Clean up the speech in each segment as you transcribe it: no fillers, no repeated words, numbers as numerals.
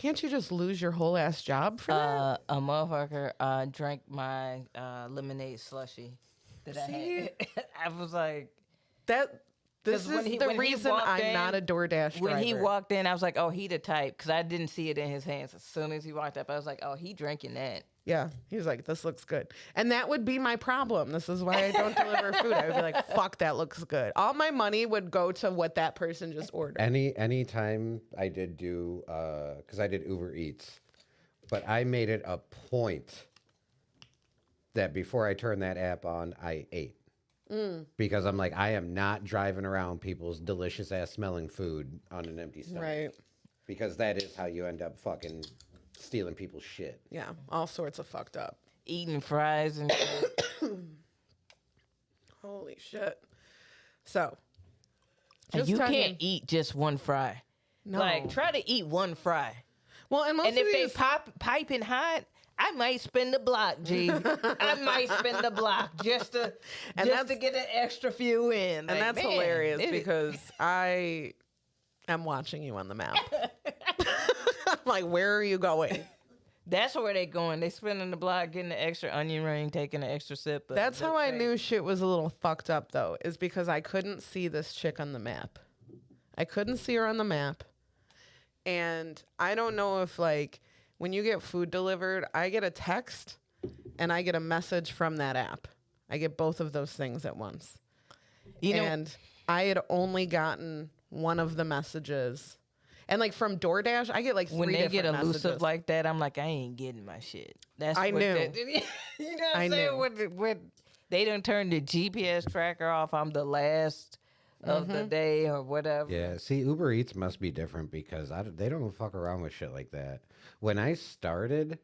Can't you just lose your whole ass job for that? A motherfucker drank my lemonade slushy that I had. I was like, This is the reason I'm not a DoorDash driver. When he walked in, I was like, oh, he the type, because I didn't see it in his hands. As soon as he walked up, I was like, oh, he drinking that. Yeah, he was like, this looks good. And that would be my problem. This is why I don't deliver food. I would be like, fuck, that looks good. All my money would go to what that person just ordered. Any time I did do, because I did Uber Eats, but I made it a point that before I turned that app on, I ate. Because I'm like, I am not driving around people's delicious ass smelling food on an empty stomach. Right. Because that is how you end up fucking stealing people's shit. Yeah, all sorts of fucked up. Eating fries and shit. Holy shit. So. And you can't eat just one fry. No. Like, try to eat one fry. Well, and if they piping hot, I might spin the block, G. I might spin the block just to get an extra few in. And that's hilarious because I am watching you on the map. I'm like, where are you going? That's where they going. They spinning the block, getting the extra onion ring, taking an extra sip. That's how I knew shit was a little fucked up, though, is because I couldn't see this chick on the map. I couldn't see her on the map. And I don't know if, like, when you get food delivered, I get a text and I get a message from that app. I get both of those things at once. And I had only gotten one of the messages. And like from DoorDash, I get like 3 when they get elusive messages. Like that, I'm like, I ain't getting my shit. That's I what knew. You know what I'm saying? When they done turned the GPS tracker off, I'm the last of the day or whatever. Yeah, see, Uber Eats must be different because they don't fuck around with shit like that. When I started,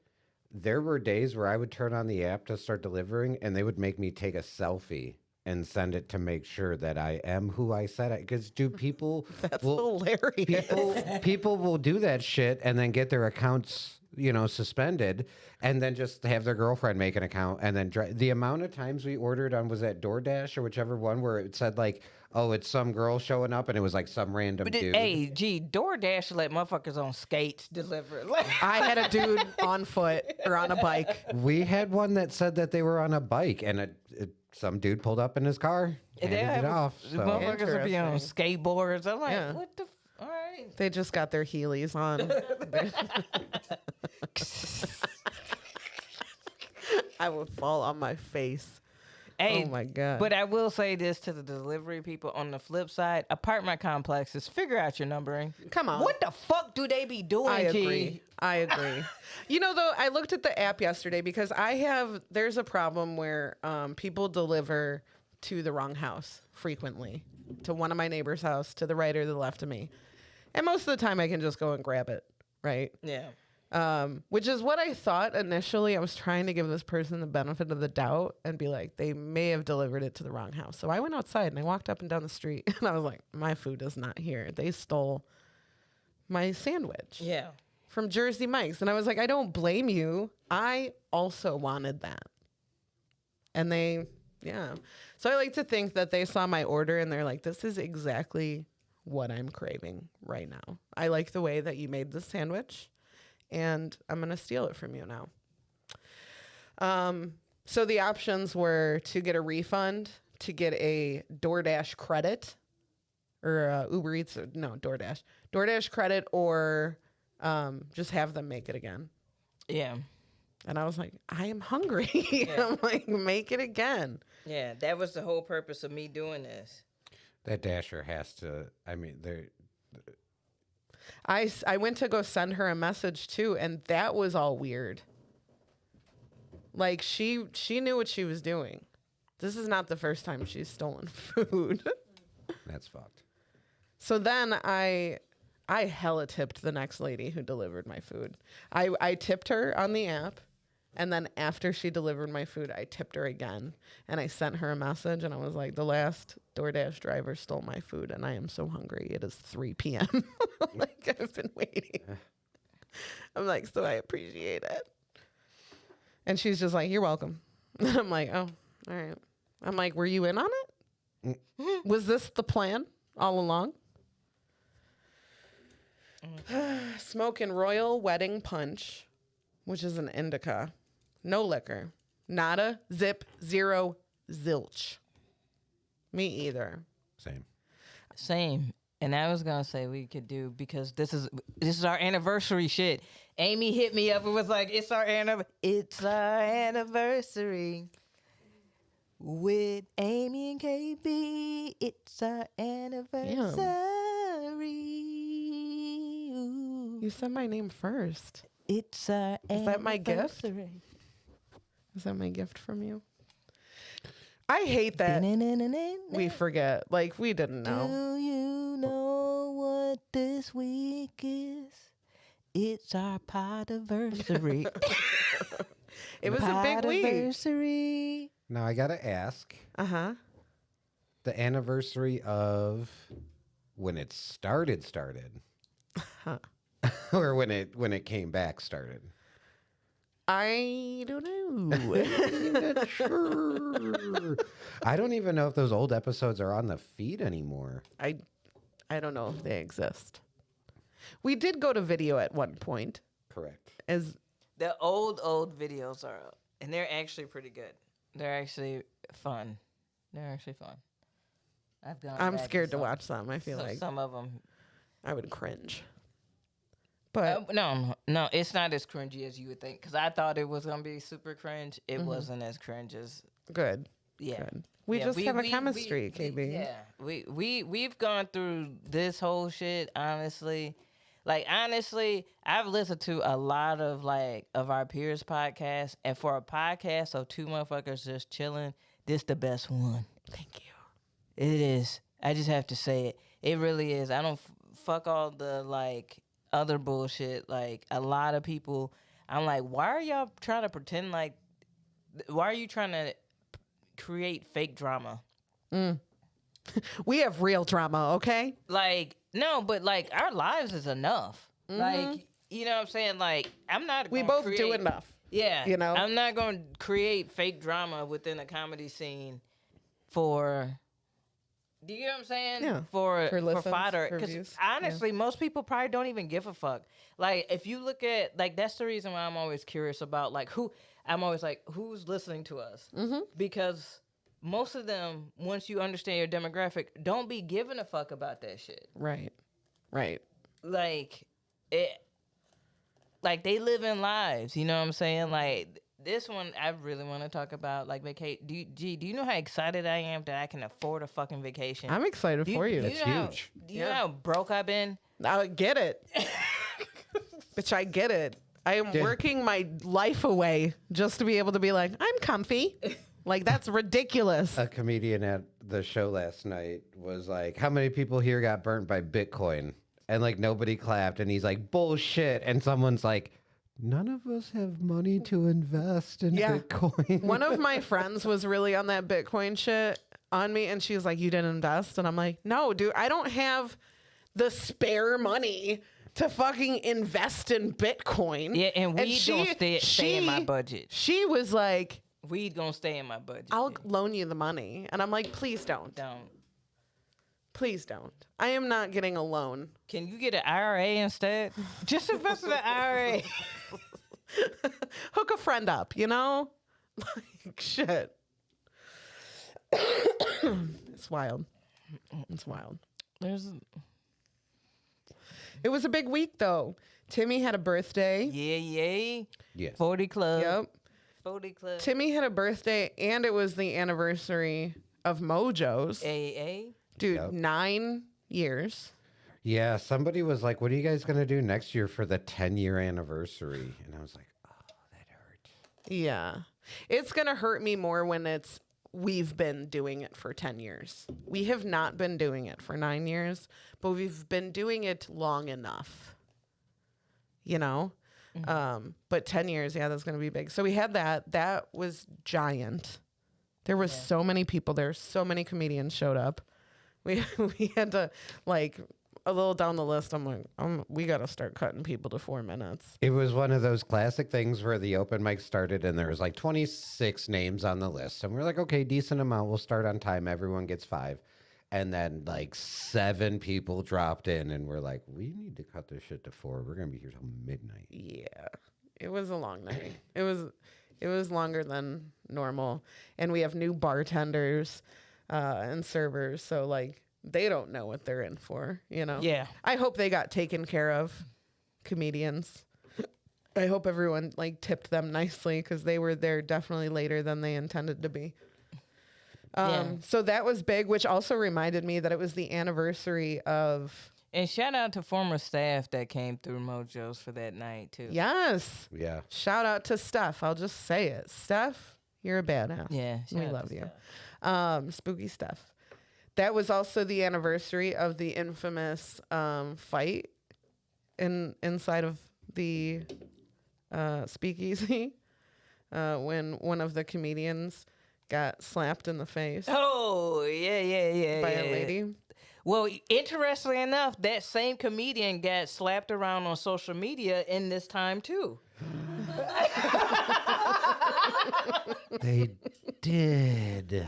there were days where I would turn on the app to start delivering, and they would make me take a selfie and send it to make sure that I am who I said I. Because people, That's hilarious. People will do that shit and then get their accounts, suspended, and then just have their girlfriend make an account and then the amount of times we ordered on was that DoorDash or whichever one where it said like, oh, it's some girl showing up, and it was like some random dude. Hey, DoorDash let motherfuckers on skates deliver. I had a dude on foot or on a bike. We had one that said that they were on a bike, and some dude pulled up in his car, handed it off. So. Motherfuckers would be on skateboards. I'm like, what the? All right. They just got their Heelys on. I would fall on my face. Hey, oh my God. But I will say this to the delivery people on the flip side. Apartment complexes, figure out your numbering. Come on. What the fuck do they be doing, I agree. I agree. Though, I looked at the app yesterday because there's a problem where people deliver to the wrong house frequently, to one of my neighbor's house, to the right or the left of me. And most of the time I can just go and grab it, right? Yeah. Which is what I thought initially. I was trying to give this person the benefit of the doubt and be like, they may have delivered it to the wrong house. So I went outside and I walked up and down the street and I was like, my food is not here. They stole my sandwich. Yeah. From Jersey Mike's. And I was like, I don't blame you. I also wanted that. And so I like to think that they saw my order and they're like, this is exactly what I'm craving right now. I like the way that you made this sandwich. And I'm going to steal it from you now. So the options were to get a refund, to get a DoorDash credit, or Uber Eats, DoorDash credit, or just have them make it again. Yeah. And I was like, I am hungry. Yeah. I'm like, make it again. Yeah, that was the whole purpose of me doing this. That Dasher has to, they're... I went to go send her a message too, and that was all weird. Like she knew what she was doing. This is not the first time she's stolen food. That's fucked. So then I hella tipped the next lady who delivered my food. I tipped her on the app, and then after she delivered my food, I tipped her again, and I sent her a message, and I was like, the last DoorDash driver stole my food, and I am so hungry. It is 3 p.m. Like, I've been waiting. I'm like, so I appreciate it. And she's just like, you're welcome. And I'm like, oh, all right. I'm like, were you in on it? Was this the plan all along? Smoking Royal Wedding Punch, which is an indica. No liquor. Nada, zip, zero, zilch. Me either. Same. And I was gonna say we could do, because this is our anniversary shit. Aimee hit me up and was like, "It's our anniversary with Aimee and KB. It's our anniversary." Ooh. You said my name first. It's our Is that my gift? anniversary. Is that my gift from you? I hate that we forget. Like, we didn't know. Do you know what this week is? It's our podiversary. It was a big week. Podiversary. Now I gotta ask. Uh-huh. The anniversary of when it started, or when it came back started. I don't know. I'm not sure. I don't even know if those old episodes are on the feed anymore. I don't know if they exist. We did go to video at one point. Correct. As The old videos are up, and they're actually pretty good. They're actually fun. I've gone. I'm back scared to some- watch them. I feel like some of them. I would cringe. But No, it's not as cringy as you would think. Because I thought it was gonna be super cringe. It wasn't as cringe as good. yeah. Good. We Yeah, just have a chemistry, KB. Yeah, we've gone through this whole shit. Honestly, I've listened to a lot of our peers' podcasts, and for a podcast of two motherfuckers just chilling, this the best one. Thank you. It is. I just have to say it. It really is. I don't fuck all the other bullshit. Like, a lot of people, I'm like, why are y'all trying to pretend like? Why are you trying to create fake drama? We have real drama, okay? No, but our lives is enough. You know what I'm saying? I'm not. We gonna both do enough. Yeah, you know? I'm not going to create fake drama within a comedy scene for. Do you know what I'm saying? Yeah. For listens, fodder. for Because views. honestly, most people probably don't even give a fuck. If you look at that's the reason why I'm always curious about who. I'm always who's listening to us? Mm-hmm. Because most of them, once you understand your demographic, don't be giving a fuck about that shit. Right. They live in lives. You know what I'm saying? This one, I really want to talk about vacation. Do you know how excited I am that I can afford a fucking vacation? I'm excited for you. That's huge. Do you know how broke I've been? I get it. Bitch, I get it. I am working my life away just to be able to be I'm comfy. That's ridiculous. A comedian at the show last night was like, how many people here got burnt by Bitcoin? And nobody clapped. And he's like, bullshit. And someone's like, none of us have money to invest in Bitcoin. One of my friends was really on that Bitcoin shit on me. And she was like, you didn't invest? And I'm like, no, dude, I don't have the spare money to fucking invest in Bitcoin. Yeah, and weed don't stay in my budget. She was like, weed gonna stay in my budget. I'll loan you the money. And I'm like, please don't. Please don't. I am not getting a loan. Can you get an IRA instead? Just invest in an IRA. Hook a friend up, you know? Shit. It's wild. It's wild. It was a big week, though. Timmy had a birthday. Yeah. Yes. 40 Club. Yep. 40 Club. Timmy had a birthday, and it was the anniversary of Mojo's. AA. Dude, Yep. 9 years. Yeah, somebody was like, what are you guys going to do next year for the 10-year anniversary? And I was like, oh, that hurt. Yeah. It's going to hurt me more when we've been doing it for 10 years. We have not been doing it for 9 years, but we've been doing it long enough. You know? Mm-hmm. But 10 years, yeah, that's going to be big. So we had that. That was giant. There was so many people there. So many comedians showed up. We had to, a little down the list, I'm like, we got to start cutting people to 4 minutes. It was one of those classic things where the open mic started and there was 26 names on the list. And we're like, okay, decent amount. We'll start on time. Everyone gets 5. And then like 7 people dropped in and we're like, we need to cut this shit to 4. We're going to be here till midnight. Yeah. It was a long night. It was longer than normal. And we have new bartenders and servers, so like they don't know what they're in for, you know? Yeah. I hope they got taken care of, comedians. I hope everyone like tipped them nicely because they were there definitely later than they intended to be. So that was big, which also reminded me that it was the anniversary of. And shout out to former staff that came through Mojo's for that night too. Yes. Yeah. Shout out to Steph. I'll just say it. Steph, you're a badass. Yeah. We love you. Spooky Steph. That was also the anniversary of the infamous fight inside of the speakeasy when one of the comedians got slapped in the face Oh, yeah. by a lady. Well, interestingly enough, that same comedian got slapped around on social media in this time too. They did.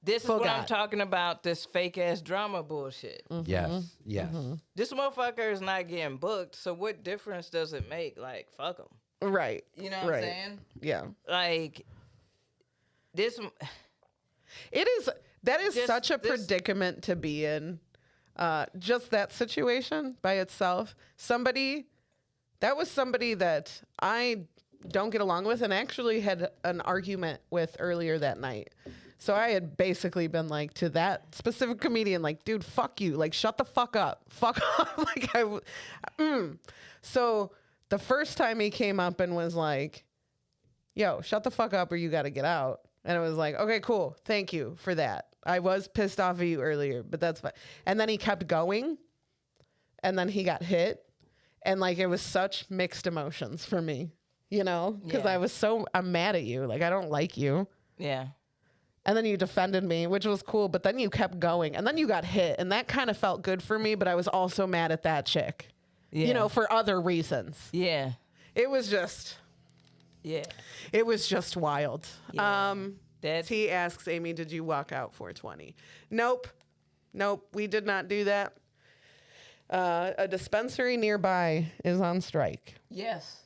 This is what I'm Forgot. talking about, this fake ass drama bullshit. Yes. Yes. This motherfucker is not getting booked, so what difference does it make? Like, fuck him. Right. You know what right. I'm saying? Yeah. Like, this. That is Just such a this- predicament to be in. Just that situation by itself. That was somebody that I don't get along with and actually had an argument with earlier that night. So I had basically been like to that specific comedian, like, dude, fuck you. Like, shut the fuck up. Fuck off. So the first time he came up and was like, yo, shut the fuck up or you got to get out. And it was like, okay, cool. Thank you for that. I was pissed off at you earlier, but that's fine. And then he kept going. And then he got hit. And like, it was such mixed emotions for me, you know, because Yeah. I'm mad at you. Like, I don't like you. Yeah. And then you defended me, which was cool. But then you kept going. And then you got hit. And that kind of felt good for me. But I was also mad at that chick, Yeah. you know, for other reasons. Yeah. It was just wild. Yeah. That's T asks Aimee, did you walk out 420? Nope. We did not do that. A dispensary nearby is on strike. yes.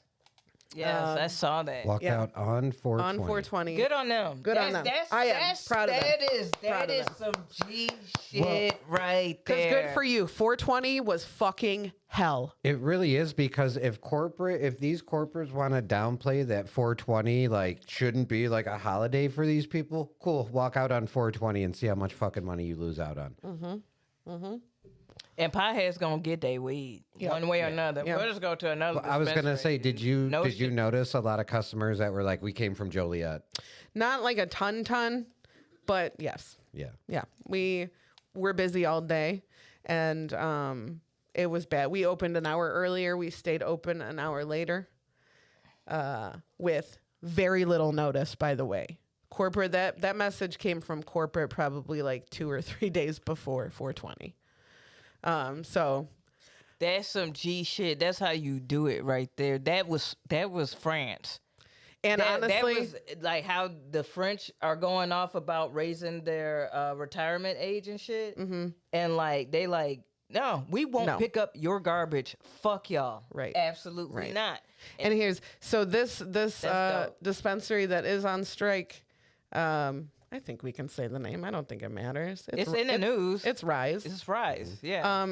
Yes, I saw that. Walk Yeah. out on 420. On 420. Good on them. Good on them. I am proud of them. Proud That of is them. some G shit right Because there. good for you. 420 was fucking hell. It really is, because if these corporates want to downplay that 420 like shouldn't be like a holiday for these people, cool. Walk out on 420 and see how much fucking money you lose out on. And potheads gonna get their weed one way or another. Yeah. We'll just go to another. I was gonna say, did you shit. notice a lot of customers that were like, we came from Joliet? Not like a ton, but yes. Yeah. Yeah. We were busy all day and it was bad. We opened an hour earlier. We stayed open an hour later with very little notice, by the way. Corporate, that message came from corporate probably like 2 or 3 days before 420. So That's some G shit. That's how you do it right there. That was France. and honestly, that was like how the French are going off about raising their retirement age and shit. Mm-hmm. And like they like, no, we won't pick up your garbage. Fuck y'all. Right. Absolutely Right. not. and here's so this dope. dispensary that is on strike. I think we can say the name. I don't think it matters. It's in the news. It's Rise. It's Rise. Yeah.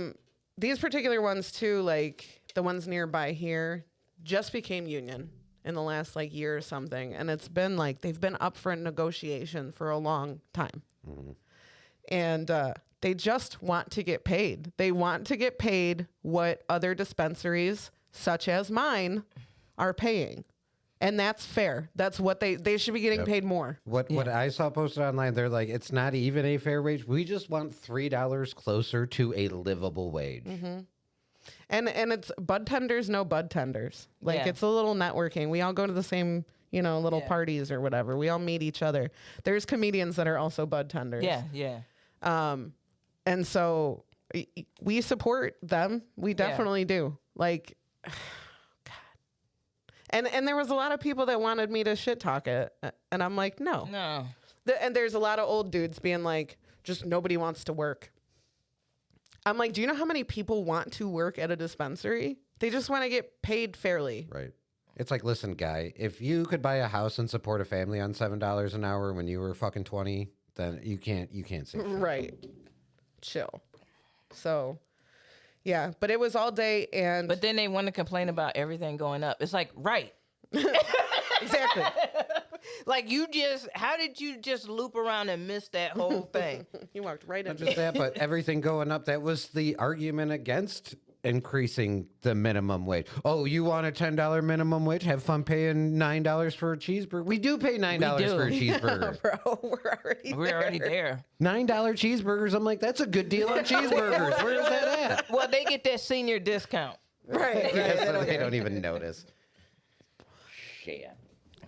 These particular ones too, like the ones nearby here, just became union in the last like year or something, and it's been like they've been up for negotiation for a long time, and they just want to get paid. They want to get paid what other dispensaries, such as mine, are paying. And that's fair. That's what they should be getting paid more. What I saw posted online, they're like, it's not even a fair wage. We just want $3 closer to a livable wage. And it's bud tenders, no bud tenders. Like Yeah. it's a little networking. We all go to the same, little parties or whatever. We all meet each other. There's comedians that are also bud tenders. yeah. And so we support them. We definitely do. Like, God. And there was a lot of people that wanted me to shit talk it. And I'm like, no. And there's a lot of old dudes being like, just nobody wants to work. I'm like, do you know how many people want to work at a dispensary? They just want to get paid fairly. Right. It's like, listen, guy, if you could buy a house and support a family on $7 an hour when you were fucking 20, then you can't say shit. Right. Chill. So, yeah, but it was all day and But then they want to complain about everything going up. It's like, right. exactly. Like how did you just loop around and miss that whole thing? You walked right Not into just that, but everything going up. That was the argument against increasing the minimum wage. Oh, you want a $10 minimum wage? Have fun paying $9 for a cheeseburger. We do pay $9 for a cheeseburger. Bro, we're already there. $9 cheeseburgers. I'm like, that's a good deal on cheeseburgers. Where is that at? Well, they get that senior discount. Right. They don't even notice. Shit.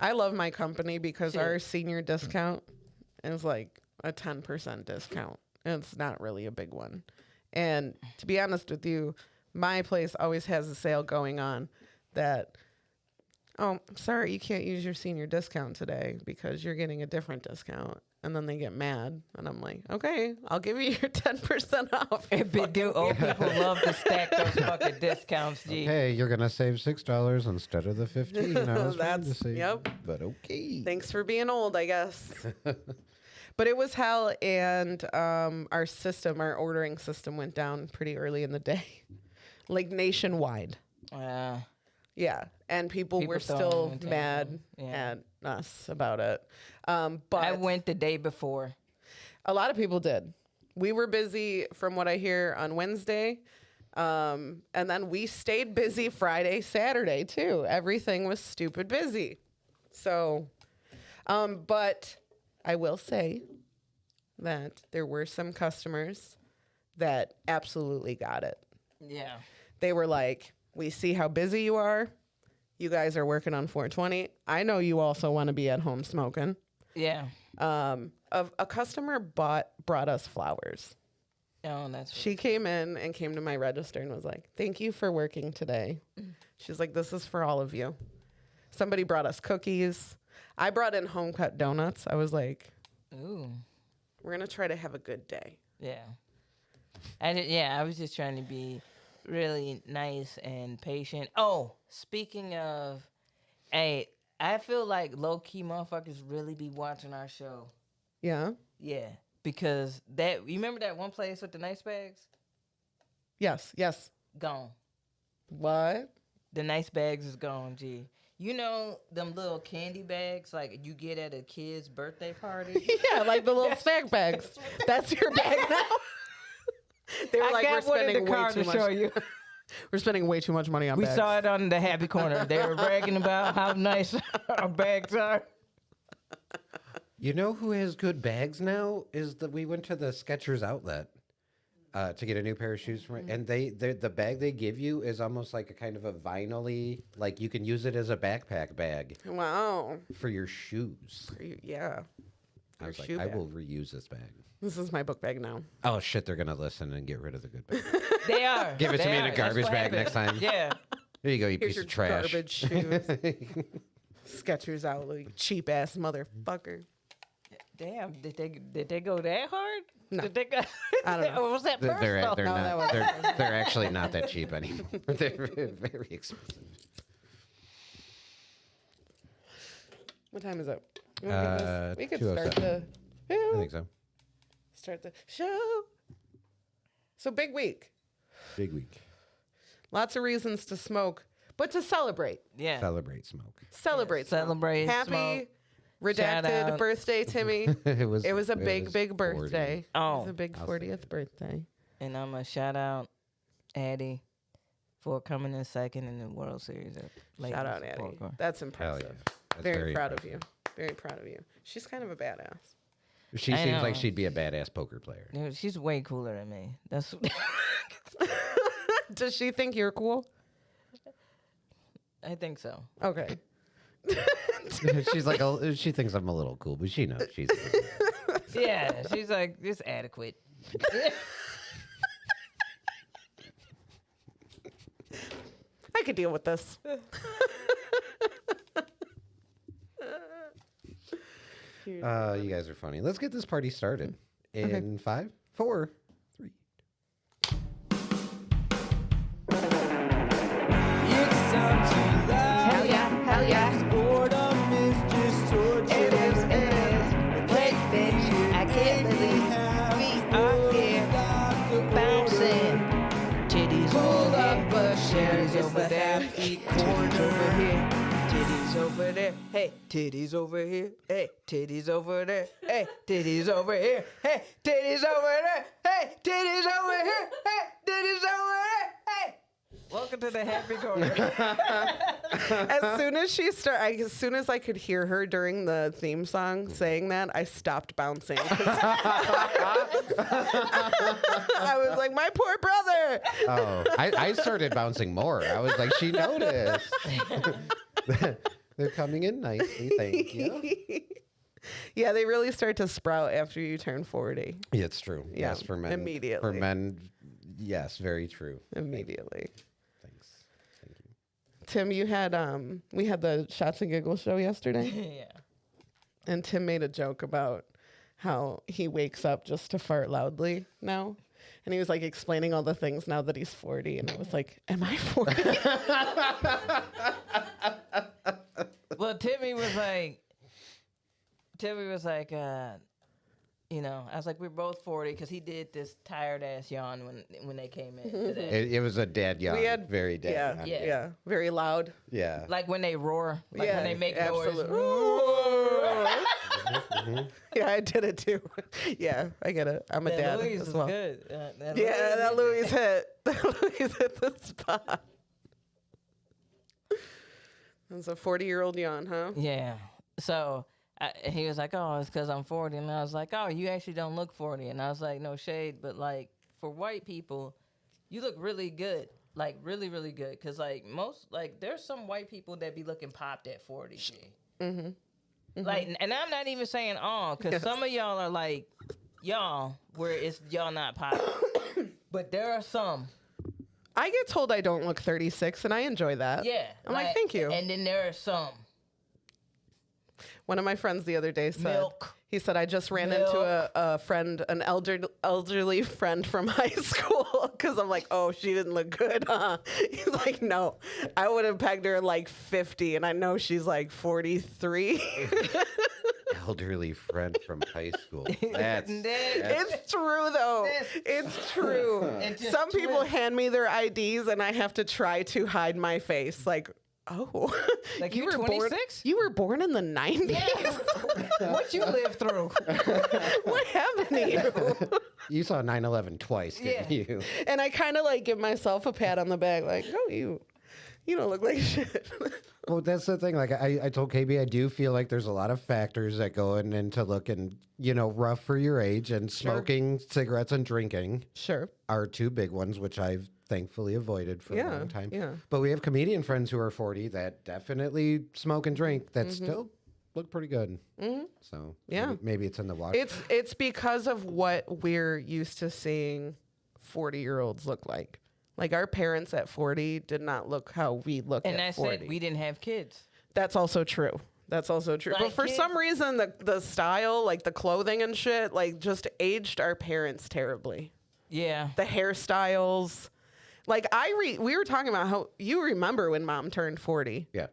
I love my company because our senior discount is like a 10% discount. And it's not really a big one. And to be honest with you, my place always has a sale going on that, oh, sorry, you can't use your senior discount today because you're getting a different discount. And then they get mad. And I'm like, okay, I'll give you your 10% off. If they do, old people love to stack those fucking discounts, G. Hey, you're gonna save $6 instead of the $15. I was trying to say, yep. But okay. Thanks for being old, I guess. But it was hell, and our ordering system went down pretty early in the day, like nationwide. Yeah, and people were still mad at us about it. But I went the day before. A lot of people did. We were busy, from what I hear, on Wednesday. And then we stayed busy Friday, Saturday, too. Everything was stupid busy. So, but I will say that there were some customers that absolutely got it. Yeah. They were like, we see how busy you are. You guys are working on 420. I know you also want to be at home smoking. Yeah. A customer brought us flowers. Oh, that's She came in and came to my register and was like, thank you for working today. She's like, this is for all of you. Somebody brought us cookies. I brought in home cut donuts. I was like, ooh. We're going to try to have a good day. Yeah. I was just trying to be really nice and patient. Oh, speaking of, hey, I feel like low-key motherfuckers really be watching our show. Yeah? Yeah. Because you remember that one place with the nice bags? Yes. Gone. What? The nice bags is gone, G. You know them little candy bags like you get at a kid's birthday party? Yeah, like the little snack bags. That's your bag now? They were like, we're spending way too much. We're spending way too much money on bags. We saw it on the Happy Corner. They were bragging about how nice our bags are. You know who has good bags now? We went to the Skechers outlet to get a new pair of shoes from it, and the bag they give you is almost like a kind of a vinyl-y, like you can use it as a backpack bag. Wow. For your shoes. Yeah. I was like, I will reuse this bag. This is my book bag now. Oh shit, they're gonna listen and get rid of the good bag. They are. Give it to me in a garbage bag next time. Yeah. There you go, you Here's piece your of trash. garbage shoes. Skechers outlet, cheap ass motherfucker. Damn, did they go that hard? No. Did they go, I don't know. Or was that personal? They're No, not. that They're actually not that cheap anymore. They're very expensive. What time is it? We could 2:07. start the. I think so. Start the show. So big week. Big week. Lots of reasons to smoke, but to celebrate. Yeah. Celebrate smoke. Celebrate. smoke. Celebrate, Happy smoke. Shout redacted out. birthday, Timmy. It was a big 40. birthday. Oh. It was a big 40th birthday. And I'm going to shout out Addie for coming in second in the World Series. Shout out, Addie. That's impressive. That's Very proud impressive. of you. Very proud of you. She's kind of a badass. She I seems know. like she'd be a badass poker player. Dude, she's way cooler than me. That's Does she think you're cool? I think so. Okay. She's like, she thinks I'm a little cool, but she knows she's. Yeah, she's like, it's adequate. I could deal with this. Cute. You guys are funny. Let's get this party started. In 5, 4, 3. Hell yeah, hell yeah. Boredom is just torture. It is. Wait, bitch, I can't believe we are here bouncing. Titties over here, sherry's over there, titties over here, titties over there, hey, titties over here, hey, titties over there, hey, titties over here, hey, titties over there, hey, titties over here, hey, titties over there, hey. Welcome to the happy corner. As soon as I could hear her during the theme song saying that, I stopped bouncing. I was like, my poor brother. Oh, I started bouncing more. I was like, she noticed. They're coming in nicely. Thank you. Yeah, they really start to sprout after you turn 40. Yeah, it's true. Yeah, Yes, for men. immediately. For men, yes, very true. Immediately. Thanks. Thank you. Tim, you had we had the Shots and Giggles show yesterday, Yeah. and Tim made a joke about how he wakes up just to fart loudly now. And he was like explaining all the things now that he's 40. And I was like, am I 40? Well, Timmy was like, you know, I was like, we're both 40 because he did this tired ass yawn when they came in today. It was a dad yawn. We had very dad yawn. Yeah. Yeah. Very loud. Yeah. Like when they roar, like when they make absolutely. noise. Yeah, I did it too. Yeah, I get it. I'm a That dad Louis as is well. good. Yeah, that Louis hit. That Louis hit the spot. That's a 40-year-old yawn, huh? Yeah. So he was like, oh, it's because I'm 40. And I was like, oh, you actually don't look 40. And I was like, no shade. But, like, for white people, you look really good. Like, really, really good. Because, like, there's some white people that be looking popped at 40. Mm-hmm. Mm-hmm. Like, and I'm not even saying all, because some of y'all are like, y'all, where it's y'all not popped. But there are some. I get told I don't look 36, and I enjoy that. Yeah. I'm like, thank you. And then there are some. One of my friends the other day said, Milk. he said, I just ran into a friend, an elderly friend from high school. Because I'm like, oh, she didn't look good, huh? He's like, no, I would have pegged her like 50, and I know she's like 43. Elderly friend from high school. That's It's true, though. It's true. And just Some people twist. hand me their IDs, and I have to try to hide my face. Like, oh, Like, you were born. 26? You were born in the 90s. What you lived through? What happened to you? You saw 9/11 twice, didn't Yeah. you? And I kind of like give myself a pat on the back, like, oh, you don't look like shit. Well, that's the thing. Like I told KB, I do feel like there's a lot of factors that go into looking, rough for your age, and smoking, cigarettes, and drinking Sure. are two big ones, which I've thankfully avoided for a Yeah, long time. yeah. But we have comedian friends who are 40 that definitely smoke and drink that still look pretty good. Mm-hmm. So Yeah. maybe it's in the water. It's because of what we're used to seeing 40-year-olds look like. Like, our parents at 40 did not look how we look And at I 40. said we didn't have kids. That's also true. That's also true. Like, But for kids- some reason, the style, like the clothing and shit, like just aged our parents terribly. Yeah. The hairstyles. Like, we were talking about how you remember when Mom turned 40. yeah.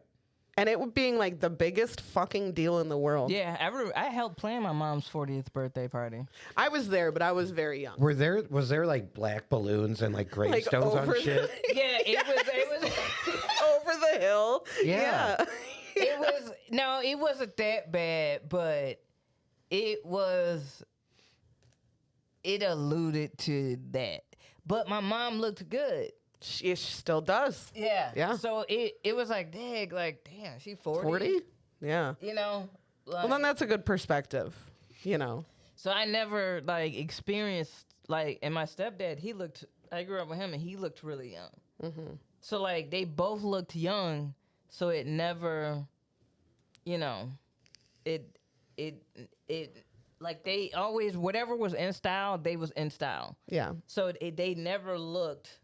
And it being like the biggest fucking deal in the world. Yeah, I helped plan my mom's 40th birthday party. I was there, but I was very young. Was there like black balloons and like gravestones on over the- shit? Yeah, it was Over the hill. Yeah. it wasn't that bad, but it alluded to that. But my mom looked good. She still does. Yeah. Yeah. So it was like, damn, she 40? 40? Yeah. You know? Well, then that's a good perspective, So I never experienced and my stepdad, I grew up with him and he looked really young. Mm-hmm. So they both looked young. So it never, they always, whatever was in style, they was in style. Yeah. So they never looked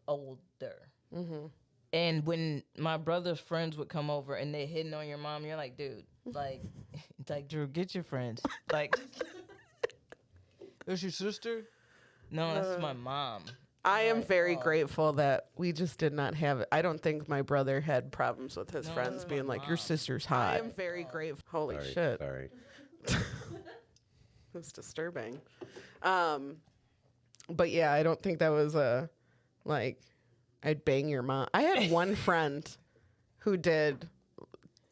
older. Mm-hmm. And when my brother's friends would come over and they hitting on your mom, you're like, dude, It's like, Drew, get your friends. Like, that's your sister? No, that's my mom. I am Right. very Oh. grateful that we just did not have it. I don't think my brother had problems with his No, friends that's being my like, your mom. sister's hot. I am very grateful. Holy Sorry, shit. Sorry. That's disturbing. But yeah, I don't think that was like, I'd bang your mom. I had one friend who did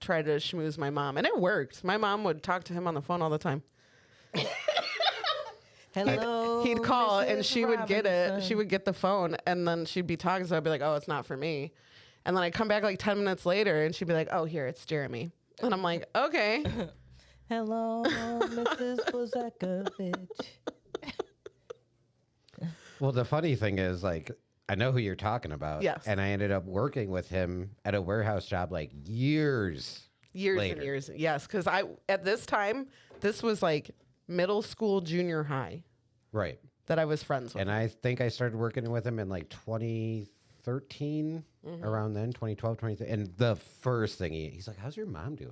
try to schmooze my mom, and it worked. My mom would talk to him on the phone all the time. Hello. He'd call and Mrs. she would get it. Robinson. She would get the phone and then she'd be talking. So I'd be like, oh, it's not for me. And then I'd come back like 10 minutes later and she'd be like, oh, here, it's Jeremy. And I'm like, okay. Hello, Mrs. Bozakovich. Well, the funny thing is, like, I know who you're talking about. Yes. And I ended up working with him at a warehouse job like years later. And years. Yes. Because at this time, this was like middle school, junior high Right. that I was friends with. And I think I started working with him in like 2013, around then, 2012, 2013. And the first thing he's like, how's your mom doing?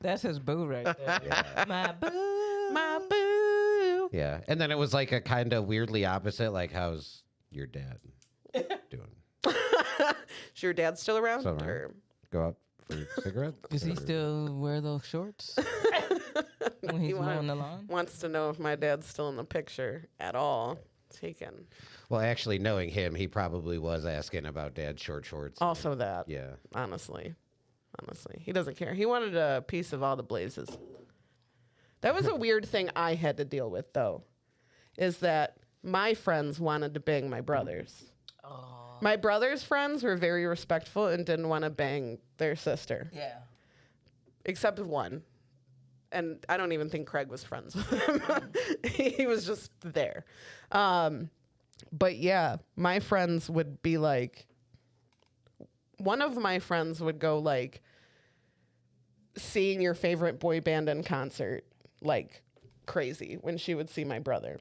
That's his boo right there. Yeah. My boo. My boo. Yeah. And then it was like a kind of weirdly opposite, like, how's your dad doing? Is your dad still around? Still around. Or- Go out for cigarettes? Does he still wear those shorts when he's mowing the lawn? Wants to know if my dad's still in the picture at all. Taken. Well, actually, knowing him, he probably was asking about dad's short shorts. Also that. Yeah. Honestly. He doesn't care. He wanted a piece of all the blazes. That was a weird thing I had to deal with, though, is that my friends wanted to bang my brothers. Oh. My brother's friends were very respectful and didn't want to bang their sister, Yeah. except one. And I don't even think Craig was friends with him. He was just there. But yeah, my friends would be like, one of my friends would go like, seeing your favorite boy band in concert like crazy when she would see my brother.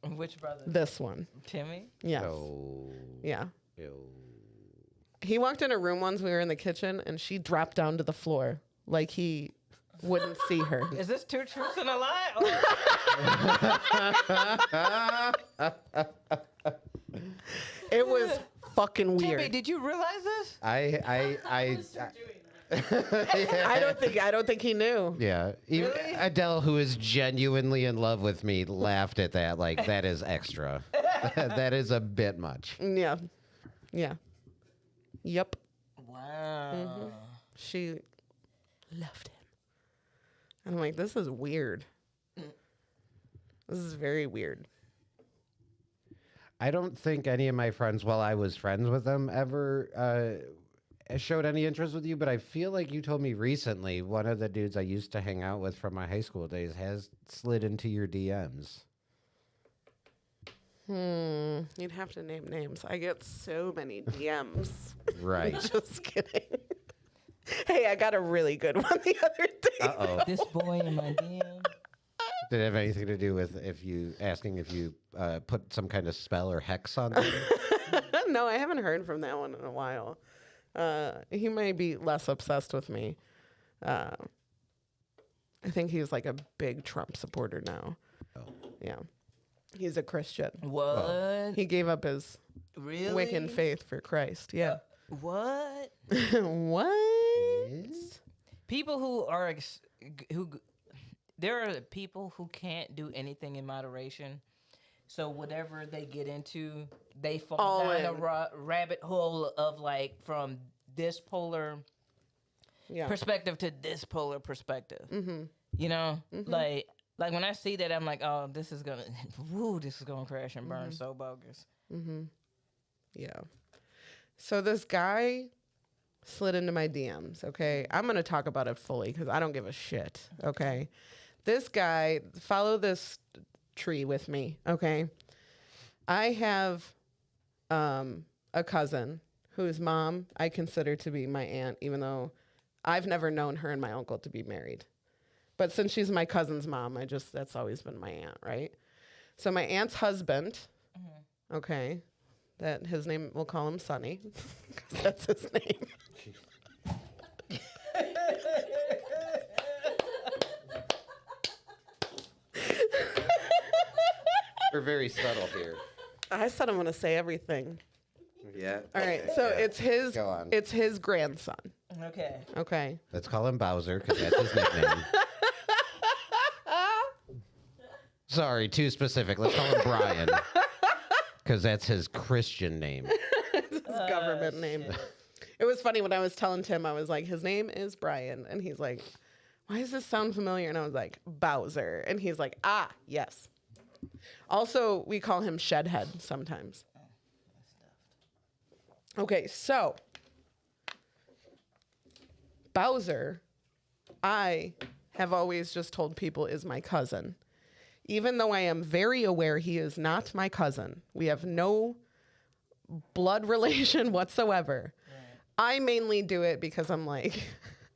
Which brother? This one. Timmy? Yes. Oh. Yeah. Ew. He walked in a room once, we were in the kitchen, and she dropped down to the floor like he wouldn't see her. Is this two truths and a lie? It was fucking Timmy, weird. did you realize this? I I don't think he knew. yeah. Even Really? Adele, who is genuinely in love with me, laughed at that. Like, that is extra. That is a bit much. Yeah. Yeah. Yep. Wow. She loved him. And I'm like, this is weird. This is very weird. I don't think any of my friends, while I was friends with them, ever showed any interest with you, but I feel like you told me recently one of the dudes I used to hang out with from my high school days has slid into your DMs. You'd have to name names. I get so many DMs. Right. Just kidding. Hey, I got a really good one the other day. Uh-oh. This boy in my DM. Did it have anything to do with asking if you put some kind of spell or hex on them? No, I haven't heard from that one in a while. He may be less obsessed with me. I think he's like a big Trump supporter now. Oh. Yeah. He's a Christian. What? He gave up his Really? Wiccan faith for Christ. Yeah. What? What? People who are there are people who can't do anything in moderation. So whatever they get into, they fall All down in. a rabbit hole of like from this polar Yeah. perspective to this polar perspective. Mm-hmm. You know, like when I see that, I'm like, oh, this is gonna crash and burn so bogus. Yeah. So this guy slid into my DMs, okay? I'm going to talk about it fully because I don't give a shit, okay? This guy, follow this tree with me, okay? I have a cousin whose mom I consider to be my aunt, even though I've never known her and my uncle to be married. But since she's my cousin's mom, that's always been my aunt, right? So my aunt's husband, okay, that his name, we'll call him Sonny, because that's his name. We're very subtle here. I said I'm going to say everything. Yeah. All right. So Yeah. it's his. Go on. It's his grandson. Okay. Okay. Let's call him Bowser because that's his nickname. Sorry, too specific. Let's call him Brian because that's his Christian name. It's his government name. It was funny when I was telling Tim, I was like, his name is Brian. And he's like, why does this sound familiar? And I was like, Bowser. And he's like, ah, yes. Also, we call him Shedhead sometimes. Okay, so Bowser, I have always just told people is my cousin. Even though I am very aware he is not my cousin. We have no blood relation whatsoever. I mainly do it because I'm like,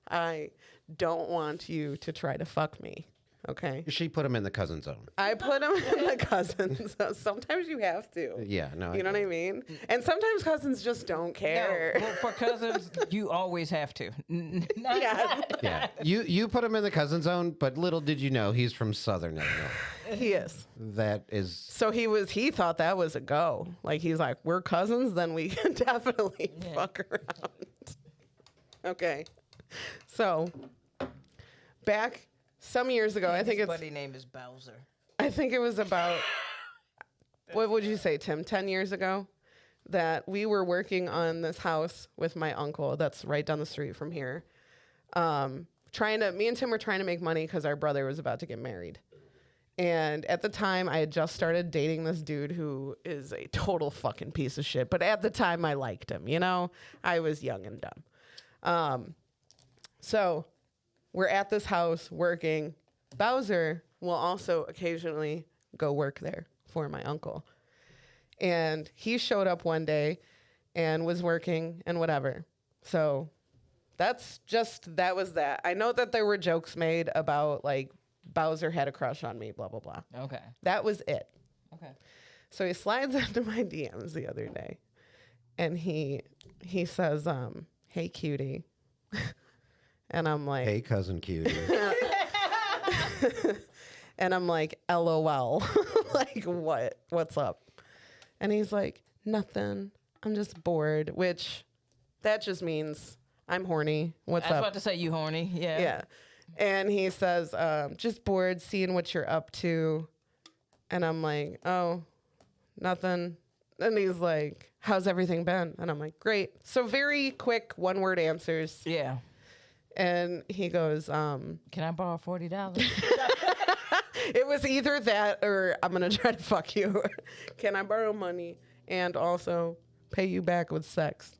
I don't want you to try to fuck me. Okay. She put him in the cousin zone. I put him in the cousins. So sometimes you have to. Yeah, no. You know what I mean? And sometimes cousins just don't care. No, well, for cousins, you always have to. Yeah. Yeah, you put him in the cousin zone, but little did you know he's from Southern Illinois. He is. That is. So he thought that was a go. Like he's like, we're cousins, then we can definitely fuck around. Okay. So back some years ago, I think His it's buddy name is Bowser. I think it was about, what would you say, Tim, 10 years ago, that we were working on this house with my uncle that's right down the street from here. Me and Tim were trying to make money because our brother was about to get married. And at the time, I had just started dating this dude who is a total fucking piece of shit. But at the time, I liked him, you know? I was young and dumb. So we're at this house working. Bowser will also occasionally go work there for my uncle. And he showed up one day and was working and whatever. So that was that. I know that there were jokes made about like Bowser had a crush on me, blah, blah, blah. Okay. That was it. Okay. So he slides into my DMs the other day and he says, hey, cutie. And I'm like, Hey, cousin cutie. and I'm like, LOL. Like, what? What's up? And he's like, nothing. I'm just bored, which that just means I'm horny. What's I was up? about to say you horny. Yeah. Yeah. And he says, just bored, seeing what you're up to. And I'm like, oh, nothing. And he's like, how's everything been? And I'm like, great. So very quick one-word answers. Yeah. And he goes, Can I borrow $40? it was either that or I'm going to try to fuck you. Can I borrow money and also pay you back with sex?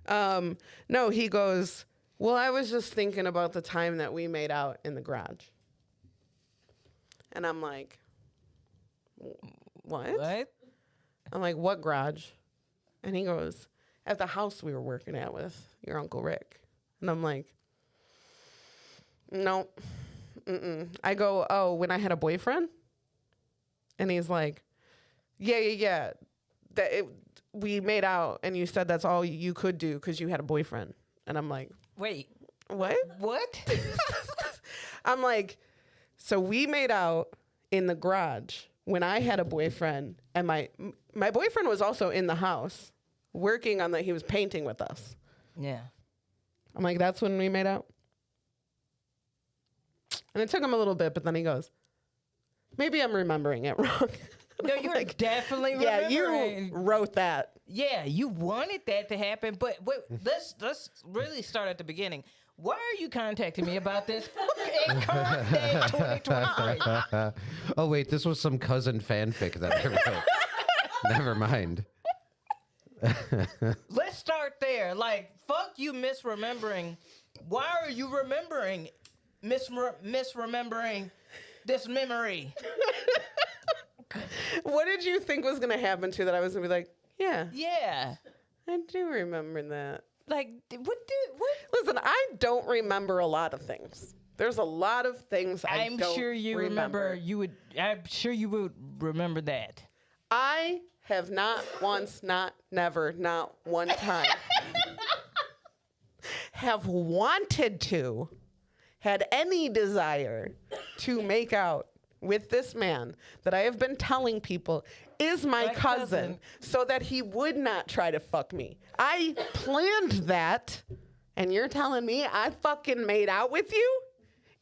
No, he goes, well, I was just thinking about the time that we made out in the garage. And I'm like, what? What? I'm like, what garage? And he goes, at the house we were working at with your Uncle Rick. And I'm like, no. Mm-mm. I go, oh, when I had a boyfriend? And he's like, yeah. We made out and you said that's all you could do because you had a boyfriend. And I'm like, Wait. what? What? I'm like, so we made out in the garage when I had a boyfriend, and my boyfriend was also in the house working on he was painting with us. Yeah. I'm like, that's when we made out? And it took him a little bit, but then he goes, maybe I'm remembering it wrong. No, you're like, definitely yeah, remembering. you wrote that. Yeah, you wanted that to happen, but wait, let's really start at the beginning. Why are you contacting me about this in current day 2023? Oh, wait, this was some cousin fanfic that I wrote. Never mind. Let's start there. Like, fuck you misremembering. Why are you remembering misremembering this memory? What did you think was going to happen to that? I was going to be like, yeah, Yeah. I do remember that. Like, what? Listen, I don't remember a lot of things. There's a lot of things I'm don't sure you remember. I'm sure you would remember that. I have not once, not never, not one time have wanted to, had any desire to make out with this man that I have been telling people is my cousin so that he would not try to fuck me. I planned that, and you're telling me I fucking made out with you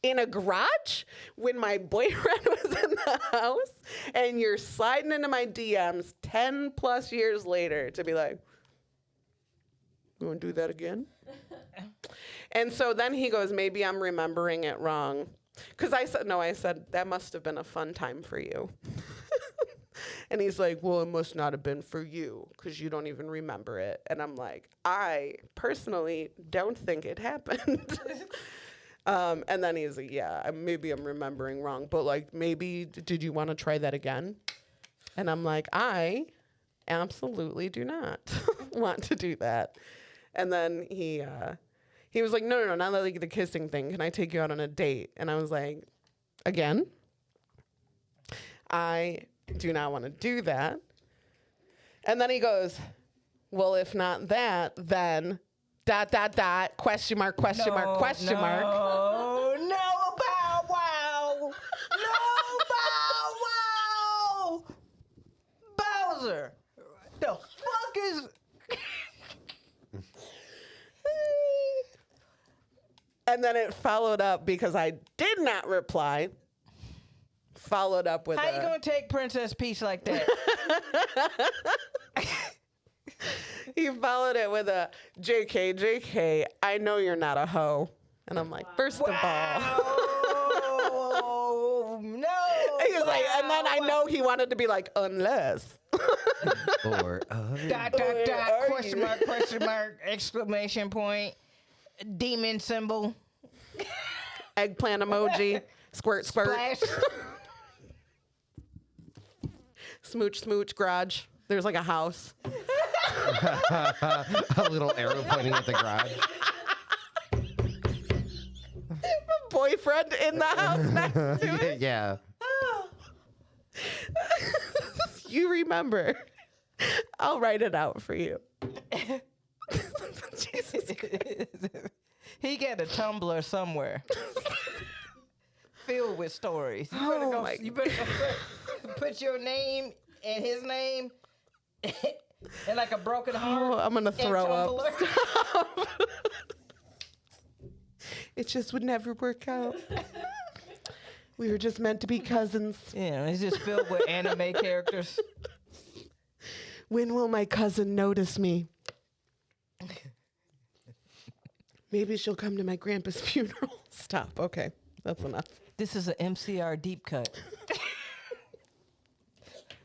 in a garage when my boyfriend was in the house, and you're sliding into my DMs 10 plus years later to be like, you want to do that again? And so then he goes, maybe I'm remembering it wrong. Because I said, that must have been a fun time for you. And he's like, well, it must not have been for you because you don't even remember it. And I'm like, I personally don't think it happened. And then he's like, yeah, maybe I'm remembering wrong. But like, maybe, did you want to try that again? And I'm like, I absolutely do not want to do that. And then he was like, no, not like the kissing thing. Can I take you out on a date? And I was like, again, I do not want to do that. And then he goes, well, if not that, then ... question mark. No, bow wow. No, bow wow. Bowser. The fuck is... And then it followed up because I did not reply. Followed up with How you gonna take Princess Peach like that? He followed it with a JK, I know you're not a hoe. And I'm like, first of all. No. He was like, and then I know he wanted to be like, unless. Or Question mark, exclamation point, demon symbol, Eggplant emoji, squirt. splash. Smooch, garage. There's like a house. a little arrow pointing at the garage. Boyfriend in the house next to it. Yeah. You remember. I'll write it out for you. Jesus Christ. He got a Tumblr somewhere filled with stories. You better go put your name and his name and like a broken heart. Oh, I'm gonna throw up. Stop. It just would never work out. We were just meant to be cousins. Yeah, it's just filled with anime characters. When will my cousin notice me? Maybe she'll come to my grandpa's funeral. Stop. Okay, that's enough. This is an MCR deep cut.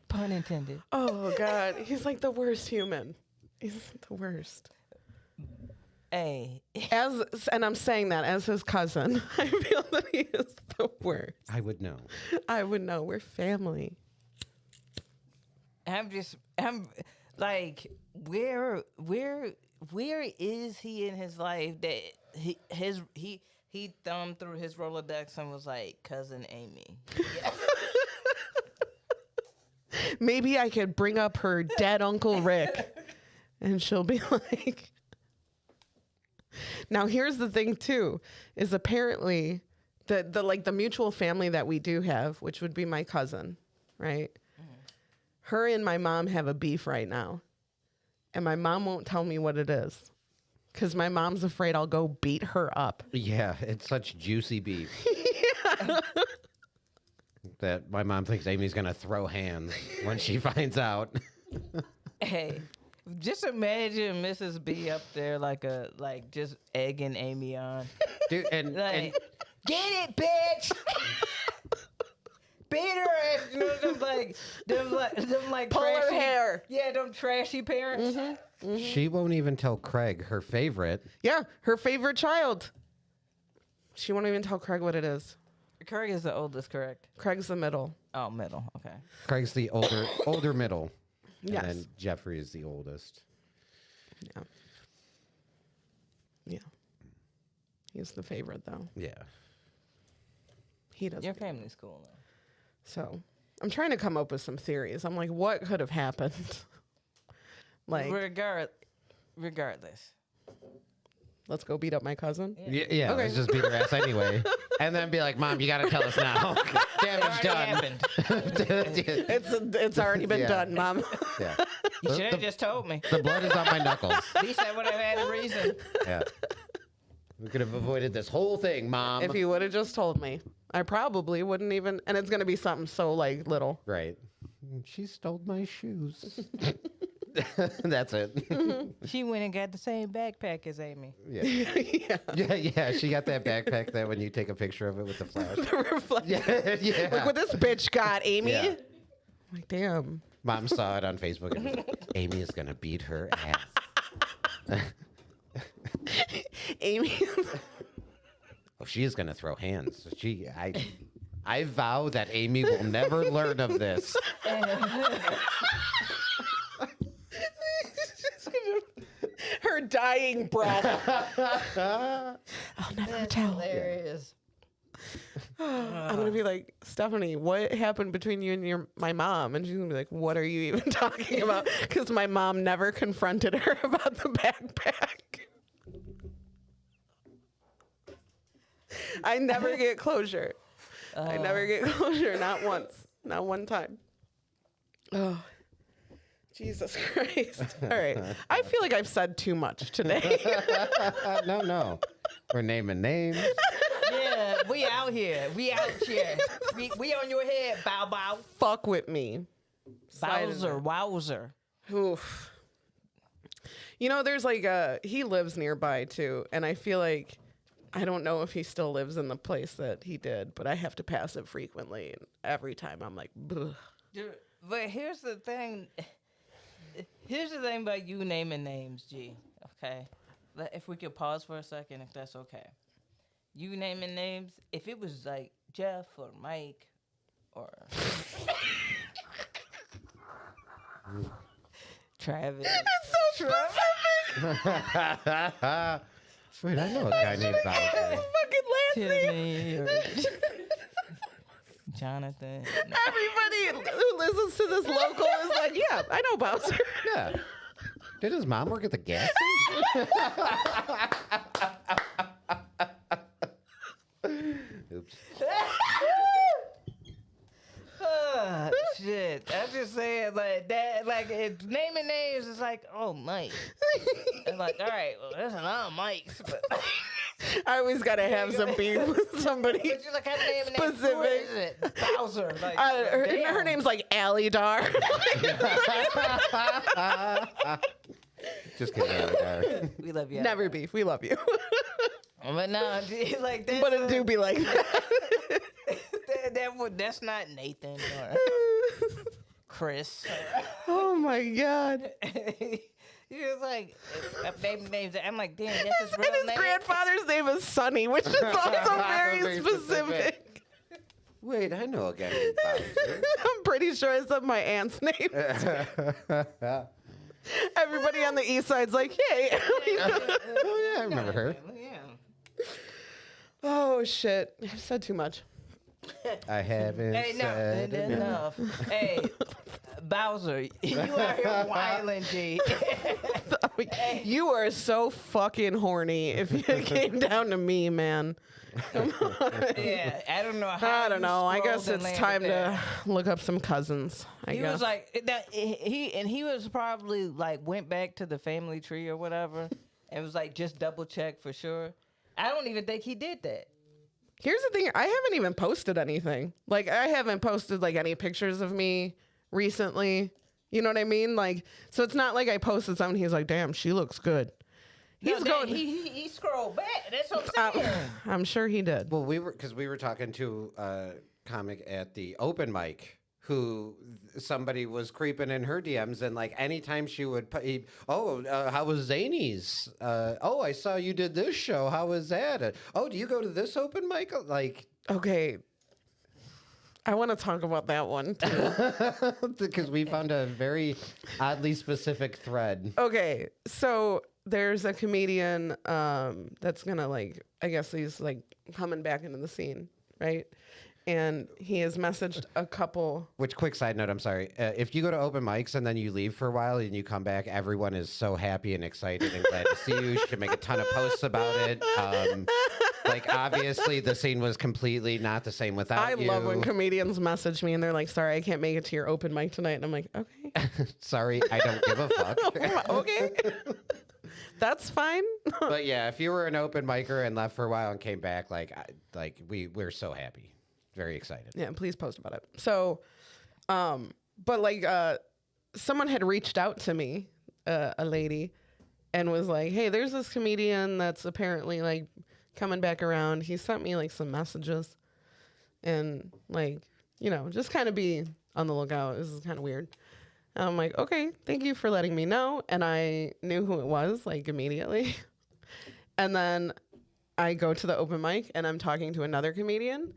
Pun intended. Oh, God. He's like the worst human. He's the worst. Hey. And I'm saying that as his cousin. I feel that he is the worst. I would know. I would know. We're family. I'm like, where is he in his life that he thumbed through his Rolodex and was like, cousin Aimee. Yeah. Maybe I could bring up her dead Uncle Rick and she'll be like, now here's the thing too, is apparently the mutual family that we do have, which would be my cousin, right? Her and my mom have a beef right now. And my mom won't tell me what it is. Because my mom's afraid I'll go beat her up. Yeah, it's such juicy beef. That my mom thinks Amy's going to throw hands when she finds out. Hey, just imagine Mrs. B up there like just egging Aimee on. Dude, and Get it, bitch! Beat her ass, you know, them Pull her trashy, hair. Yeah, them trashy parents. Mm-hmm. She won't even tell Craig her favorite. Yeah, her favorite child. She won't even tell Craig what it is. Craig is the oldest, correct? Craig's the middle. Oh, middle. Okay. Craig's the older middle. Yes. And then Jeffrey is the oldest. Yeah. Yeah. He's the favorite, though. Yeah. He doesn't. Your family's cool, though. So I'm trying to come up with some theories. I'm like, what could have happened? Like, Regardless. Let's go beat up my cousin. Yeah, Okay. let's just beat her ass anyway. And then be like, Mom, you got to tell us now. Damage done. Happened. It's already been Yeah. done, Mom. Yeah. You should have just told me. The blood is on my knuckles. At least I would have had a reason. Yeah. We could have avoided this whole thing, Mom. If you would have just told me, I probably wouldn't even. And it's gonna be something so like little. Right. She stole my shoes. That's it. She went and got the same backpack as Aimee. Yeah. Yeah. Yeah. She got that backpack that when you take a picture of it with the flash. Reflection. Yeah. Like what this bitch got, Aimee. Yeah. Like damn. Mom saw it on Facebook and was like, Aimee is going to beat her ass. Aimee. Oh, she is going to throw hands. I vow that Aimee will never learn of this. Her dying breath. I'll never tell. Hilarious. I'm gonna be like, Stephanie, what happened between you and my mom? And she's gonna be like, what are you even talking about? Because my mom never confronted her about the backpack. I never get closure. I never get closure. Not once. Not one time. Oh, Jesus Christ. All right. I feel like I've said too much today. No. We're naming names. Yeah, we out here. We out here. We on your head, bow bow. Fuck with me. Bowser, wowzer. Oof. You know, there's like he lives nearby too, and I feel like I don't know if he still lives in the place that he did, but I have to pass it frequently, and every time I'm like, ugh. Dude, but here's the thing. Here's the thing about you naming names, G. Okay, if we could pause for a second, if that's okay. You naming names. If it was like Jeff or Mike or Travis. It's so specific. Wait, I know a guy named Bowser. Fucking last name. Timmy or Jonathan. Everybody who listens to this local is like, yeah, I know Bowser. Yeah. Did his mom work at the gas station? Oops. Shit. I'm just saying, like that. Like naming names is like, oh, Mike. It's like, all right, well, there's a lot of Mikes, but I always gotta have some beef with somebody but you're like, how name and name? Who specific. is it? Bowser. Like, Her damn. name's like Allie Dar. Just kidding. Allie. We love you. Never beef. We love you. But no, like that's But it do be like that. that's not Nathan or Chris. Oh my God. He was like, names. I'm like, damn, that's his real And his name. grandfather's name is Sonny, which is also very Very specific. Wait, I know a guy named Bowser. I'm pretty sure I said my aunt's name. Everybody on the east side's like, hey. Oh, yeah, I remember her. Yeah. Oh, shit. I've said too much. I haven't Hey, no, said enough. enough. Hey, Bowser, you out here wilding, G. You are so fucking horny if it came down to me, man. Come on. Yeah, I don't know how. I don't know. I guess scrolled and it's landed time there. to look up some cousins. I He guess. was like that. He was probably like went back to the family tree or whatever, and was like just double check for sure. I don't even think he did that. Here's the thing. I haven't even posted anything. Like, I haven't posted like any pictures of me recently. You know what I mean? Like, so it's not like I posted something. He's like, damn, she looks good. He's No, going. He scrolled back. That's what I'm saying. I'm sure he did. Well, we were talking to a comic at the open mic who somebody was creeping in her DMs, and like anytime she would, how was Zany's? Oh, I saw you did this show. How was that? Oh, do you go to this open mic? Like, Okay. I want to talk about that one too. because we found a very oddly specific thread. Okay, so there's a comedian that's gonna like, I guess he's like coming back into the scene, right? and he has messaged a couple. Which, quick side note, I'm sorry. If you go to open mics and then you leave for a while and you come back, everyone is so happy and excited and glad to see you. You should make a ton of posts about it. Like, obviously, the scene was completely not the same without you. I love when comedians message me and they're like, sorry, I can't make it to your open mic tonight. And I'm like, okay. Sorry, I don't give a fuck. Okay. That's fine. But yeah, if you were an open micer and left for a while and came back, we're so happy. Very excited. Yeah, please post about it. So, but like, someone had reached out to me, a lady, and was like, hey, there's this comedian that's apparently like coming back around. He sent me like some messages and like, you know, just kind of be on the lookout. This is kind of weird. And I'm like, okay, thank you for letting me know. And I knew who it was like immediately. And then I go to the open mic and I'm talking to another comedian.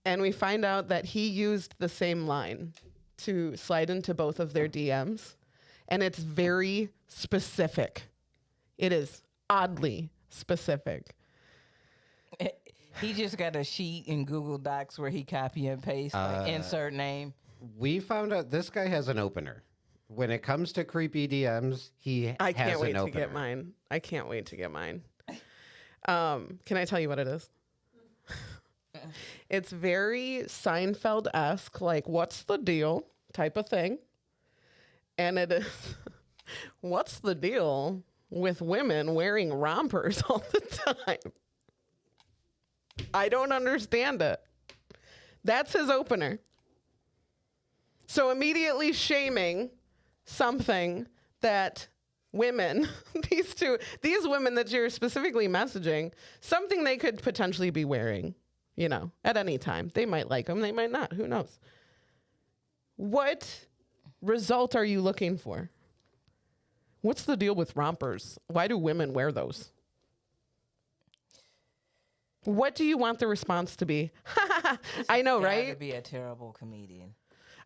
And we find out that he used the same line to slide into both of their DMs. And it's very specific. It is oddly specific. He just got a sheet in Google Docs where he copy and paste, like insert name. We found out this guy has an opener. When it comes to creepy DMs, I has can't wait an to get opener. mine. I can't wait to get mine. Can I tell you what it is? It's very Seinfeld-esque, like, what's the deal type of thing. And it is, what's the deal with women wearing rompers all the time? I don't understand it. That's his opener. So immediately shaming something that women, these women that you're specifically messaging, something they could potentially be wearing, you know, at any time. They might like them, they might not, who knows? What result are you looking for? What's the deal with rompers? Why do women wear those? What do you want the response to be? I know, right? To be a terrible comedian.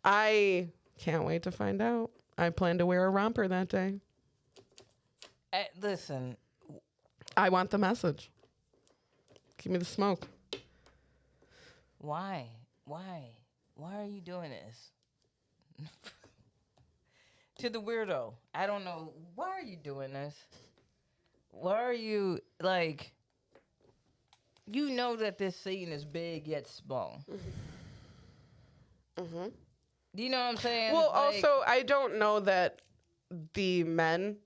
I can't wait to find out. I plan to wear a romper that day. Listen, I want the message. Give me the smoke. why are you doing this? To the weirdo, I don't know. Why are you doing this? Why are you like? You know that this scene is big yet small. Mm-hmm. Do you know what I'm saying? Well, Like, also, I don't know that the men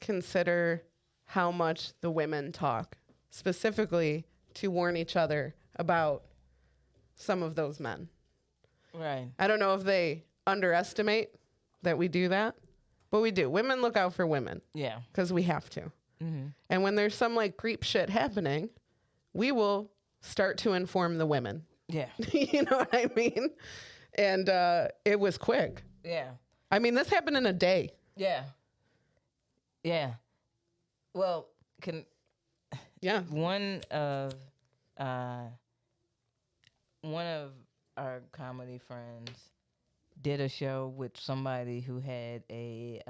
consider how much the women talk, specifically to warn each other about some of those men. right? I don't know if they underestimate that we do that, but we do. Women look out for women Yeah. because we have to. Mm-hmm. And when there's some like creep shit happening, we will start to inform the women. Yeah. You know what I mean? And it was quick. Yeah. I mean, this happened in a day. Yeah. Yeah. Well, Yeah. one of our comedy friends did a show with somebody who had a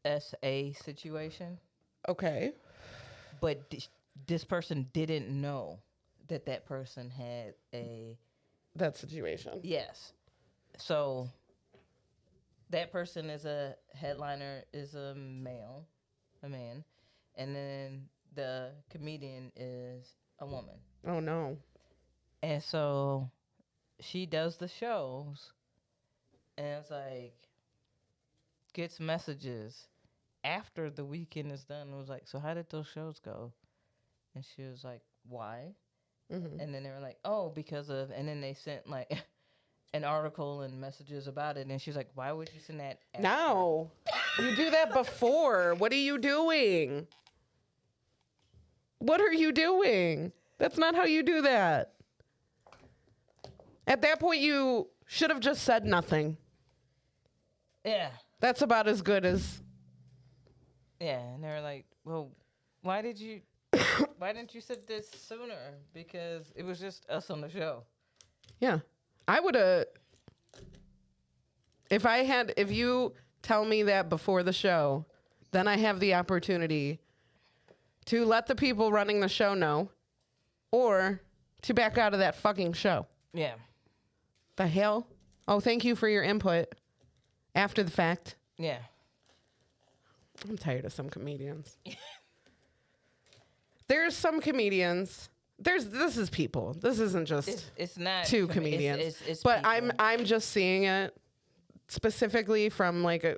SA situation, Okay. but this person didn't know that person had a That situation. yes. So that person is a headliner, is a man, and then the comedian is a woman. Oh, no. And so she does the shows, and it's like, gets messages after the weekend is done. It was like, so how did those shows go? And she was like, why? Mm-hmm. And then they were like, oh, because of, and then they sent like an article and messages about it. And she was like, why would you send that? After? No. You do that before. What are you doing? What are you doing? That's not how you do that. At that point, you should have just said nothing. Yeah. That's about as good as. Yeah. And they were like, well, why didn't you say this sooner? Because it was just us on the show. Yeah. I would have. If you tell me that before the show, then I have the opportunity to let the people running the show know, or to back out of that fucking show. Yeah. The hell? Oh, thank you for your input after the fact. Yeah. I'm tired of some comedians. There's some comedians. This is people. This isn't just It's not two comedians. It's but people. I'm just seeing it specifically from like a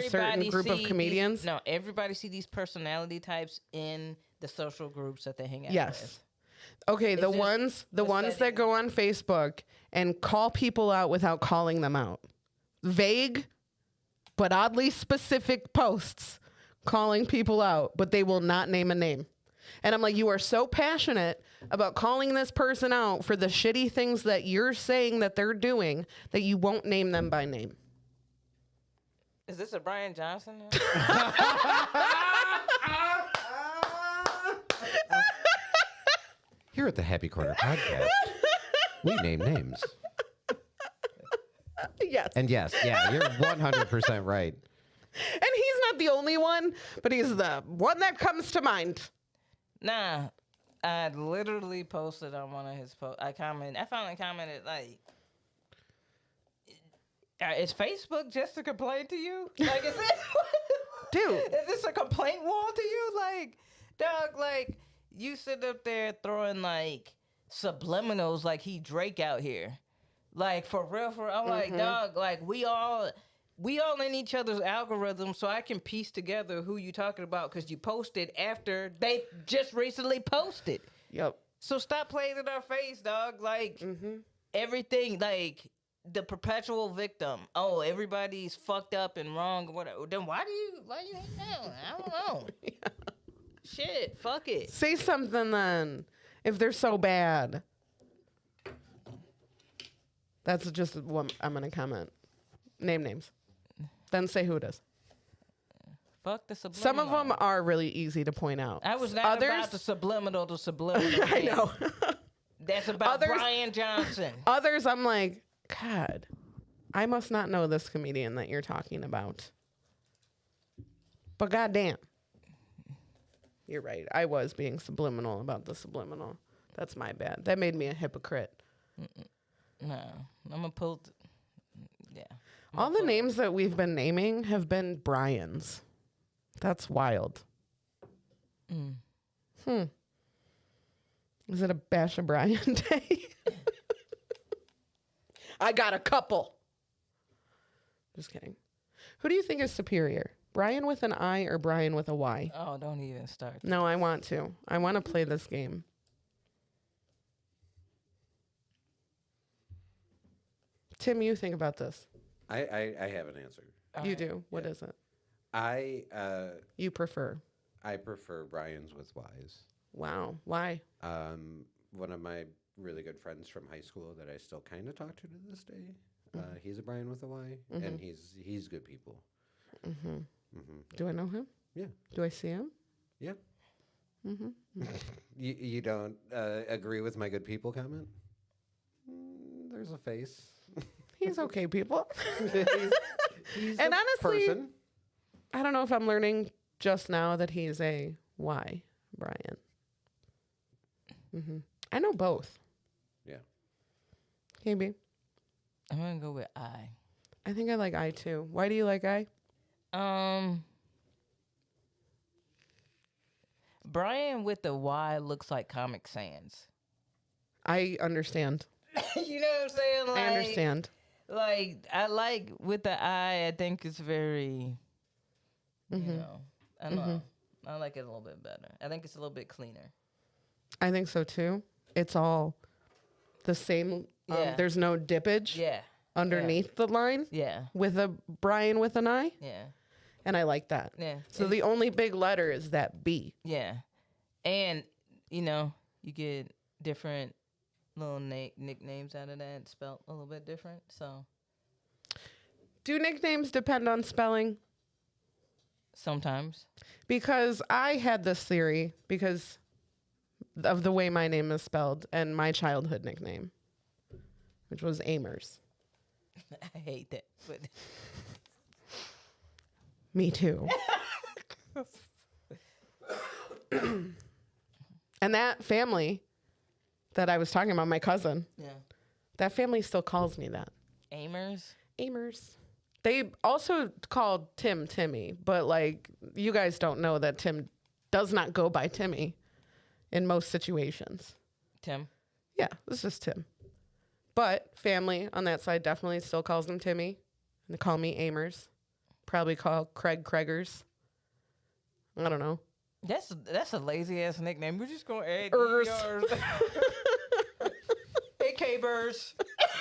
certain group of comedians. Everybody see these personality types in the social groups that they hang out Yes. with. Okay, the just ones that setting. go on Facebook and call people out without calling them out. Vague but oddly specific posts calling people out, but they will not name a name. And I'm like, you are so passionate about calling this person out for the shitty things that you're saying that they're doing that you won't name them by name. Is this a Brian Johnson? Here at the Happy Corner podcast, we name names. Yes. And yes, yeah, you're 100% right. And he's not the only one, but he's the one that comes to mind. Nah, I literally posted on one of his posts. I finally commented like, "Is Facebook just a complaint to you? Like, is it, Dude. is this a complaint wall to you? Like, dog, like you sit up there throwing like subliminals like he Drake out here, like for real. I'm like, dog, like we all in each other's algorithms, so I can piece together who you talking about because you posted after they just recently posted. Yep. So stop playing in our face, dog. Like everything, like the perpetual victim. Oh, everybody's fucked up and wrong or whatever. Then why you hate them? I don't know. Shit, fuck it. Say something then, if they're so bad. That's just what I'm going to comment. Name names. Then say who it is. Fuck the subliminal. Some of them are really easy to point out. I was not about the subliminal to subliminal. I know. That's about Others- Brian Johnson. Others, I'm like, God, I must not know this comedian that you're talking about. But goddamn. You're right. I was being subliminal about the subliminal. That's my bad. That made me a hypocrite. No, I'm gonna pull. Yeah. All the names that we've been naming have been Brian's. That's wild. Is it a Bash of Brian day? I got a couple. Just kidding. Who do you think is superior? Brian with an I or Brian with a Y? Oh, don't even start. No, I want to. I want to play this game. Tim, you think about this. I have an answer. You do. What is it? I You prefer. prefer Brian's with Y's. Wow. Why? One of my really good friends from high school that I still kind of talk to this day. He's a Brian with a Y, and he's good people. Do I know him? Yeah, Do I see him? yeah. You don't agree with my good people comment? There's a face. He's okay, people. He's And a honestly, person. I don't know if I'm learning just now that he's a Y, Brian. I know both. Yeah. KB. I'm gonna go with I. I think I like I too. Why do you like I? Brian with the Y looks like Comic Sans. I understand. You know what I'm saying? Like, I understand. Like I like with the I think it's very, you know, I don't know. I like it a little bit better. I think it's a little bit cleaner. I think so too. It's all the same. Yeah. There's no dippage Yeah. underneath the line Yeah. with a Brian with an I. Yeah. And I like that. Yeah. So the only big letter is that B. Yeah. And, you know, you get different little nicknames out of that, spelled a little bit different. So Do nicknames depend on spelling? sometimes. Because I had this theory because of the way my name is spelled and my childhood nickname, which was Aimers. I hate that. But Me too. And that family that I was talking about, my cousin, Yeah. that family still calls me that. Amers. Amers. They also called Tim Timmy, but like you guys don't know that Tim does not go by Timmy in most situations. Tim. Yeah, it's just Tim. But family on that side definitely still calls them Timmy. And they call me Amers. Probably call Craig Craigers. I don't know. That's a lazy ass nickname. We're just gonna add Ers. ERs. Hey, K-Bers.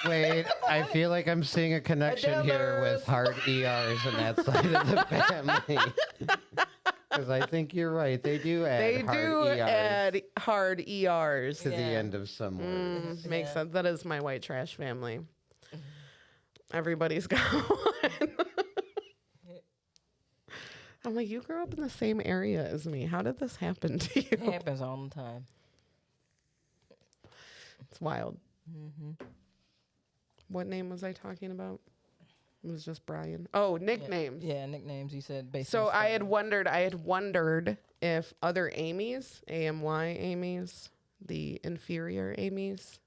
Wait, I feel like I'm seeing a connection here with hard ERs on that side of the family. Because I think you're right. They do add They hard do ERs add hard ERs. to the Yeah. end of some words. Makes Yeah. sense. That is my white trash family. Everybody's got one. I'm like, you grew up in the same area as me. How did this happen to It you? happens all the time. It's wild. Mm-hmm. What name was I talking about? It was just Brian. Oh, nicknames. Yeah, nicknames. You said based. So on I had spelling. wondered if other Amies, AMY Amies, the inferior Amies,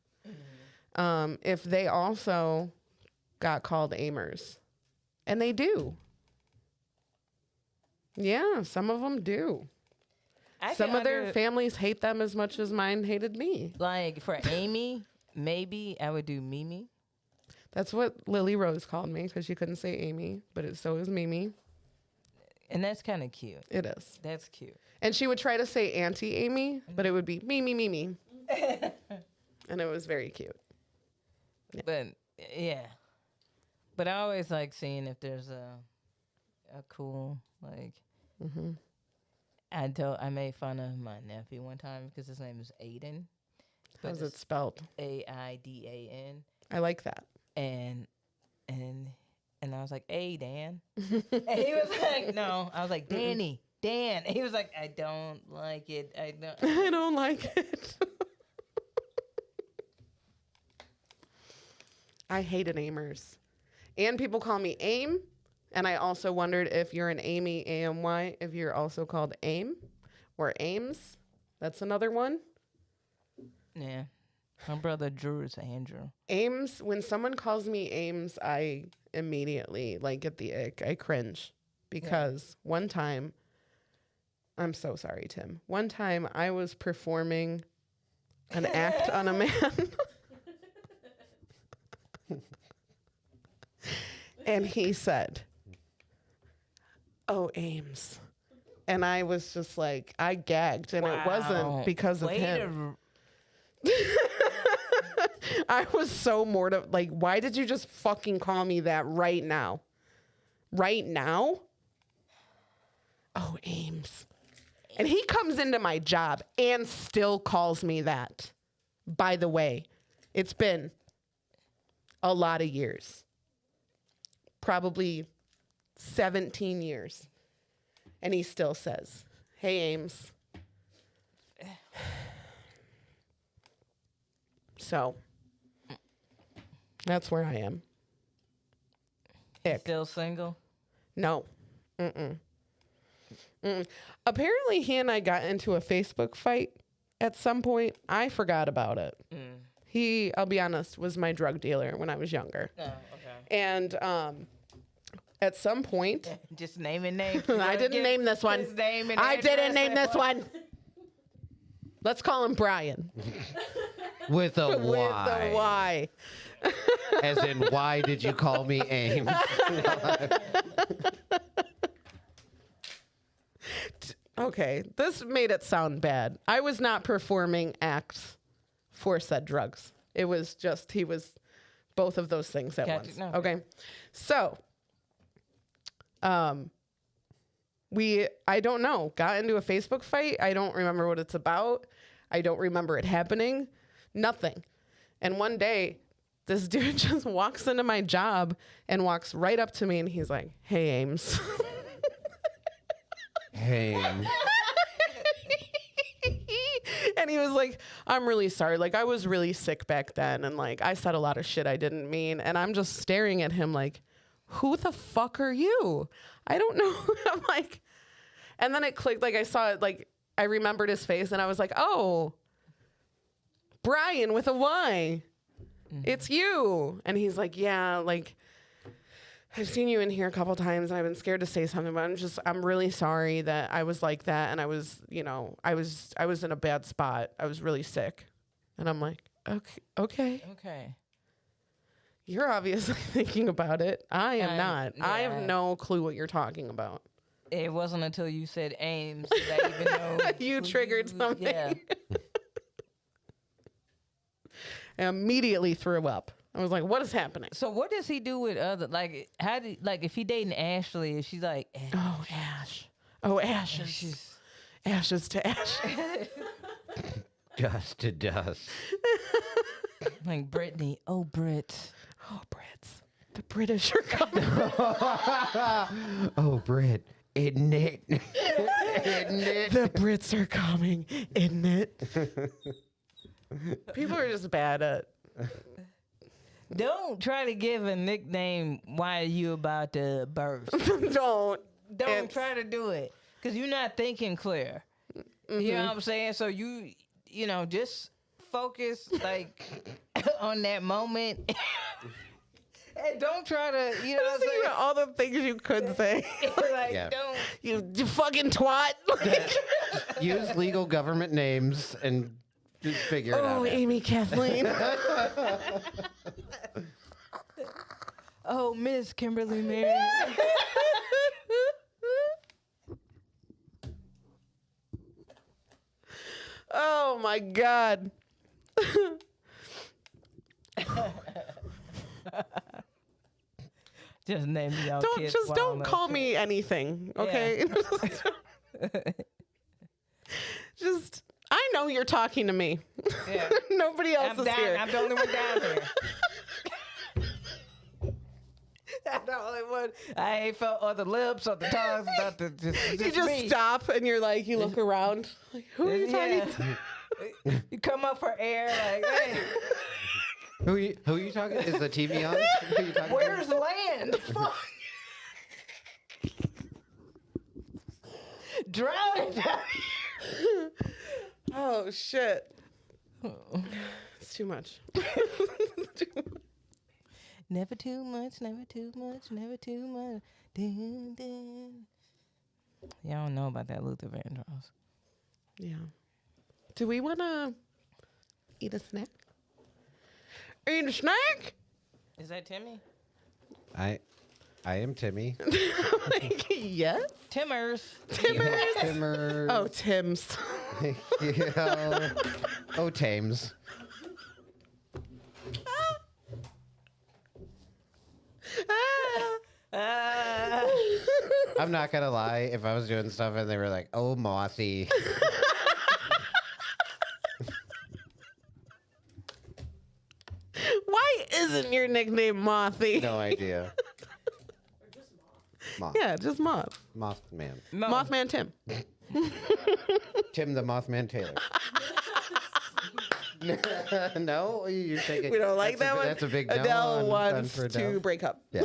if they also got called Amers. And they do. Yeah, some of them do. I Some can of their families hate them as much as mine hated me. like for Aimee, maybe I would do Mimi. That's what Lily Rose called me because she couldn't say Amy, but so is Mimi. And that's kind of cute. It is. That's cute. And she would try to say Auntie Amy, but it would be Mimi. And it was very cute. But yeah. But I always like seeing if there's a cool like. I made fun of my nephew one time because his name is Aiden. How's it spelled? AIDAN. I like that. And I was like, "Hey, Dan," and he was like, "No." I was like, "Danny, Dan." And he was like, "I don't like it. I don't." I don't like it. I hated Amers. And people call me Aim. And I also wondered if you're an Amy, AMY, if you're also called Aim or Ames. That's another one. Yeah, my brother Drew is Andrew. Ames, when someone calls me Ames, I immediately get the ick. I cringe because one time, I'm so sorry, Tim. One time I was performing an act on a man. And he said, "Oh, Ames." And I was just like, I gagged, and it wasn't because of him. I was so mortified. Like, why did you just fucking call me that right now? Right now? Oh, Ames. And he comes into my job and still calls me that. By the way, it's been a lot of years. Probably 17 years. And he still says, "Hey, Ames." So that's where I am. Ick. Still single? No. Apparently, he and I got into a Facebook fight at some point. I forgot about it. He, I'll be honest, was my drug dealer when I was younger. Oh, okay. And at some point, Just naming names. I didn't name this one. his name and I didn't address name and this one. Let's call him Brian. With a With Y. the Y. As in, why did you call me Ames? Okay, this made it sound bad. I was not performing acts for said drugs. It was just, he was both of those things at Gotcha. once. No. Okay. So, I don't know, got into a Facebook fight. I don't remember what it's about. I don't remember it happening. Nothing. And one day, this dude just walks into my job and walks right up to me and he's like, "Hey, Ames." Ames. And he was like, "I'm really sorry. Like, I was really sick back then. And like, I said a lot of shit I didn't mean." And I'm just staring at him like, "Who the fuck are you?" I don't know. I'm like, and then it clicked. Like, I saw it, like, I remembered his face and I was like, "Oh, Brian with a Y. It's you. And he's like, yeah, like, I've seen you in here a couple times and I've been scared to say something, but I'm really sorry that I was like that. And I was, I was in a bad spot. I was really sick. And I'm like, okay. Okay. You're obviously thinking about it. I am not. I yeah. have no clue what you're talking about. It wasn't until you said Ames that I even know. You triggered something. Yeah. I immediately threw up. I was like, what is happening? So what does he do with other, like, if he dating Ashley, is she like, Oh, Ash. Oh, ashes. Ashes to ashes. Dust to dust. like Brittany? Oh, Brit. Oh, Brits. The British are coming. Oh, Brit. Isn't it? Isn't it? The Brits are coming, isn't it? People are just bad at. Don't try to give a nickname while you about to burst. Don't. Don't try to do it because you're not thinking clear. You know what I'm saying? So you just focus like on that moment. And don't try to, you know what I'm saying? All the things you could say. like, Yeah. don't. You fucking twat. Use legal government names and just figure it out. Oh, Amy Kathleen. Oh, Miss Kimberly Mary. Oh my God. Just name me out. Don't call me anything, okay? Just I know you're talking to me. Yeah. Nobody else is here. I'm the only one down here. I'm the only one. I ain't felt on the lips or the tongues. Nothing. Just You just me. stop and you're like, you look around. Like, who are you talking to? You come up for air like, hey, Who are you talking? Is the TV on? Who are you talking where's land? Drown. Oh shit. It's too much. Never too much, never too much, never too much. Dun, dun. Y'all don't know about that Luther Vandross. Yeah. Do we want to eat a snack? Eat a snack? Is that Timmy? I am Timmy. Yes. Timmers. Timmer. Oh, Tim's. Yeah. Oh, Thames. I'm not gonna lie. If I was doing stuff and they were like, "Oh, Mothy," Why isn't your nickname Mothy? no idea. Moth. Yeah, just Moth. Mothman. No. Mothman Tim. Tim the Mothman Taylor. No, you're taking. We don't like that one. That's a big no Adele on wants for to Adele. break up. Yeah.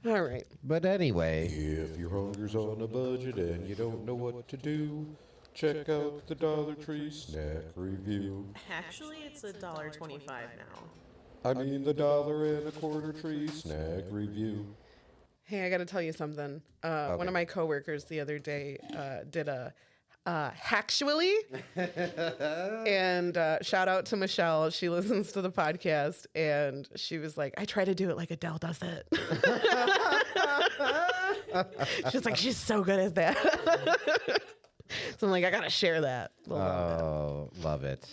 All right. But anyway, If your hunger's on a budget and you don't know what to do, check out the Dollar Tree Snack Review. Actually, it's $1.25 now. I mean the $1.25 Tree Snack Review. Hey, I got to tell you something. One of my coworkers the other day did a Hactually. And shout out to Michelle. She listens to the podcast. And she was like, I try to do it like Adele does it. She's like, she's so good at that. So I'm like, I got to share that. oh, love it.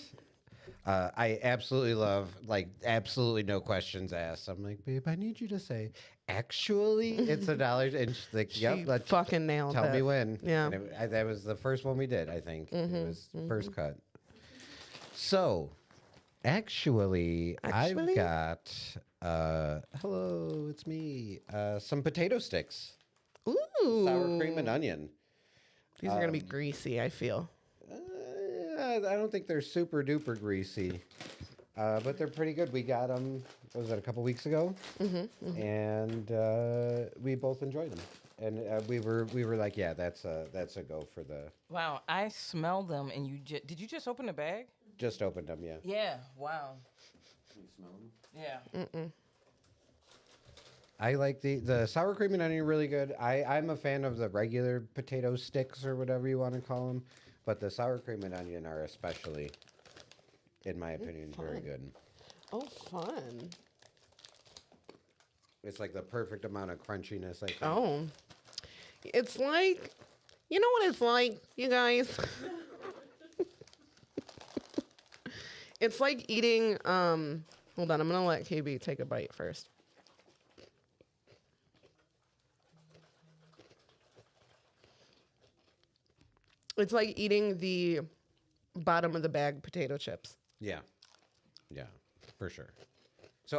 I absolutely love, like, absolutely no questions asked. I'm like, babe, I need you to say, actually, it's $1. And she's like, yep, She let's fucking nailed tell it. me when. Yeah. And that was the first one we did, I think. It was first cut. So, actually, I've got, hello, it's me, some potato sticks. Ooh. Sour cream and onion. These are going to be greasy, I feel. I don't think they're super duper greasy. But they're pretty good. We got them, what was that, a couple weeks ago? And we both enjoyed them. And we were like, yeah, that's a go for the. Wow, I smell them, and did you just open the bag? Just opened them, yeah. Yeah. Wow. Can you smell them? Yeah. I like the sour cream and onion are really good. I'm a fan of the regular potato sticks or whatever you want to call them, but the sour cream and onion are especially, in my opinion, very good. Oh, fun. It's like the perfect amount of crunchiness, I think. Oh. It's like, you know what it's like, you guys? It's like eating, hold on, I'm going to let KB take a bite first. It's like eating the bottom of the bag potato chips. Yeah, for sure. So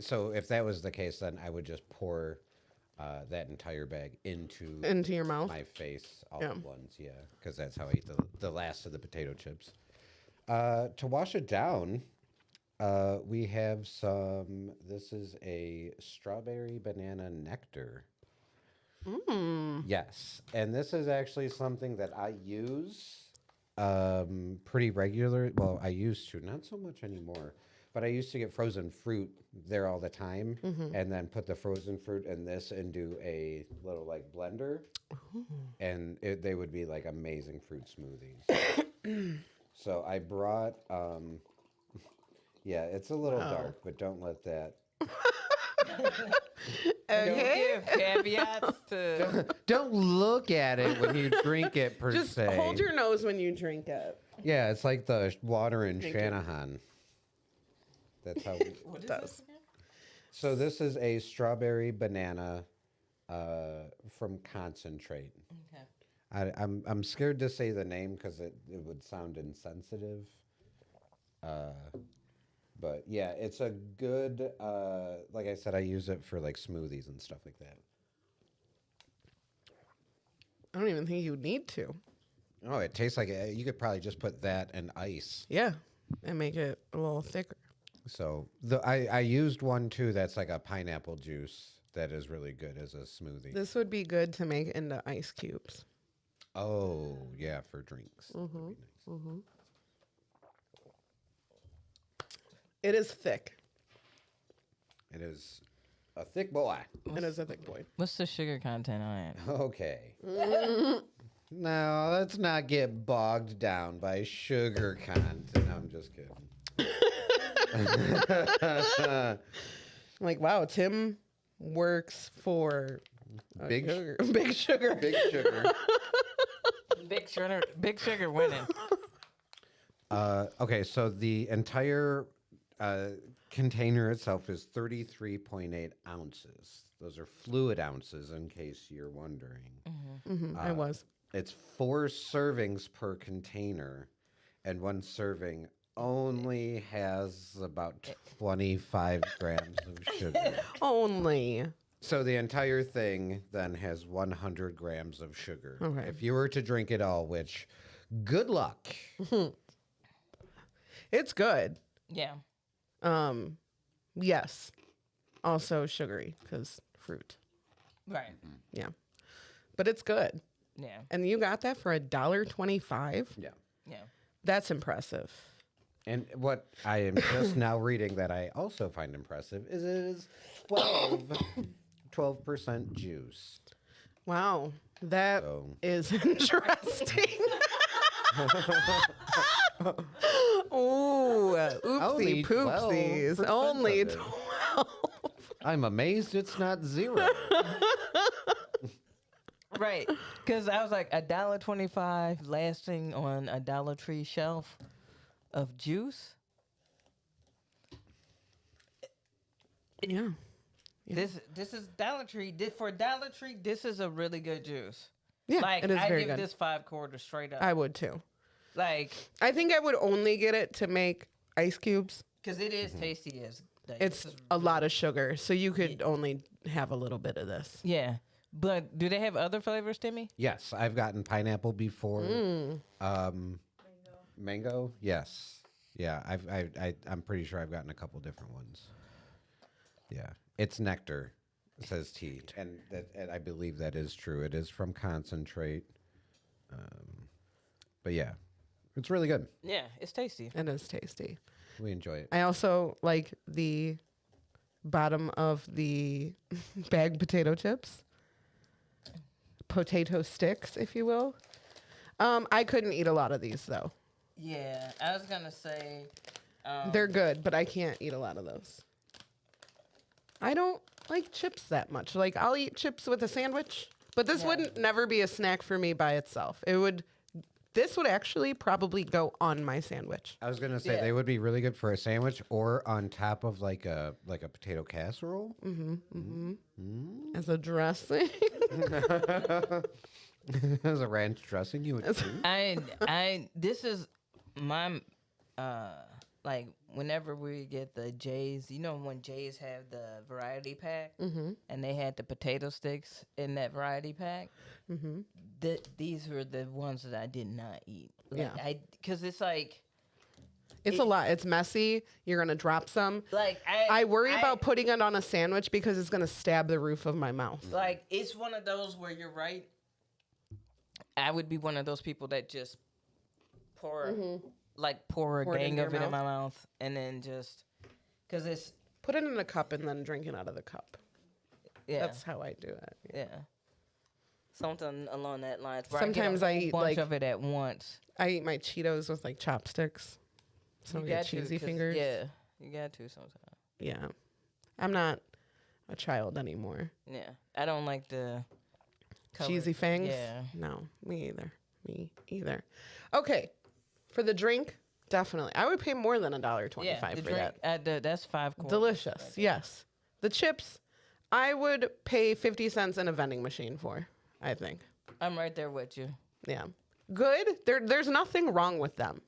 so if that was the case, then I would just pour that entire bag into Your mouth? my face all Yeah. at once. Yeah, because that's how I eat the last of the potato chips. To wash it down, we have some. This is a strawberry banana nectar. Yes, and this is actually something that I use pretty regular. Well, I used to, not so much anymore. But I used to get frozen fruit there all the time, and then put the frozen fruit in this and do a little like blender, and they would be like amazing fruit smoothies. So I brought, yeah, it's a little dark, but don't let that. Okay. Don't give caveats to. Don't look at it when you drink it per Just se. hold your nose when you drink it. Yeah, it's like the water in Shanahan. That's how. What is does. this again? So this is a strawberry banana from concentrate. Okay. I'm scared to say the name because it would sound insensitive. But yeah, it's a good. Like I said, I use it for like smoothies and stuff like that. I don't even think you need to. Oh, it tastes like you could probably just put that and ice. Yeah. And make it a little thicker. So I used one too that's like a pineapple juice that is really good as a smoothie. This would be good to make into ice cubes. Oh yeah, for drinks. That'd be nice. It is thick. It is a thick boy. It is a thick boy. What's the sugar content on it? Okay. Now let's not get bogged down by sugar content. I'm just kidding. Like, wow, Tim works for Big sugar. Big sugar. Big sugar. Big sugar winning. Okay, so the entire container itself is 33.8 ounces. Those are fluid ounces, in case you're wondering. I was. It's 4 servings per container, and one serving only has about 25 grams of sugar. Only. So the entire thing then has 100 grams of sugar. Okay. If you were to drink it all, which, good luck. It's good. Yeah. Yes. Also sugary because fruit. Right. Yeah. But it's good. Yeah. And you got that for $1.25? Yeah. Yeah. That's impressive. And what I am just now reading that I also find impressive is it is 12% juice. Wow. That So- is interesting. Ooh, Only oopsie poopsies. 12% Only of it. 12. I'm amazed it's not 0. Right. Because I was like $1.25 lasting on a Dollar Tree shelf of juice. Yeah. This is Dollar Tree. For Dollar Tree, this is a really good juice. Yeah, Like it is I very give good. this 5 quarters straight up. I would too. Like I think I would only get it to make ice cubes. because it is tasty as. Like, It's this is a lot of sugar, so you could only have a little bit of this. Yeah. But do they have other flavors, Timmy? Yes, I've gotten pineapple before. Mango? Yes. Yeah, I'm pretty sure I've gotten a couple different ones. Yeah, it's nectar, says T, and I believe that is true. It is from concentrate. But yeah, it's really good. Yeah, it's tasty. It is tasty. We enjoy it. I also like the bottom of the bag potato chips. Potato sticks, if you will. I couldn't eat a lot of these, though. Yeah, I was gonna say. They're good, but I can't eat a lot of those. I don't like chips that much. Like, I'll eat chips with a sandwich, but this wouldn't never be a snack for me by itself. This would actually probably go on my sandwich. I was gonna say Yeah. they would be really good for a sandwich or on top of like a potato casserole. As a dressing. As a ranch dressing, you would. This is my like whenever we get the J's, you know when J's have the variety pack and they had the potato sticks in that variety pack. These were the ones that I did not eat. Like, Yeah. because it's like It's a lot. It's messy. You're going to drop some. like I worry about putting it on a sandwich because it's going to stab the roof of my mouth. like it's one of those where you're right. I would be one of those people that just pour a Pour it gang into of your it in my mouth? mouth and then just because it's Put it in a cup and then drink it out of the cup. yeah That's how I do it. yeah something along that lines. where Sometimes I I get a whole eat, bunch like- of it at once. I eat my Cheetos with like chopsticks. So I You get got to, cheesy 'cause- fingers. Yeah, you got to sometimes. Yeah. I'm not a child anymore. Yeah, I don't like the Cheesy fangs? Yeah, No, me either. Me either. Okay. For the drink, definitely. I would pay more than $1.25 the for drink, that. that's $5. Delicious. Yes. The chips, I would pay 50 cents in a vending machine for, I think. I'm right there with you. Yeah. Good. There's nothing wrong with them.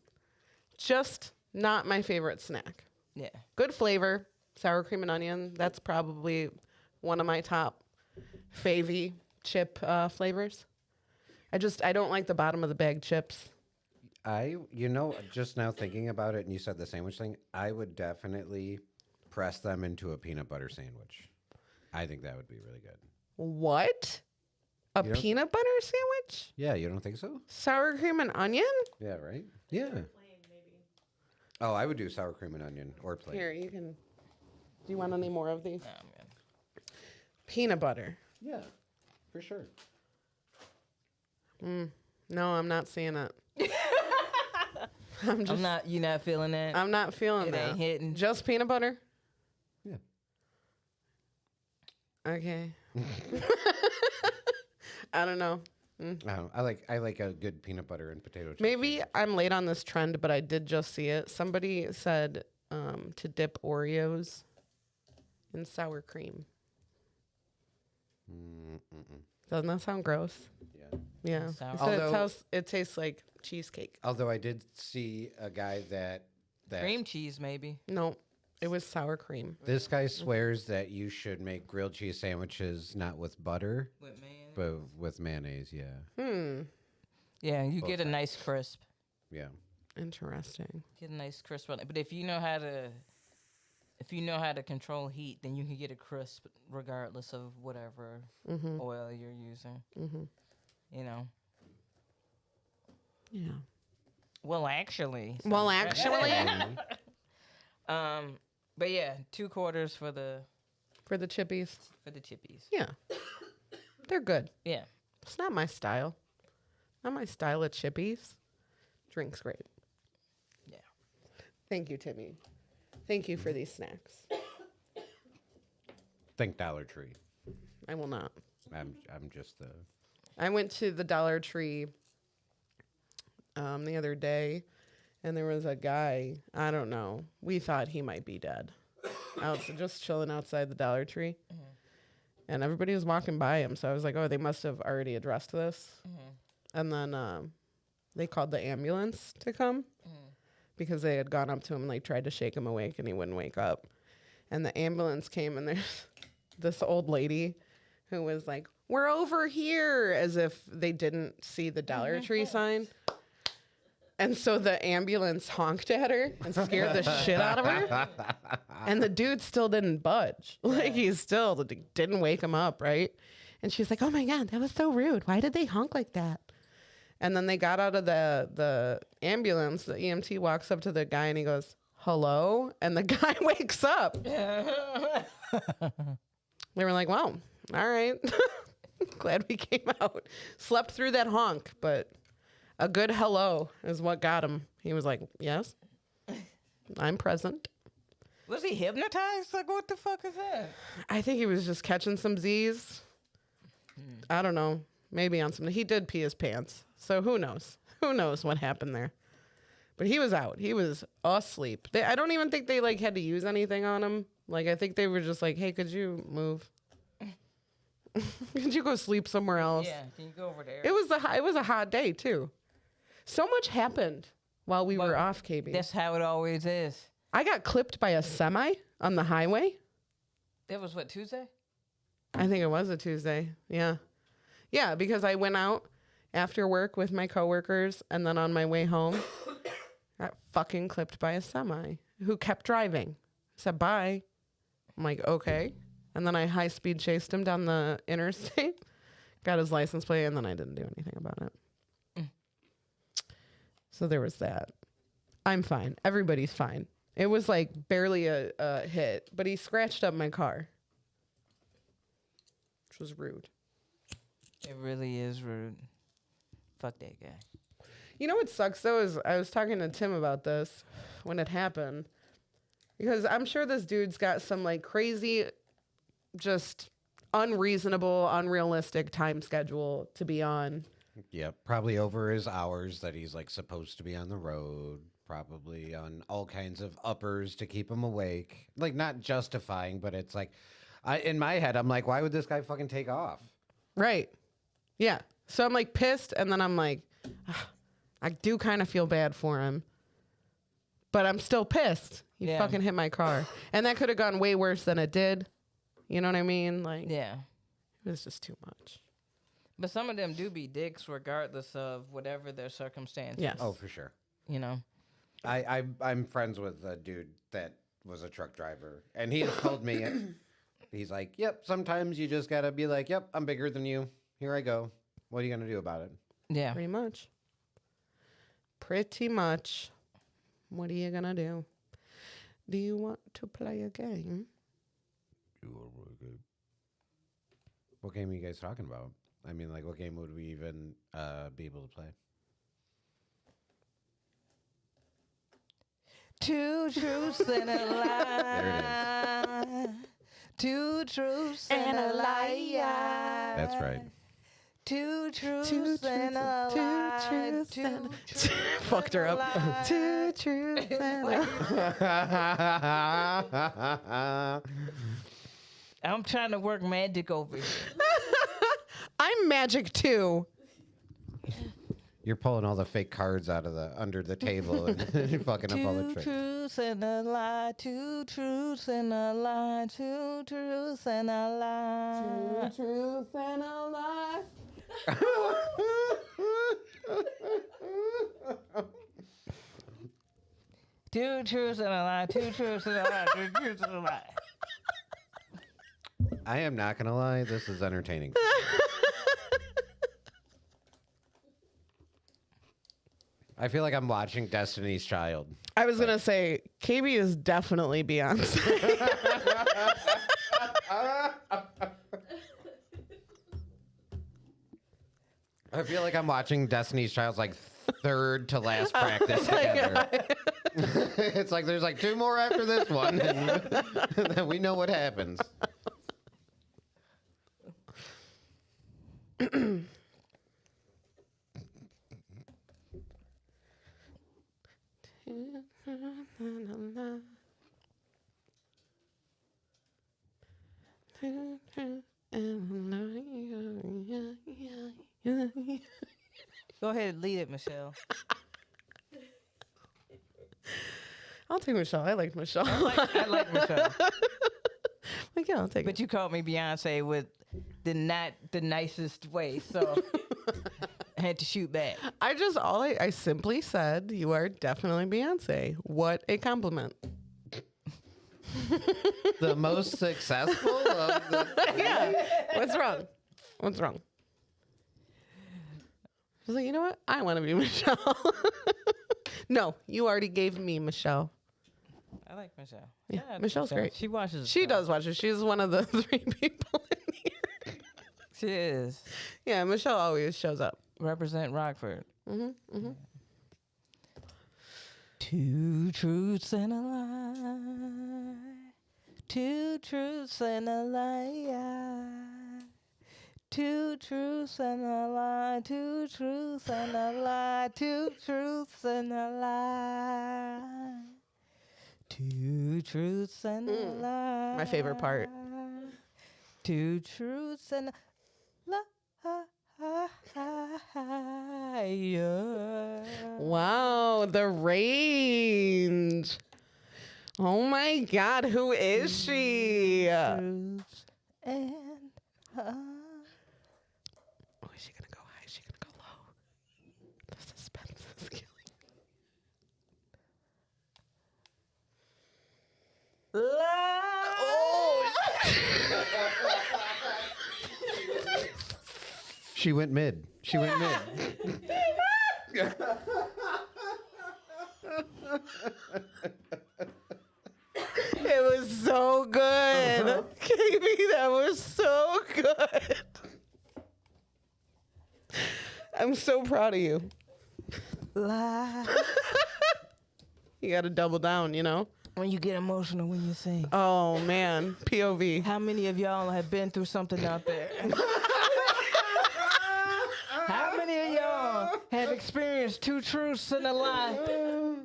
Just not my favorite snack. Yeah, Good flavor. Sour cream and onion. That's probably one of my top favy chip flavors. I don't like the bottom of the bag chips. Just now thinking about it, and you said the sandwich thing, I would definitely press them into a peanut butter sandwich. I think that would be really good. What? A You don't- peanut butter sandwich? Yeah, you don't think so? Sour cream and onion? Yeah, right? Yeah. Plain, maybe. Oh, I would do sour cream and onion or plain. Here, you can. Do you want any more of these? nah, man. Peanut butter. Yeah, for sure. No, I'm not seeing it. I'm not. You not feeling that? I'm not feeling It that. ain't hitting. Just peanut butter? Yeah. Okay. I don't know. I like a good peanut butter and potato chip. Maybe I'm late on this trend, but I did just see it. Somebody said to dip Oreos in sour cream. Doesn't that sound gross? Yeah. Yeah. Sour- It said Although- it tastes like cheesecake. Although I did see a guy that Cream cheese, maybe. No, it was sour cream. this guy swears that you should make grilled cheese sandwiches not with butter, With man. but with mayonnaise. Yeah. Yeah, you get a nice crisp. Yeah. Interesting. Get a nice crisp on it. But if you know how to control heat, then you can get a crisp regardless of whatever oil you're using. You know. Yeah. Well, actually. Well, actually, But yeah, 2/4 for the for the chippies, chippies. yeah, they're good. Yeah. It's not my style. Not my style of chippies. Drink's great. Yeah. Thank you, Timmy. Thank you for these snacks. Think Dollar Tree. I will not. I'm just I went to the Dollar Tree the other day, and there was a guy, I don't know, we thought he might be dead. Just chilling outside the Dollar Tree. And everybody was walking by him, so I was like, oh, they must have already addressed this. And then they called the ambulance to come because they had gone up to him and like tried to shake him awake, and he wouldn't wake up. And the ambulance came, and there's this old lady who was like, we're over here, as if they didn't see the Dollar Tree sign. And so the ambulance honked at her and scared the shit out of her. And the dude still didn't budge. Like, he still didn't wake him up, right? And she's like, oh my God, that was so rude. Why did they honk like that? And then they got out of the ambulance. The EMT walks up to the guy and he goes, hello? And the guy wakes up. They were like, well, all right. Glad we came out. Slept through that honk, but a good hello is what got him. He was like, yes, I'm present. Was he hypnotized? Like, what the fuck is that? I think he was just catching some Z's. I don't know. Maybe on some. He did pee his pants. So who knows? Who knows what happened there? But he was out. He was asleep. I don't even think they like had to use anything on him. Like, I think they were just like, hey, could you move? Could you go sleep somewhere else? Yeah, can you go over there? It was a hot day too. So much happened while we were off, KB. That's how it always is. I got clipped by a semi on the highway. That was what, Tuesday? I think it was a Tuesday. Yeah. Yeah, because I went out after work with my coworkers, and then on my way home, got fucking clipped by a semi who kept driving. Said bye. I'm like, okay. And then I high speed chased him down the interstate, got his license plate, and then I didn't do anything about it. So there was that. I'm fine. Everybody's fine. It was like barely a hit, but he scratched up my car, which was rude. It really is rude. Fuck that guy. You know what sucks though is I was talking to Tim about this when it happened, because I'm sure this dude's got some like crazy, just unreasonable, unrealistic time schedule to be on. Yeah, probably over his hours that he's like supposed to be on the road. Probably on all kinds of uppers to keep him awake. Like, not justifying, but it's like, in my head, I'm like, why would this guy fucking take off? Right. Yeah. So I'm like pissed, and then I'm like, I do kind of feel bad for him, but I'm still pissed. He fucking hit my car, and that could have gone way worse than it did. You know what I mean? Like, Yeah. it was just too much. But some of them do be dicks regardless of whatever their circumstances. Yes. Oh, for sure. You know? I'm friends with a dude that was a truck driver, and he has told me, he's like, yep, sometimes you just gotta be like, yep, I'm bigger than you. Here I go. What are you gonna do about it? Yeah. Pretty much. Pretty much. What are you gonna do? Do you want to play a game? What game are you guys talking about? I mean, like, what game would we even be able to play? Two truths and a lie. There it is. Two truths and a lie. That's right. Two truths and a lie. Two truths. Fucked her up. Two truths and a I'm trying to work magic over here. I'm magic too. You're pulling all the fake cards out of the under the table and you're fucking up all the Two tricks. truths and a lie. Two truths and a lie. Two truths and a lie. Truth and a lie. Two truths and a lie. Two truths and a lie. Two truths and a lie. I am not gonna lie, this is entertaining. I feel like I'm watching Destiny's Child. I was gonna say KB is definitely Beyonce. I feel like I'm watching Destiny's Child's like third to last practice together. It's like there's like two more after this one, and then we know what happens. Go ahead and lead it, Michelle. I'll take Michelle. I liked Michelle. I like Michelle. Like, yeah, I'll take But it. you called me Beyonce with the not the nicest way, so had to shoot back. I simply said you are definitely Beyonce. What a compliment. The most successful of the. Yeah. What's wrong? What's wrong? I was like, you know what? I want to be Michelle. No, you already gave me Michelle. I like Michelle. Yeah, I like Michelle's Michelle. great. She watches. She does watch it. She's one of the 3 people in here. She is. Yeah, Michelle always shows up. Represent Rockford. Mm-hmm, mm-hmm. 2 truths and a lie. 2 truths and a lie. 2 truths and a lie. 2 truths and a lie. 2 truths and a lie. 2 truths and a lie. My favorite part. 2 truths and a lie. Wow, the range. Oh my God, who is she? Truths and Oh, is she gonna go high? Is she gonna go low? The suspense is killing me. Oh. She went mid. She went mid. It was so good. KB, that was so good. I'm so proud of you. Lie. You got to double down, you know? When you get emotional when you sing. Oh, man. POV. How many of y'all have been through something out there? How many of y'all have experienced 2 truths and a lie?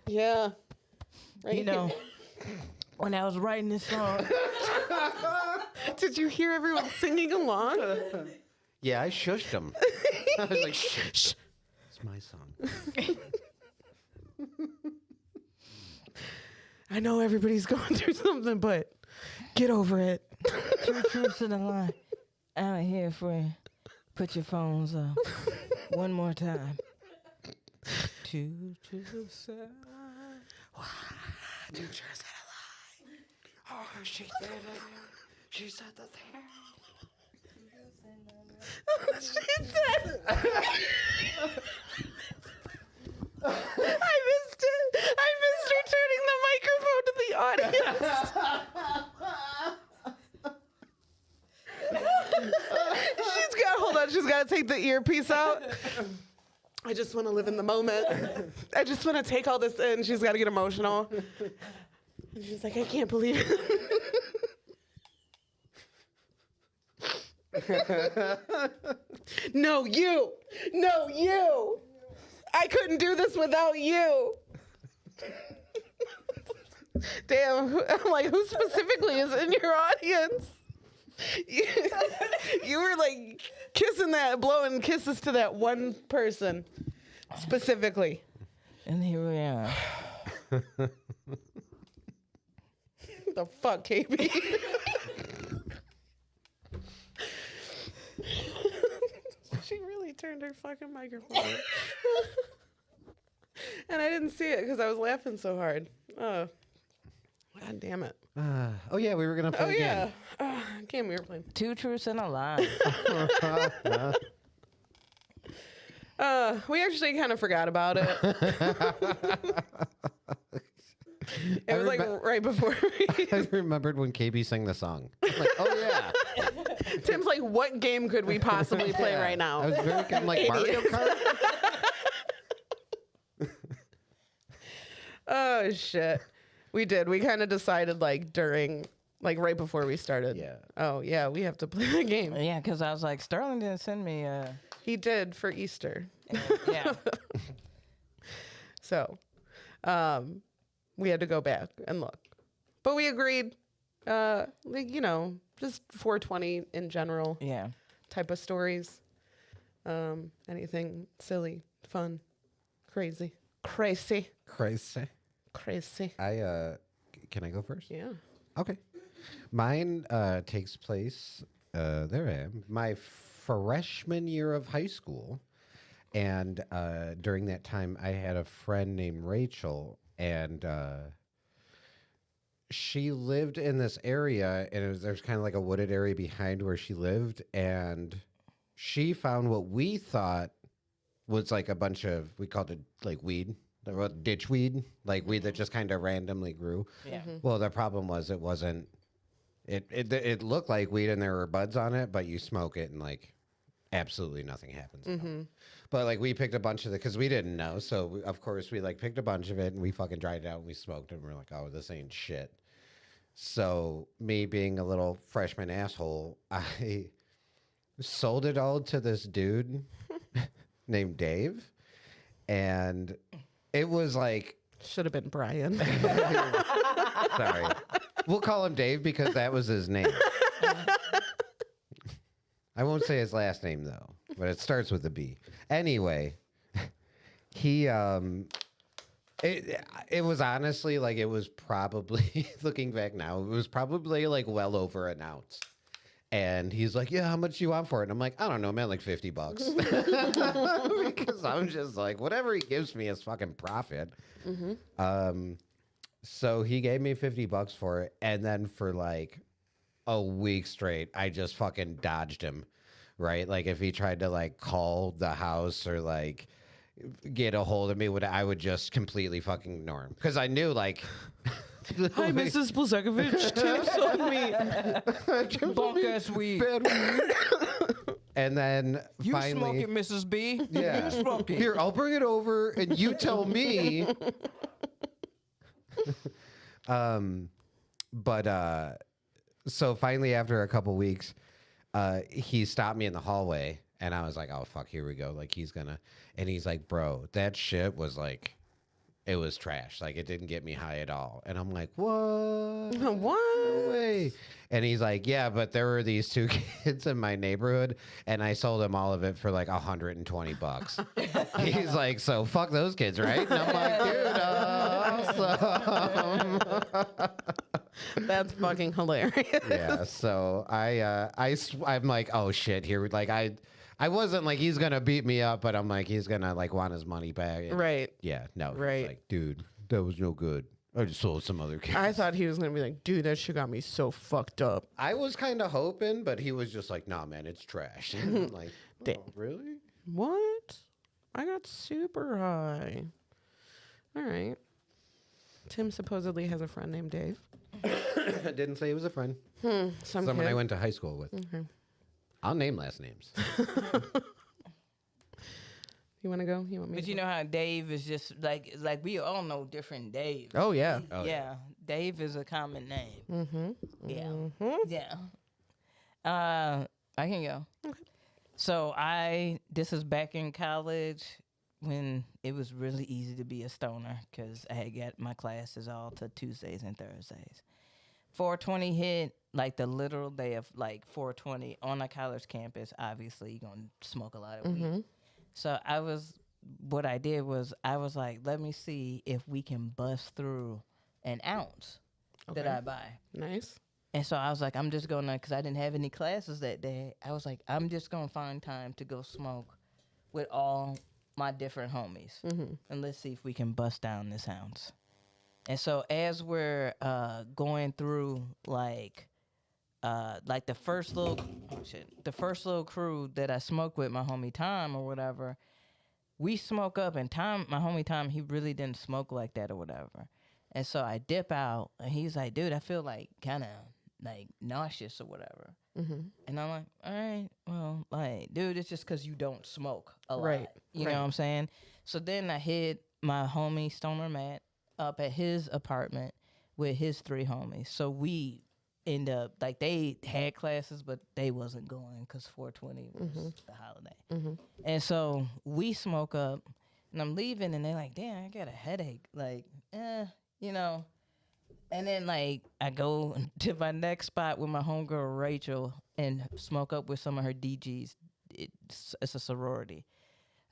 Yeah. Right You know, when I was writing this song, Did you hear everyone singing along? Yeah, I shushed him. I was like, shh. It's my song. I know everybody's going through something, but get over it. 2 truths and a lie. I'm here for you. Put your phones up. One more time. 2 truths and a lie. Two truths and a lie. Oh, she said it. She said the thing. She said. I missed it. I missed her turning the microphone to the audience. Hold on. She's got to take the earpiece out. I just want to live in the moment. I just want to take all this in. She's got to get emotional. And she's like, I can't believe it. No, you. No, you. I couldn't do this without you. Damn. I'm like, who specifically is in your audience? You were like kissing that, blowing kisses to that one person specifically. And here we are. The fuck, KB? She really turned her fucking microphone on. And I didn't see it because I was laughing so hard. Oh, God damn it. Oh, yeah, we were going to play Oh, a game. yeah. Game we were playing. 2 truths and a lie. We actually kind of forgot about it. It was like right before I remembered when KB sang the song. I'm like, oh, yeah. Tim's like, what game could we possibly play Yeah. right now? I was very kind of like Mario Kart. Oh, shit. We did. We kind of decided like during, like right before we started. Yeah. Oh, yeah, we have to play the game. Yeah, because I was like, Sterling didn't send me. He did for Easter. Yeah. So, we had to go back and look. But we agreed, like, you know, just 420 in general Yeah. type of stories. Anything silly, fun, crazy. Crazy. Crazy. Crazy. Can I go first? Yeah. Okay. Mine takes place, there I am, my freshman year of high school. And during that time, I had a friend named Rachel, and she lived in this area, and there's kind of like a wooded area behind where she lived, and she found what we thought was like a bunch of, we called it like weed, ditch weed, like weed that just kind of randomly grew. Yeah. Well, the problem was it wasn't. It looked like weed and there were buds on it, but you smoke it and like absolutely nothing happens. But like we picked a bunch of it because we didn't know, so of course we like picked a bunch of it and we fucking dried it out and we smoked it and we're like, oh, this ain't shit. So me being a little freshman asshole, I sold it all to this dude named Dave, and it was like, Should have been Brian. sorry, we'll call him Dave because that was his name. I won't say his last name though, but it starts with a B. Anyway, he it was honestly like it was probably looking back now, it was probably like well over an ounce. And he's like, yeah, how much do you want for it? And I'm like, I don't know, man, like $50. Because I'm just like, whatever he gives me is fucking profit. So he gave me $50 for it. And then for like a week straight, I just fucking dodged him, right? Like if he tried to like call the house or like get a hold of me, I would just completely fucking ignore him. Because I knew like... Hi, Mrs. Blazekovich. Tim sold me Bunk ass weed. bad weed. And then You finally, smoke it, Mrs. B. yeah. You smoke it. Here, I'll bring it over, and you tell me. But so finally, after a couple weeks, he stopped me in the hallway, and I was like, "Oh fuck, here we go!" Like he's gonna, and he's like, "Bro, that shit was like." It was trash. Like, it didn't get me high at all. And I'm like, what? What? No way. And he's like, yeah, but there were these two kids in my neighborhood, and I sold them all of it for like $120. He's like, so fuck those kids, right? And I'm like, dude, awesome. That's fucking hilarious. Yeah, so I'm like, oh shit, here, like, I wasn't like he's gonna beat me up, but I'm like he's gonna like want his money back. And Right. yeah, no. He's Right. like, dude, that was no good. I just sold some other kids. I thought he was gonna be like, dude, that shit got me so fucked up. I was kind of hoping, but he was just like, nah, man, it's trash. And I'm like, Damn. oh, really? What? I got super high. All right. Tim supposedly has a friend named Dave. I didn't say he was a friend. Someone kid. I went to high school with. I'll name last names. You want to go? You want me? But to you go? know how Dave is just like we all know different Dave. Oh yeah. Oh, yeah. Dave is a common name. Yeah. Mm-hmm. Yeah. I can go. Okay. So this is back in college when it was really easy to be a stoner because I had got my classes all to Tuesdays and Thursdays. 420 hit, like the literal day of like 420 on a college campus. Obviously, you're going to smoke a lot of weed. So what I did was I was like, let me see if we can bust through an ounce that I buy. Nice. And so I was like, I'm just going to, because I didn't have any classes that day. I was like, I'm just going to find time to go smoke with all my different homies. And let's see if we can bust down this ounce. And so as we're going through like the first little crew that I smoked with, my homie Tom or whatever, we smoke up, and my homie Tom, he really didn't smoke like that or whatever. And so I dip out, and he's like, dude, I feel like kind of like nauseous or whatever. And I'm like, all right, well, like, dude, it's just because you don't smoke a lot. Right, You know what I'm saying? So then I hit my homie Stoner Matt up at his apartment with his 3 homies. So we end up, like, they had classes, but they wasn't going because 420 was the holiday. And so we smoke up, and I'm leaving, and they're like, damn, I got a headache. Like, you know. And then, like, I go to my next spot with my homegirl Rachel and smoke up with some of her DGs. It's a sorority.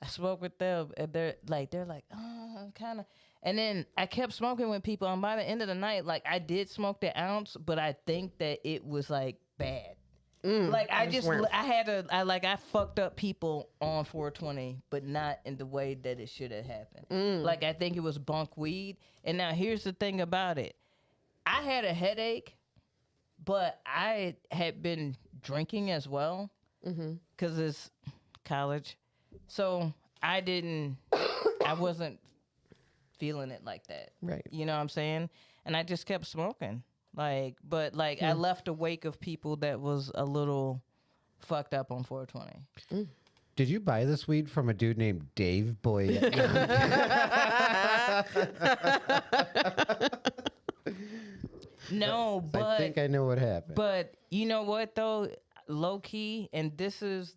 I smoke with them, and they're like, oh, kind of. And then I kept smoking with people, and by the end of the night, like, I did smoke the ounce, but I think that it was, like, bad. Like I just weren't- I fucked up people on 420, but not in the way that it should have happened. Like I think it was bunk weed. And now here's the thing about it. I had a headache, but I had been drinking as well because it's college. So I wasn't feeling it like that. Right. You know what I'm saying? And I just kept smoking. I left a wake of people that was a little fucked up on 420. Did you buy this weed from a dude named Dave Boy? No, but I think I know what happened. But you know what though, low key, and this is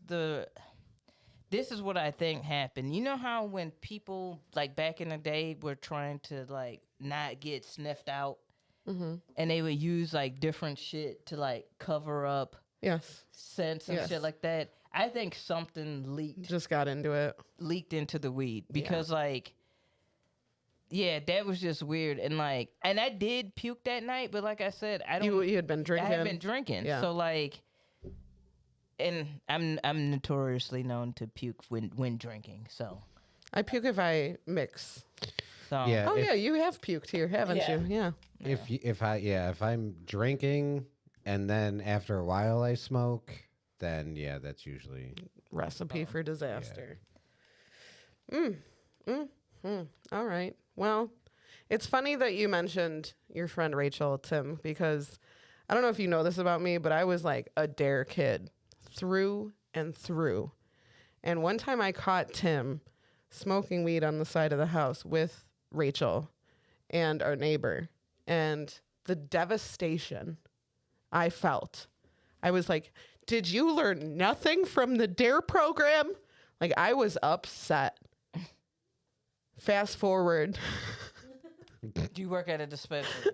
what I think happened. You know how when people like back in the day were trying to like not get sniffed out, and they would use like different shit to like cover up Yes. scents and Yes. shit like that. I think something Just got into it. leaked into the weed because like. Yeah, that was just weird, and I did puke that night, but like I said, You had been drinking. I had been drinking, Yeah. so like, and I'm notoriously known to puke when drinking, so I puke if I mix. Yeah. Oh if, yeah, you have puked here, haven't Yeah. you? Yeah. if I'm drinking and then after a while I smoke, then yeah, that's usually Recipe for disaster. All right. Well, it's funny that you mentioned your friend Rachel, Tim, because I don't know if you know this about me, but I was like a dare kid through and through. And one time I caught Tim smoking weed on the side of the house with Rachel and our neighbor. And the devastation I felt. I was like, did you learn nothing from the DARE program? Like, I was upset. Fast forward. Do you work at a dispensary?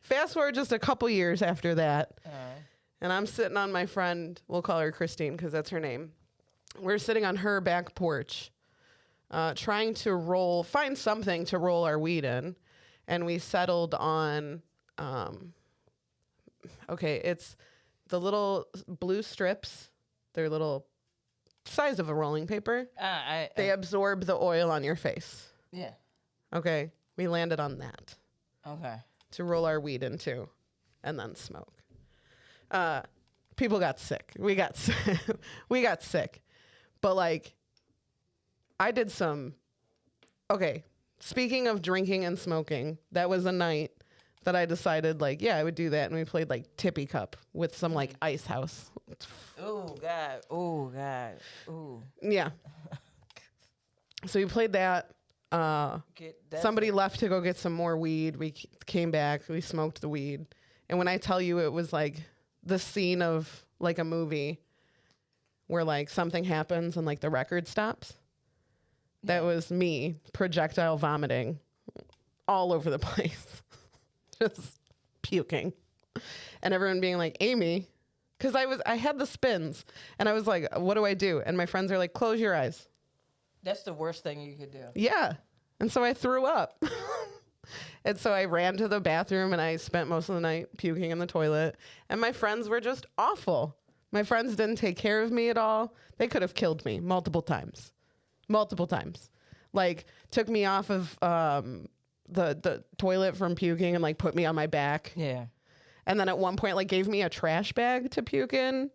Fast forward just a couple years after that. And I'm sitting on my friend, we'll call her Christine because that's her name. We're sitting on her back porch, trying to find something to roll our weed in. And we settled on, it's the little blue strips. They're little size of a rolling paper. They absorb the oil on your face. Yeah. Okay. We landed on that Okay. to roll our weed into and then smoke. People got sick. We got sick. We got sick. But like, I did some, speaking of drinking and smoking, that was a night that I decided like, yeah, I would do that. And we played like Tippy Cup with some like Ice House. Oh God. Oh God. Ooh. Yeah. So we played that. Somebody left to go get some more weed. We came back. We smoked the weed. And when I tell you it was like the scene of like a movie where like something happens and like the record stops, that was me projectile vomiting all over the place. Just puking. And everyone being like, Aimee, because I had the spins and I was like, what do I do? And my friends are like, close your eyes. That's the worst thing you could do. Yeah. And so I threw up. And so I ran to the bathroom and I spent most of the night puking in the toilet. And my friends were just awful. My friends didn't take care of me at all. They could have killed me multiple times. Multiple times. Like, took me off of the toilet from puking and like put me on my back. Yeah. And then at one point like gave me a trash bag to puke in.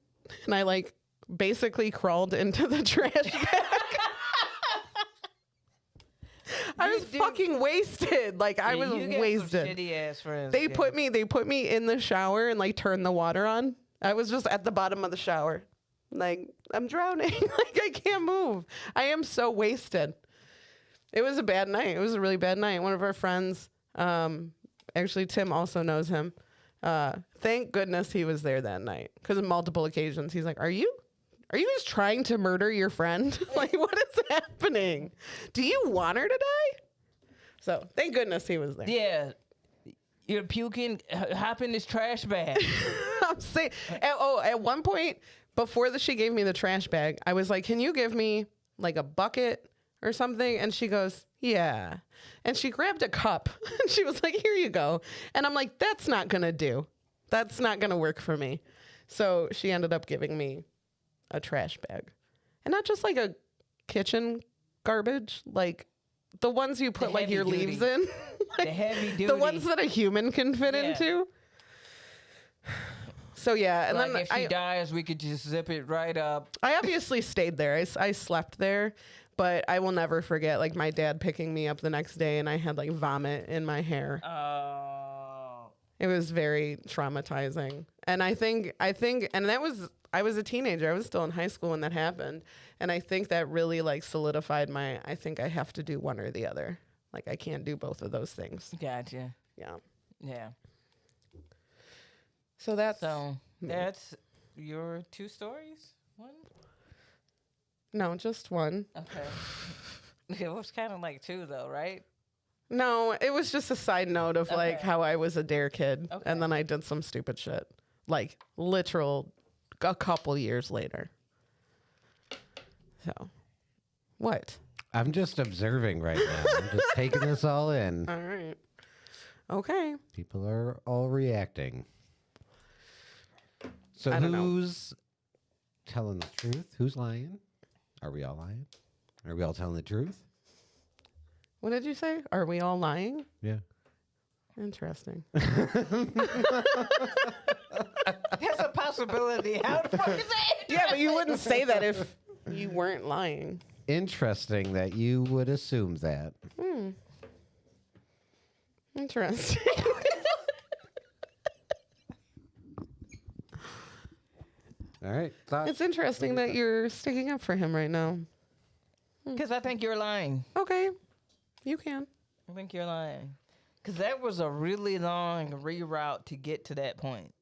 And I like basically crawled into the trash bag. I was fucking wasted. Like I was you get wasted. Some shitty ass friends. They put me in the shower and like turned the water on. I was just at the bottom of the shower. Like I'm drowning. Like I can't move. I am so wasted. It was a bad night. It was a really bad night. One of our friends, actually Tim also knows him. Thank goodness he was there that night because on multiple occasions he's like, Are you guys trying to murder your friend? Like, what is happening? Do you want her to die? So, thank goodness he was there. Yeah. You're puking, hop in this trash bag. I'm saying, at one point, before she gave me the trash bag, I was like, can you give me, like, a bucket or something? And she goes, yeah. And she grabbed a cup, and she was like, here you go. And I'm like, that's not going to do. That's not going to work for me. So she ended up giving me a trash bag. And not just like a kitchen garbage, like the ones you put like your heavy leaves duty. in. The heavy duty. The ones that a human can fit Yeah. into. So yeah, and like then if she dies, we could just zip it right up. I obviously stayed there. I slept there, but I will never forget like my dad picking me up the next day and I had like vomit in my hair. Oh. It was very traumatizing. And I think and I was a teenager. I was still in high school when that happened. And I think that really like solidified I think I have to do one or the other. Like I can't do both of those things. Gotcha. Yeah. Yeah. So that's That's your 2 stories? One? no, just one. Okay. It was kind of like 2 though, right? No, it was just a side note of like Okay. how I was a dare kid Okay. and then I did some stupid shit. Like literal a couple years later. So, what? I'm just observing right now. I'm just taking this all in. All right. Okay. People are all reacting. So I don't know. who's telling the truth? Who's lying? Are we all lying? Are we all telling the truth? What did you say? Are we all lying? Yeah. Interesting. That's a possibility. How the fuck is that? Yeah, but you wouldn't say that if you weren't lying. Interesting that you would assume that. Interesting. All right. Thoughts? It's interesting that you're sticking up for him right now. Because I think you're lying. Okay. You can. I think you're lying. Because that was a really long reroute to get to that point.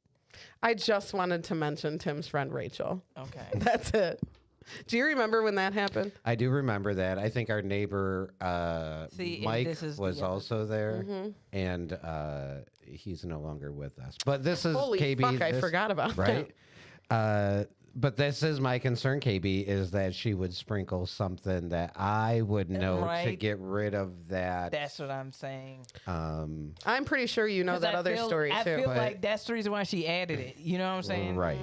I just wanted to mention Tim's friend Rachel. Okay. That's it. Do you remember when that happened? I do remember that. I think our neighbor See, and Mike this is was the other- also there, and he's no longer with us. But this is Holy KB. fuck, I forgot about right. But this is my concern, KB, is that she would sprinkle something that I would know to Right. get rid of that. That's what I'm saying. I'm pretty sure you know 'Cause that I other feel- story I too. feel But- like that's the reason why she added it. You know what I'm saying? Right.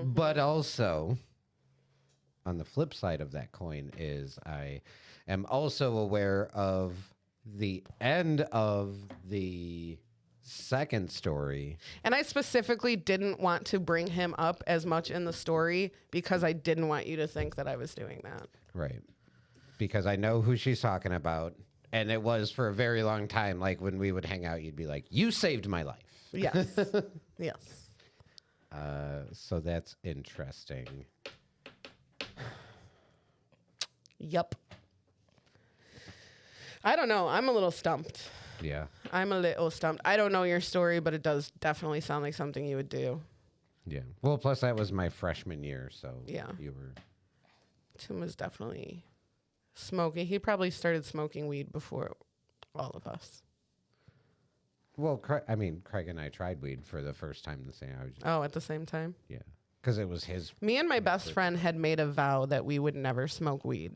But also, on the flip side of that coin is I am also aware of the end of the second story. And I specifically didn't want to bring him up as much in the story because I didn't want you to think that I was doing that. Right. Because I know who she's talking about. And it was for a very long time. Like when we would hang out, you'd be like, you saved my life. Yes. Yes. So that's interesting. Yep. I don't know. I'm a little stumped. Yeah. I'm a little stumped. I don't know your story, but it does definitely sound like something you would do. Yeah. Well, plus that was my freshman year. So Yeah. you were. Tim was definitely smoking. He probably started smoking weed before all of us. Well, Craig and I tried weed for the first time the same. Oh, at the same time? Yeah. Because it was his. Me and my best friend had made a vow that we would never smoke weed.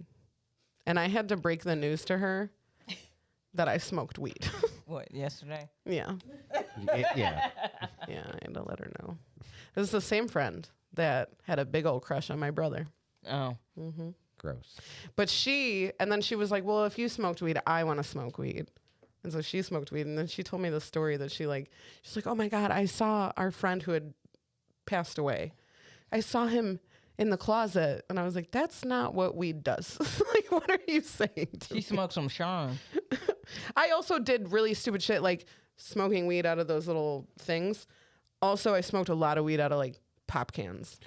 And I had to break the news to her that I smoked weed. What, yesterday? Yeah. Yeah. Yeah, I had to let her know. This is the same friend that had a big old crush on my brother. Oh. Gross. But and then she was like, well, if you smoked weed, I want to smoke weed. And so she smoked weed. And then she told me the story that she's like, oh my God, I saw our friend who had passed away. I saw him in the closet. And I was like, that's not what weed does. Like, what are you saying to She me? smoked some Sean. I also did really stupid shit, like smoking weed out of those little things. Also, I smoked a lot of weed out of like pop cans.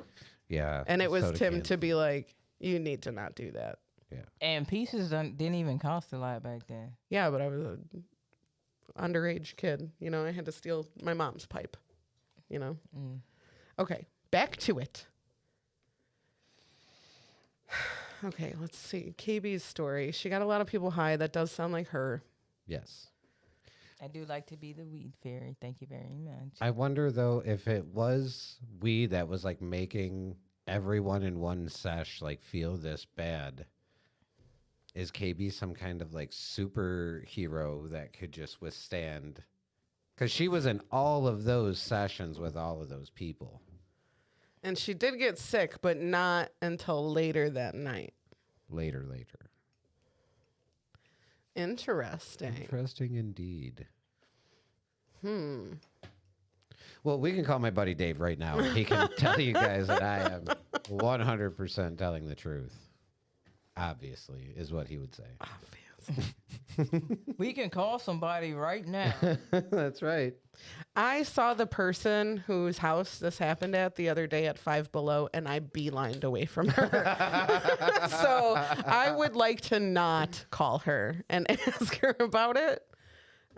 Yeah. And it was soda Tim cans. to be like, you need to not do that. Yeah. And pieces didn't even cost a lot back then. Yeah, but I was an underage kid. You know, I had to steal my mom's pipe. You know? Okay, back to it. Okay, let's see. KB's story. She got a lot of people high. That does sound like her. Yes. I do like to be the weed fairy. Thank you very much. I wonder though if it was weed that was like making everyone in one sesh like feel this bad. Is KB some kind of like superhero that could just withstand? Because she was in all of those sessions with all of those people. And she did get sick, but not until later that night. Later. Interesting. Interesting indeed. Well, we can call my buddy Dave right now. He can tell you guys that I am 100% telling the truth. Obviously, is what he would say. We can call somebody right now. That's right. I saw the person whose house this happened at the other day at Five Below, and I beelined away from her. So I would like to not call her and ask her about it.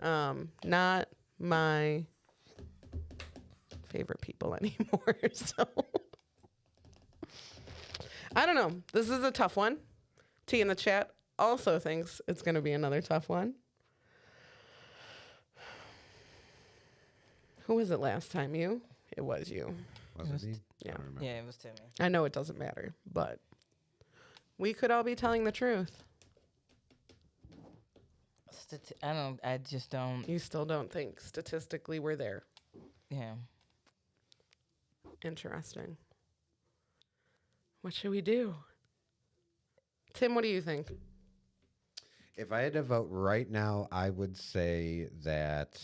Not my favorite people anymore. So I don't know. This is a tough one. T in the chat also thinks it's going to be another tough one. Who was it last time? You? It was you. Was it me? Yeah. I don't remember. Yeah, it was Timmy. I know it doesn't matter, but we could all be telling the truth. I just don't. You still don't think statistically we're there. Yeah. Interesting. What should we do? Tim, what do you think? If I had to vote right now, I would say that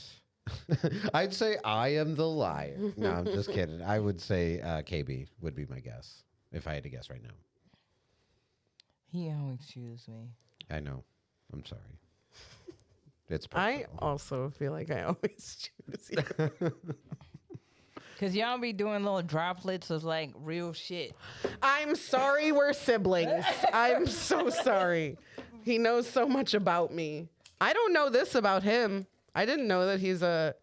I'd say I am the liar. No, I'm just kidding. I would say KB would be my guess if I had to guess right now. He always chooses me. I know. I'm sorry. It's I personal. also feel like I always choose you. Cause y'all be doing little droplets of like real shit. I'm sorry we're siblings. I'm so sorry. He knows so much about me. I don't know this about him. I didn't know that he's a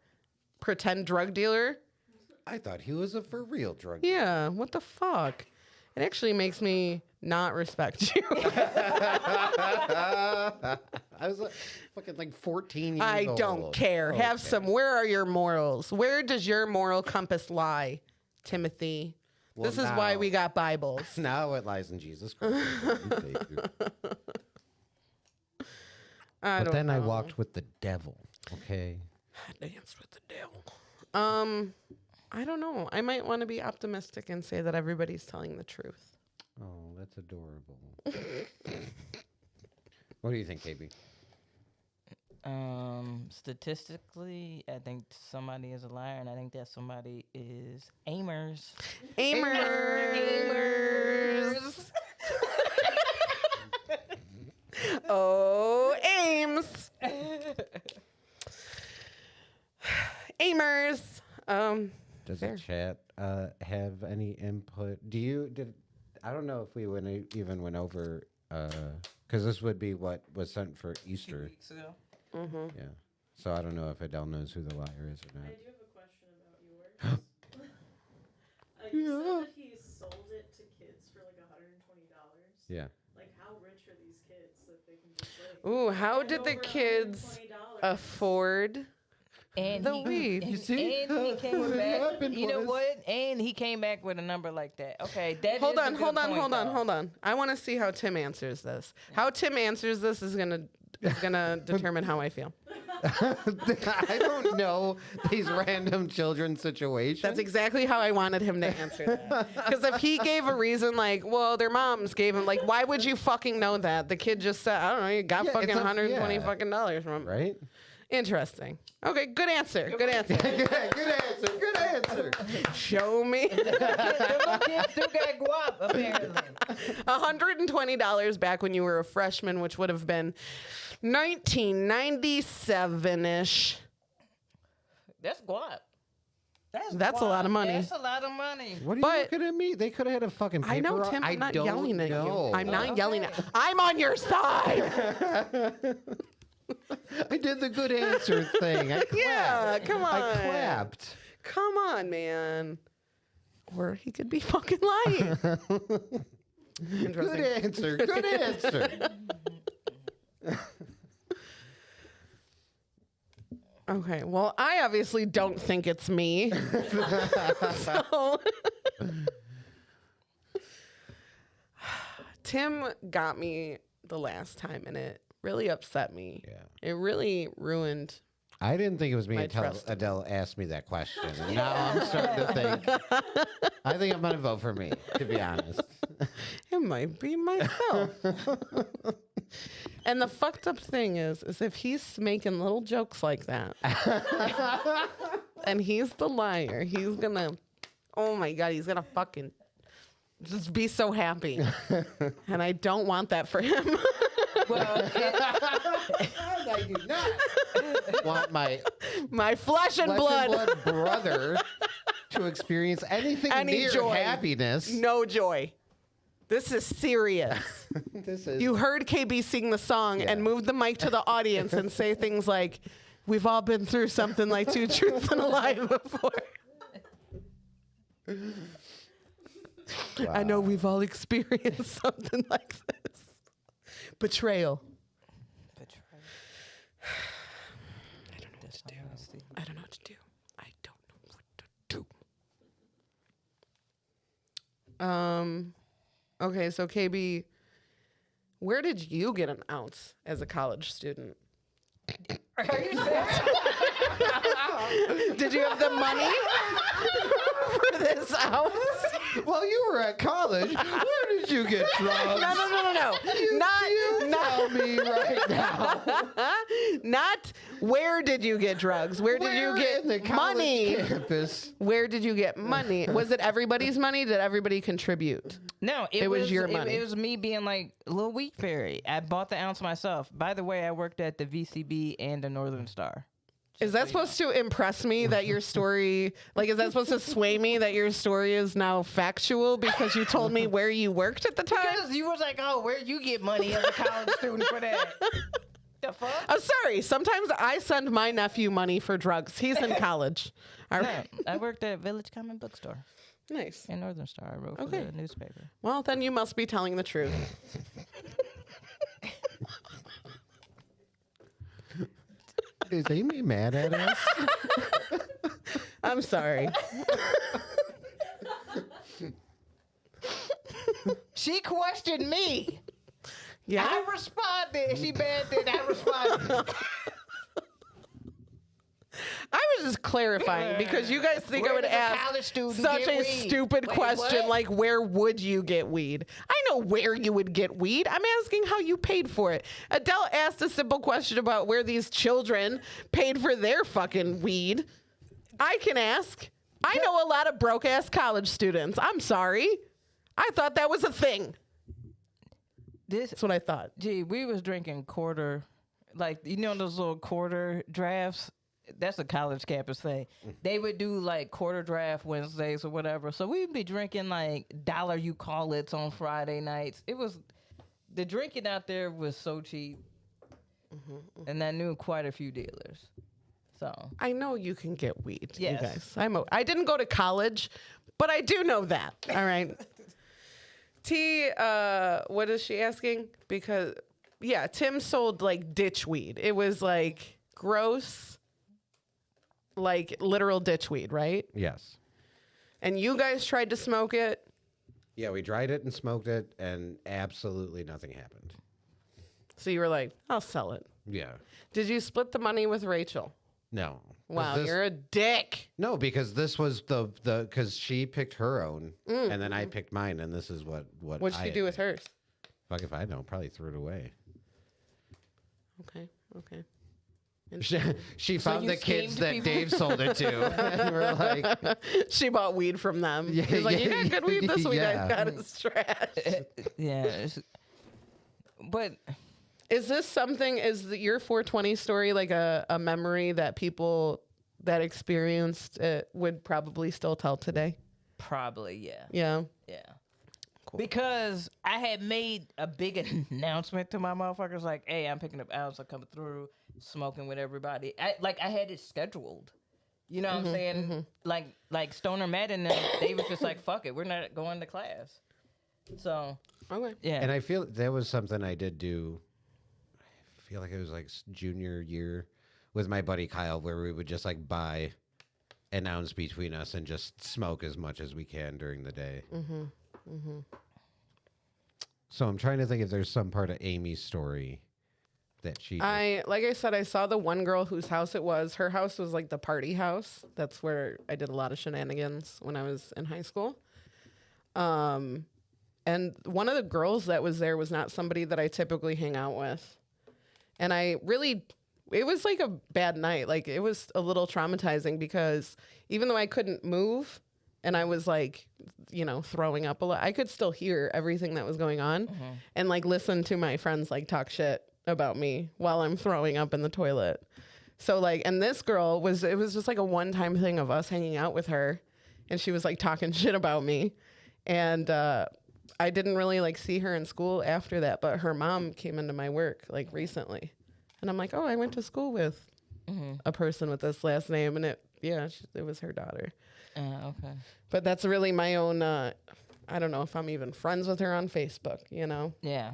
pretend drug dealer. I thought he was a for real drug. Yeah, what the fuck? It actually makes me not respect you. I was fucking like 14 years I old. don't care. Have Okay. some. Where are your morals? Where does your moral compass lie, Timothy? Well, This is why now- we got Bibles. Now it lies in Jesus Christ. I But don't then know. I walked with the devil. Okay. Danced with the devil. I don't know. I might want to be optimistic and say that everybody's telling the truth. Oh, that's adorable. What do you think, KB? Statistically, I think somebody is a liar, and I think that somebody is Aimers. Aimers. Oh, Ames. Aimers. Does Fair. the chat have any input? I don't know if we even went over because this would be what was sent for Easter. Weeks ago. Yeah. So I don't know if Adele knows who the liar is or I not. do have a question about yours. You said that he sold it to kids for like $120. Yeah. Like, how rich are these kids that they can just like? Ooh, how hand did the over kids $120? afford? And The weed. You see? And he came What back. happened You know was- what? And he came back with a number like that. Okay, that Hold is a on, good hold on, point, hold on, though. hold on. I want to see how Tim answers this. How Tim answers this is gonna determine how I feel. I don't know these random children situations. That's exactly how I wanted him to answer that. Because if he gave a reason like, well, their moms gave him, like, why would you fucking know that? The kid just said, I don't know, you got Yeah, fucking it's a- 120 yeah. fucking dollars from him. right. Interesting. Okay, good answer. Good answer. Good answer. Good answer. Show me. The little kids still got guap, apparently. $120 back when you were a freshman, which would have been 1997-ish. That's guap. That's a lot of money. That's a lot of money. What are But- you looking at me? They could have had a fucking paper I know, route. Tim. I'm not don't yelling at know. you. I'm not yelling at I'm on your side. I did the good answer thing. I clapped. Yeah, come on. I clapped. Come on, man. Or he could be fucking lying. Good Interesting. answer. Good answer. Okay, well, I obviously don't think it's me. So Tim got me the last time, and it really upset me. Yeah. It really ruined I didn't think it was me My until trust. Adele asked me that question. And now I'm starting to think. I think I'm gonna vote for me, to be honest. It might be myself. And the fucked up thing is if he's making little jokes like that, and he's the liar, he's gonna, oh my God, he's gonna fucking just be so happy. And I don't want that for him. Well, I do not want My flesh and flesh blood. and blood brother to experience anything Any near joy. happiness. No joy. This is serious. This is You heard KB sing the song and moved the mic to the audience and say things like, we've all been through something like Two Truths and a Lie before. I know we've all experienced something like this. Betrayal. I don't know what to do. I don't know what to do. I don't know what to do. Okay, so KB, where did you get an ounce as a college student? are you serious? Did you have the money for this ounce? Well, you were at college. Where did you get drugs? No. You tell me right now. Not where did you get drugs? Where did you get in the college money? campus? Where did you get money? Was it everybody's money? Did everybody contribute? No, It was your money. It was me being like a little wheat fairy. I bought the ounce myself. By the way, I worked at the VCB and the Northern Star. Is that supposed to impress me that your story, like, is that supposed to sway me that your story is now factual because you told me where you worked at the time? Because you was like, oh, where you get money as a college student for that? The fuck? I'm sorry. Sometimes I send my nephew money for drugs. He's in college. All No, right. I worked at Village Common Bookstore Nice. and Northern Star. I wrote for Okay. the newspaper. Well, then you must be telling the truth. Is Aimee mad at us? I'm sorry. She questioned me. Yeah. I responded. She bad did. I responded. I was just clarifying because you guys think I Where would does a ask college student such get a weed? stupid Wait, question what? like, where would you get weed? I know where you would get weed. I'm asking how you paid for it. Adele asked a simple question about where these children paid for their fucking weed. I can ask. I know a lot of broke ass college students. I'm sorry. I thought that was a thing. That's what I thought. Gee, we was drinking quarter, like, you know those little quarter drafts? That's a college campus thing. They would do like quarter draft Wednesdays or whatever. So we'd be drinking like dollar you call it's on Friday nights. It was, the drinking out there was so cheap. And I knew quite a few dealers. So I know you can get weed, Yes. you guys. I didn't go to college, but I do know that. All right. T, what is she asking? Because, yeah, Tim sold like ditch weed. It was like gross, like literal ditch weed, right? Yes. And you guys tried to smoke it. Yeah, we dried it and smoked it, and absolutely nothing happened. So you were like, I'll sell it. Yeah. Did you split the money with Rachel? No. Wow, This- you're a dick. No, because this was the because she picked her own, and then I picked mine, and this is what What'd I she do with hers? Fuck if I know. Probably threw it away. Okay. She found you the kids schemed that people? Dave sold it to. And we're like, She bought weed from them. Yeah, She's like, you yeah, got good weed this week. yeah. I got his trash. yeah. But Is this something, your 420 story like a memory that people that experienced it would probably still tell today? probably, yeah. Yeah. Yeah. Because I had made a big announcement to my motherfuckers, like, "Hey, I'm picking up ounce. I'm coming through, smoking with everybody." I had it scheduled. You know what I'm saying? Like Stoner Madden, they was just like, "Fuck it, we're not going to class." So Okay. yeah, and I feel that was something I did do. I feel like it was like junior year with my buddy Kyle, where we would just like buy an ounce between us and just smoke as much as we can during the day. So I'm trying to think if there's some part of Amy's story that she? Like I said, I saw the one girl whose house it was. Her house was like the party house. That's where I did a lot of shenanigans when I was in high school. And one of the girls that was there was not somebody that I typically hang out with. And it was like a bad night. Like it was a little traumatizing because even though I couldn't move and I was like, throwing up a lot, I could still hear everything that was going on and like listen to my friends like talk shit about me while I'm throwing up in the toilet. So like, and this girl it was just like a one-time thing of us hanging out with her and she was like talking shit about me. And, I didn't really like see her in school after that, but her mom came into my work like recently. And I'm like, oh, I went to school with a person with this last name. And it was her daughter. Okay. But that's really my own, I don't know if I'm even friends with her on Facebook, Yeah.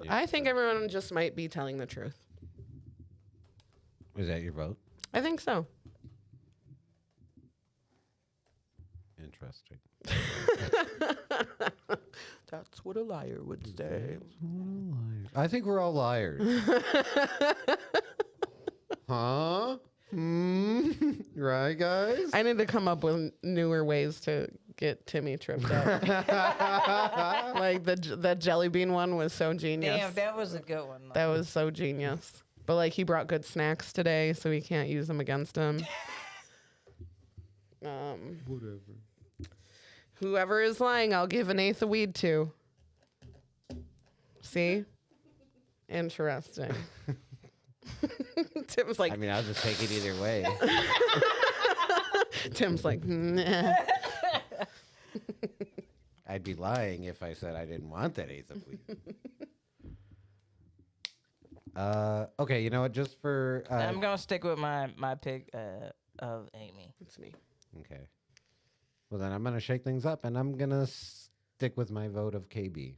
I think everyone just might be telling the truth. Is that your vote? I think so. Interesting. That's what a liar would say. I think we're all liars. Huh? Right, guys? I need to come up with newer ways to get Timmy tripped up. Like that jelly bean one was so genius. Damn, that was a good one. That was so genius. But like he brought good snacks today, so we can't use them against him. Whatever. Whoever is lying, I'll give an eighth of weed to. See? Interesting. Tim's like, I mean, I'll just take it either way. Tim's like, nah. I'd be lying if I said I didn't want that eighth of weed. Okay, you know what? Just for I'm gonna stick with my pick of Aimee. It's me. okay. Well, then I'm gonna shake things up, and I'm gonna stick with my vote of KB.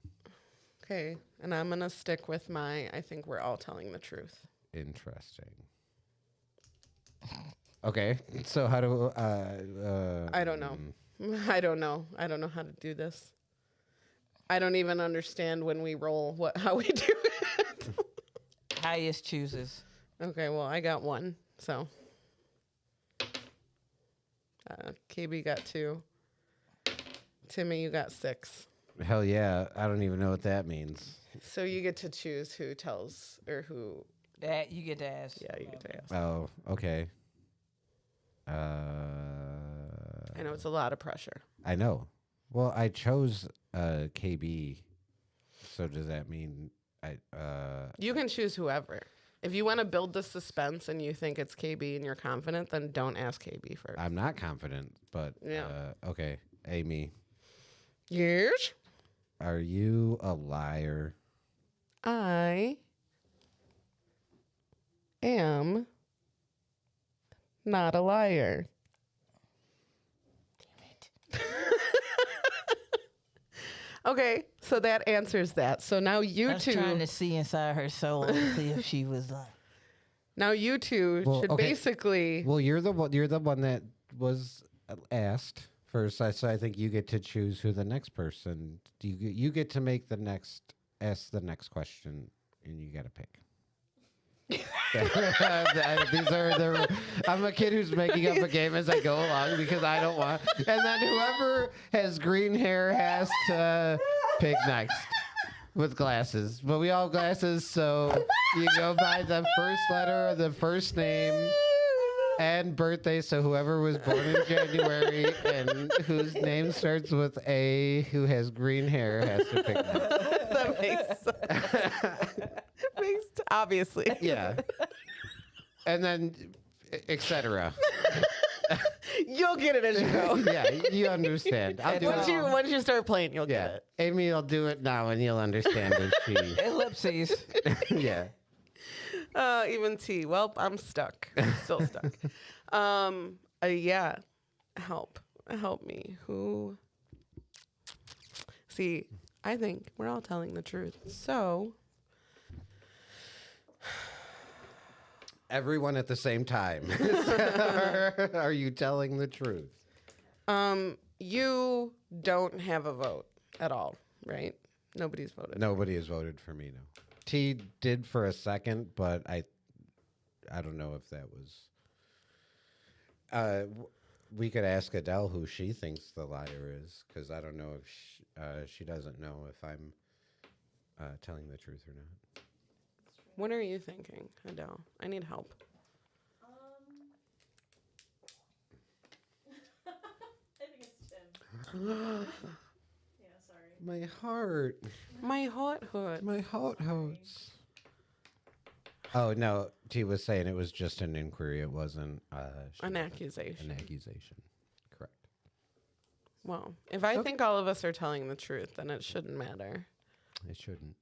Okay. And I'm going to stick with I think we're all telling the truth. Interesting. Okay, so how do I don't know. I don't know. I don't know how to do this. I don't even understand when we roll how we do it. Highest chooses. Okay, well, I got one, so. KB got 2. Timmy, you got 6. Hell yeah, I don't even know what that means. So you get to choose who tells or who. That you get to ask. Yeah, you get to ask. Oh, okay. I know it's a lot of pressure. I know. Well, I chose KB. So does that mean You can choose whoever. If you want to build the suspense and you think it's KB and you're confident, then don't ask KB first. I'm not confident, but Yeah. Okay, Aimee, Yes. are you a liar? I am not a liar. Okay, so that answers that. So now you I was two. trying to see inside her soul and see if she was like. Now you two Well, should okay. basically. Well, you're the one that was asked first. So I think you get to choose who the next person. You get to make ask the next question, and you got to pick. These are I'm a kid who's making up a game as I go along because I don't want. And then whoever has green hair has to pick next with glasses. But we all have glasses, so you go by the first letter of the first name and birthday. So whoever was born in January and whose name starts with A, who has green hair, has to pick next. That makes sense. Obviously. Yeah. And then, etc. You'll get it as you go. Yeah, you understand. I'll do it. Once you start playing, you'll Yeah. get it. Amy will do it now and you'll understand when she. Ellipses. Yeah. Even T. Well, I'm stuck. Still stuck. Yeah. Help me. Who? See, I think we're all telling the truth. So. Everyone at the same time. Are you telling the truth? You don't have a vote at all, right? Nobody's voted. Nobody has voted for me. No. T did for a second, but I don't know if that was. We could ask Adele who she thinks the liar is, because I don't know if she doesn't know if I'm telling the truth or not. What are you thinking, Adele? I need help. I think it's Tim. Yeah, sorry. My heart. My heart hurt. My heart hurts. Oh, no. T was saying it was just an inquiry. It wasn't An accusation. an accusation. Correct. Well, if I think all of us are telling the truth, then it shouldn't matter. It shouldn't.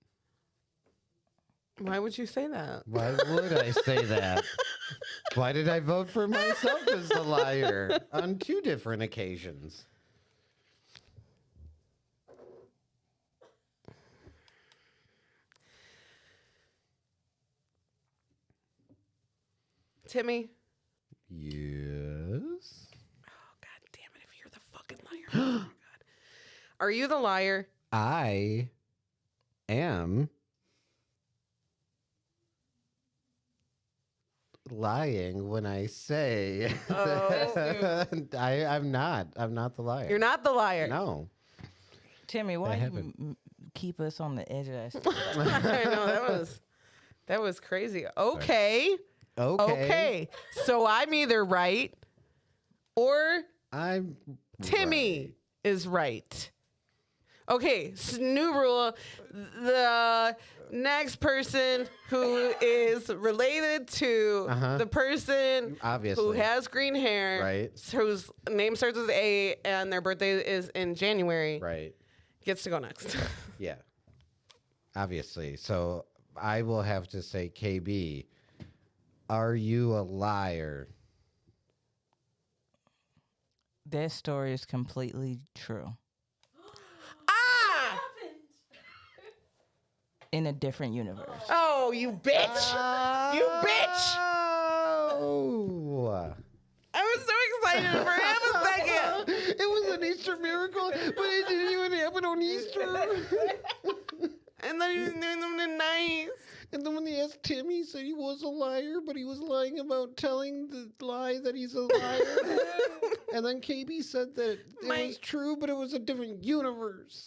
Why would you say that? Why would I say that? Why did I vote for myself as the liar on 2 different occasions? Timmy? Yes. Oh, God damn it, if you're the fucking liar. Oh, my God. Are you the liar? I am lying when I say I'm not. I'm not the liar. You're not the liar. No. Timmy, why you haven't. keep us on the edge of that stuff? I know, that was crazy. Okay. Okay. So I'm either right or I'm Timmy right. is right. Okay, new rule. The next person who is related to the person Obviously. who has green hair, Right. whose name starts with A and their birthday is in January, Right. gets to go next. Yeah. Obviously. So I will have to say, KB, are you a liar? That story is completely true. Ah! In a different universe. Oh, you bitch! You bitch! Oh. I was so excited for half a second. It was an Easter miracle, but it didn't even happen on Easter. And then he was doing something nice. And then when they asked Tim, he said he was a liar, but he was lying about telling the lie that he's a liar. And then KB said that it was true, but it was a different universe.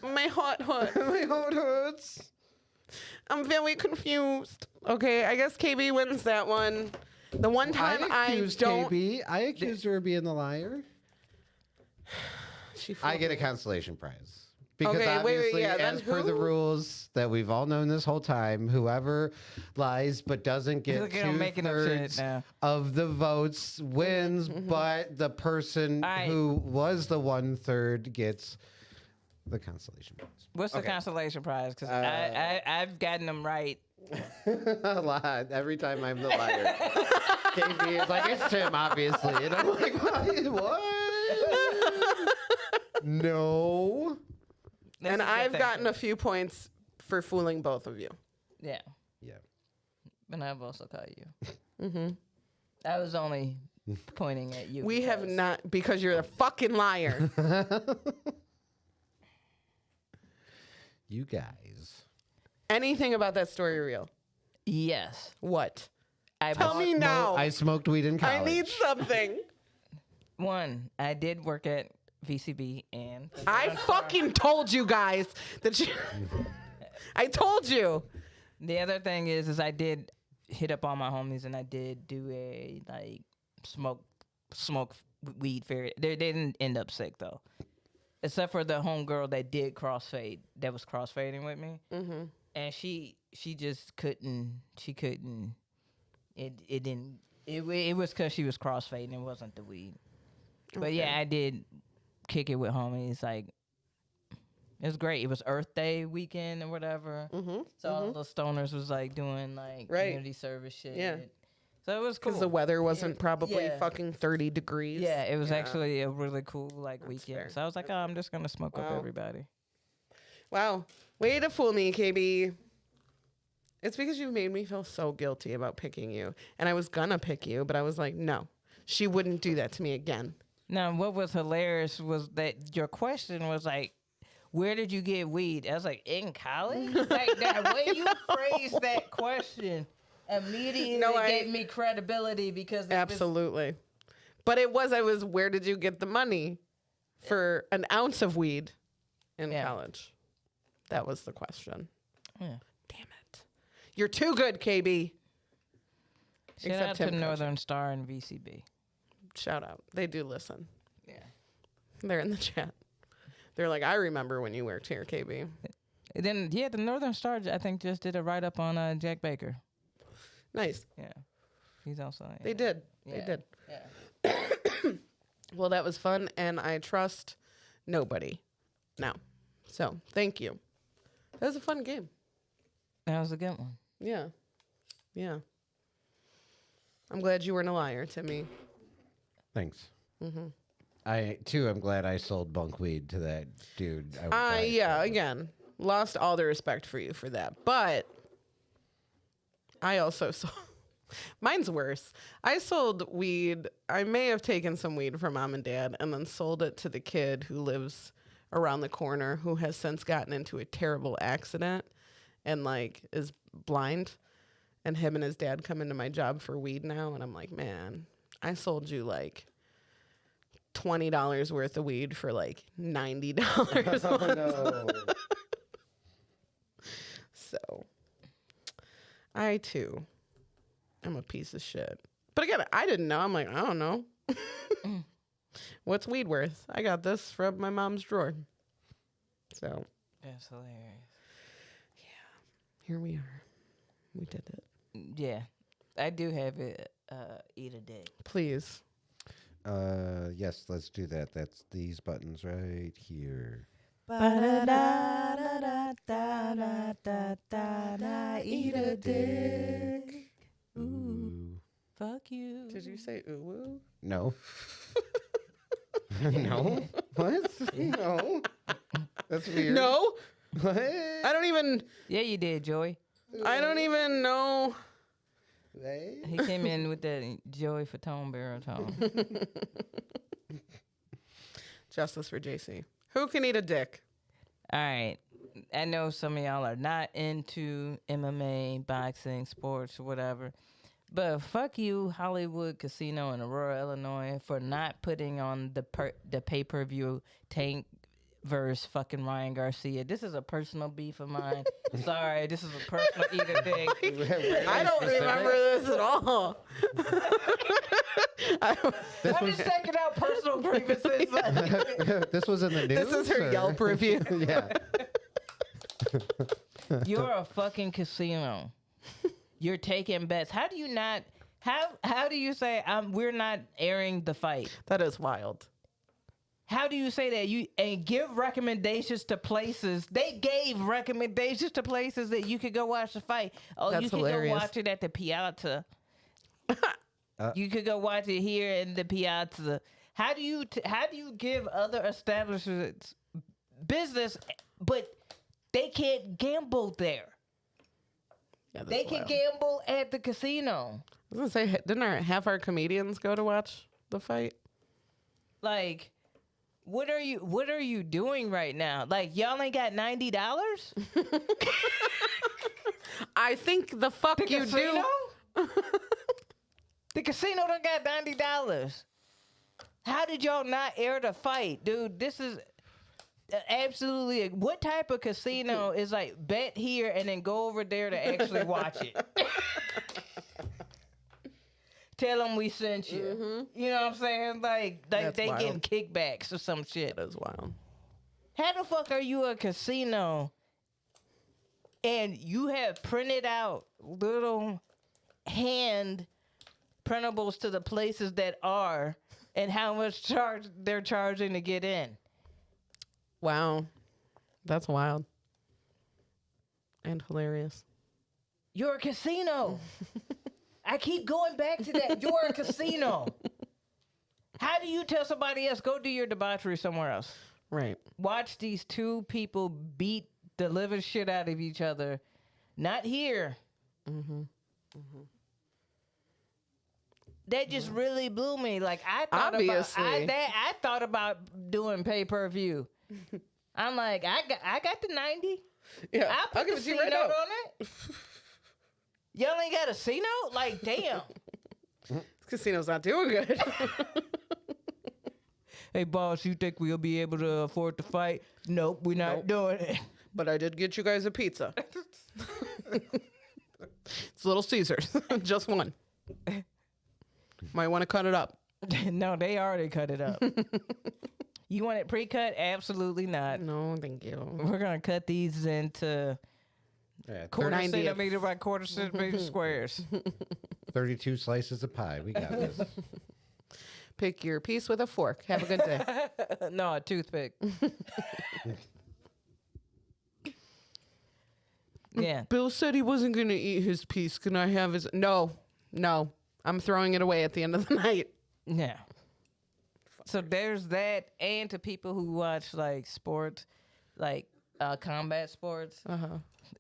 My heart hurts. My heart hurts. I'm very confused. Okay, I guess KB wins that one. The one time I accused don't. KB. I accused her of being the liar. She I get a consolation prize. Because Okay, obviously, wait, yeah, then as per the who? rules that we've all known this whole time, whoever lies but doesn't get Look at him making up shit 2/3 now. of the votes wins, but the person Alright. who was the 1/3 gets the consolation prize. What's the consolation prize? Because I've gotten them right. A lot. Every time I'm the liar. KB is like, it's Tim, obviously. And I'm like, what? No. And I've gotten a few points for fooling both of you. Yeah. Yeah. And I've also caught you. I was only pointing at you. We have because- not, because you're a fucking liar. You guys. Anything about that story real? Yes. What? I Tell bought- me now. I smoked weed in college. I need something. One, I did work at VCB and I fucking told you guys that you. I told you. the other thing is I did hit up all my homies and I did do a like smoke weed fair. They didn't end up sick though, except for the homegirl that did crossfade. That was crossfading with me, and she just couldn't. She couldn't. It didn't. It was because she was crossfading. It wasn't the weed. But yeah, I did kick it with homies. Like it was great. It was Earth Day weekend or whatever. So all those stoners was like doing like community service shit. Yeah. So it was cool. Because the weather wasn't probably Yeah. fucking 30 degrees. Yeah, it was actually a really cool like weekend. fair. So I was like, oh, I'm just gonna smoke up Wow. everybody. Wow. Way to fool me, KB. It's because you made me feel so guilty about picking you. And I was gonna pick you, but I was like, no, she wouldn't do that to me again. Now, what was hilarious was that your question was like, where did you get weed? I was like, in college? Like, that way you phrased that question immediately gave me credibility because it was, Absolutely. But it was, where did you get the money for an ounce of weed in college? That was the question. Yeah. Damn it. You're too good, KB. Shout out to Northern Star and VCB. Shout out. They do listen. Yeah. They're in the chat. They're like, I remember when you worked here, KB. And then, the Northern Star, I think, just did a write-up on Jack Baker. Nice. Yeah. He's also... Yeah. They did. Yeah. They did. Yeah. Well, that was fun, and I trust nobody now. So, thank you. That was a fun game. That was a good one. Yeah. Yeah. I'm glad you weren't a liar to me. Thanks. I too am glad I sold bunk weed to that dude. Again, lost all the respect for you for that. But I also sold. Mine's worse. I sold weed. I may have taken some weed from mom and dad and then sold it to the kid who lives around the corner who has since gotten into a terrible accident and like is blind. And him and his dad come into my job for weed now. And I'm like, man, I sold you like $20 worth of weed for like $90. Oh, no. So I too am a piece of shit. But again, I didn't know. I'm like, I don't know. What's weed worth? I got this from my mom's drawer. So That's hilarious. here we are. We did it. Yeah. I do have it, eat a dick. Please. Yes, let's do that. That's these buttons right here. Eat a dick. Ooh. Fuck you. Did you say ooh woo? No. No. What? No. That's weird. No. What? I don't even Joey. know. Hey? He came in with that Joey Fatone baritone. Justice for JC. Who can eat a dick? All right. I know some of y'all are not into MMA, boxing, sports, or whatever. But fuck you, Hollywood Casino in Aurora, Illinois, for not putting on the pay-per-view Tank versus fucking Ryan Garcia. This is a personal beef of mine. Sorry, this is a personal eat a dick. I don't remember this at all. I'm just taking out personal grievances. This was in the news. This is her or- Yelp review. Yeah. You're a fucking casino. You're taking bets. How do you not? How do you say we're not airing the fight? That is wild. How do you say that? And give recommendations to places. They gave recommendations to places that you could go watch the fight. Oh, That's you could hilarious. go watch it at the Piazza. You could go watch it here in the Piazza. How do you give other establishments business, but they can't gamble there? Yeah, that's They can wild. gamble at the casino. I was gonna say, didn't half our comedians go to watch the fight? Like, what are you doing right now? Like, y'all ain't got $90? I think the fuck The you casino? do. The casino done got $90. How did y'all not air the fight, dude? This is absolutely. What type of casino is like bet here and then go over there to actually watch it? Tell them we sent you. You know what I'm saying? Like That's they wild. getting kickbacks or some shit. That is wild. How the fuck are you a casino and you have printed out little hand printables to the places that are and how much they're charging to get in? Wow. That's wild. And hilarious. You're a casino. I keep going back to that. You're a casino. How do you tell somebody else, go do your debauchery somewhere else? Right. Watch these two people beat the living shit out of each other. Not here. That just really blew me. Like I thought Obviously. I thought about doing pay-per-view. I'm like, I got the 90. Yeah, I'll put give the it to C you right note now. on it. Y'all ain't got a C note? Like, damn. Casino's not doing good. Hey, boss, you think we'll be able to afford to fight? Nope, we're not doing it. But I did get you guys a pizza. It's Little Caesars. Just one. Might want to cut it up. No, they already cut it up. You want it pre-cut? Absolutely not. No, thank you. We're going to cut these into quarter 90th. centimeter by quarter centimeter squares. 32 slices of pie. We got this. Pick your piece with a fork. Have a good day. No, a toothpick. Yeah. Bill said he wasn't going to eat his piece. Can I have his? No. I'm throwing it away at the end of the night. Yeah. So there's that, and to people who watch like sports, like combat sports,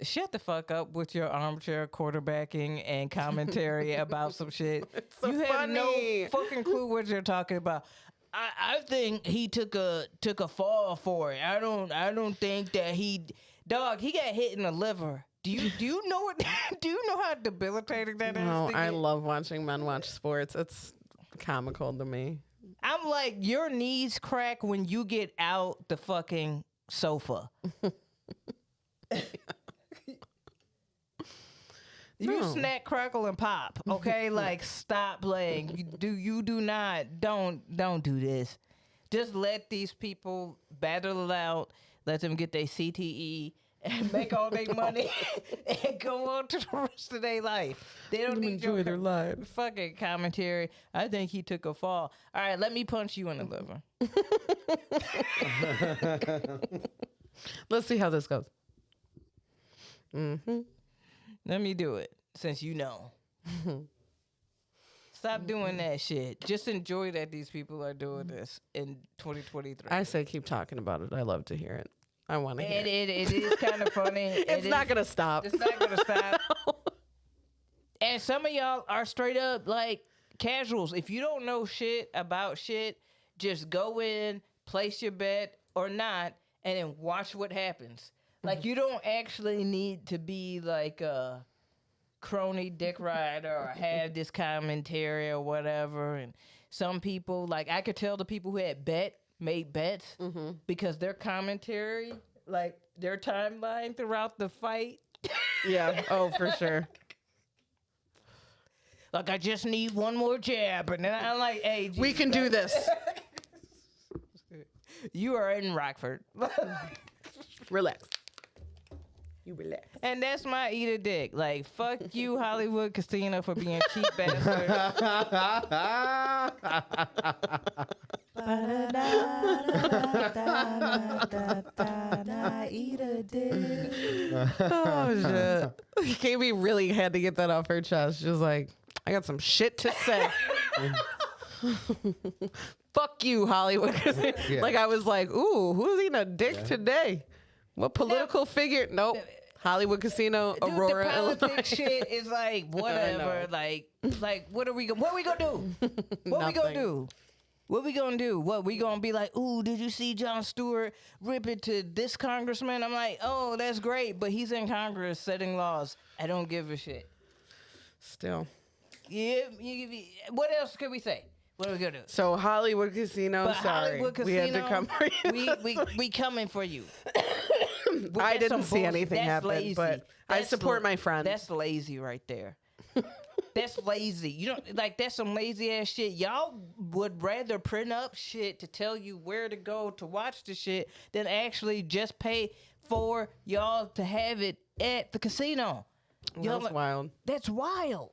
shut the fuck up with your armchair quarterbacking and commentary about some shit. so you have funny. no fucking clue what you're talking about. I think he took a fall for it. I don't think that he got hit in the liver. Do you know what? Do you know how debilitating that is? No, to I get? love watching men watch sports. It's comical to me. I'm like, your knees crack when you get out the fucking sofa. You No. snack, crackle, and pop. Okay, like stop playing. You do not. Don't do this. Just let these people battle it out. Let them get their CTE and make all their money and go on to the rest of their life. They don't need enjoy your their lives. fucking commentary. I think he took a fall. All right, let me punch you in the liver. Let's see how this goes. Mm-hmm. Let me do it, since you know. Stop doing that shit. Just enjoy that these people are doing this in 2023. I say keep talking about it. I love to hear it. I want to hear And it. it is kind of funny. It's not going to stop. It's not going to stop. And some of y'all are straight up like casuals. If you don't know shit about shit, just go in, place your bet or not, and then watch what happens. Like, you don't actually need to be like a crony dick rider or have this commentary or whatever. And some people, like, I could tell the people who had made bets because their commentary, like their timeline throughout the fight, Yeah. Oh, for sure. like, I just need one more jab, and then I'm like, hey, We can do this. you are in Rockford. Relax. You relax. And that's my eat a dick. Like, fuck you, Hollywood Casino, for being cheap bastards. Eat a dick. Oh, shit. Katie really had to get that off her chest. She was like, I got some shit to say. Fuck you, Hollywood. Yeah. Like, I was like, ooh, who's eating a dick today? What political figure? Nope. Hollywood Casino, Dude, Aurora, the Illinois. politics shit is like whatever. Like what are we gonna do? What we gonna Nothing. do? What we gonna do? What we gonna be like? Ooh, did you see Jon Stewart rip it to this congressman? I'm like, oh, that's great, but he's in Congress setting laws. I don't give a shit. Still. Yeah, what else could we say? What are we gonna do? So Hollywood Casino, But sorry. Hollywood Casino, we had to come for you. we coming for you. I That's didn't some see bullshit. anything That's happen, lazy. but I That's support my friend. That's lazy right there. That's lazy. You don't like that's some lazy ass shit. Y'all would rather print up shit to tell you where to go to watch the shit than actually just pay for y'all to have it at the casino. Y'all That's wild. That's wild.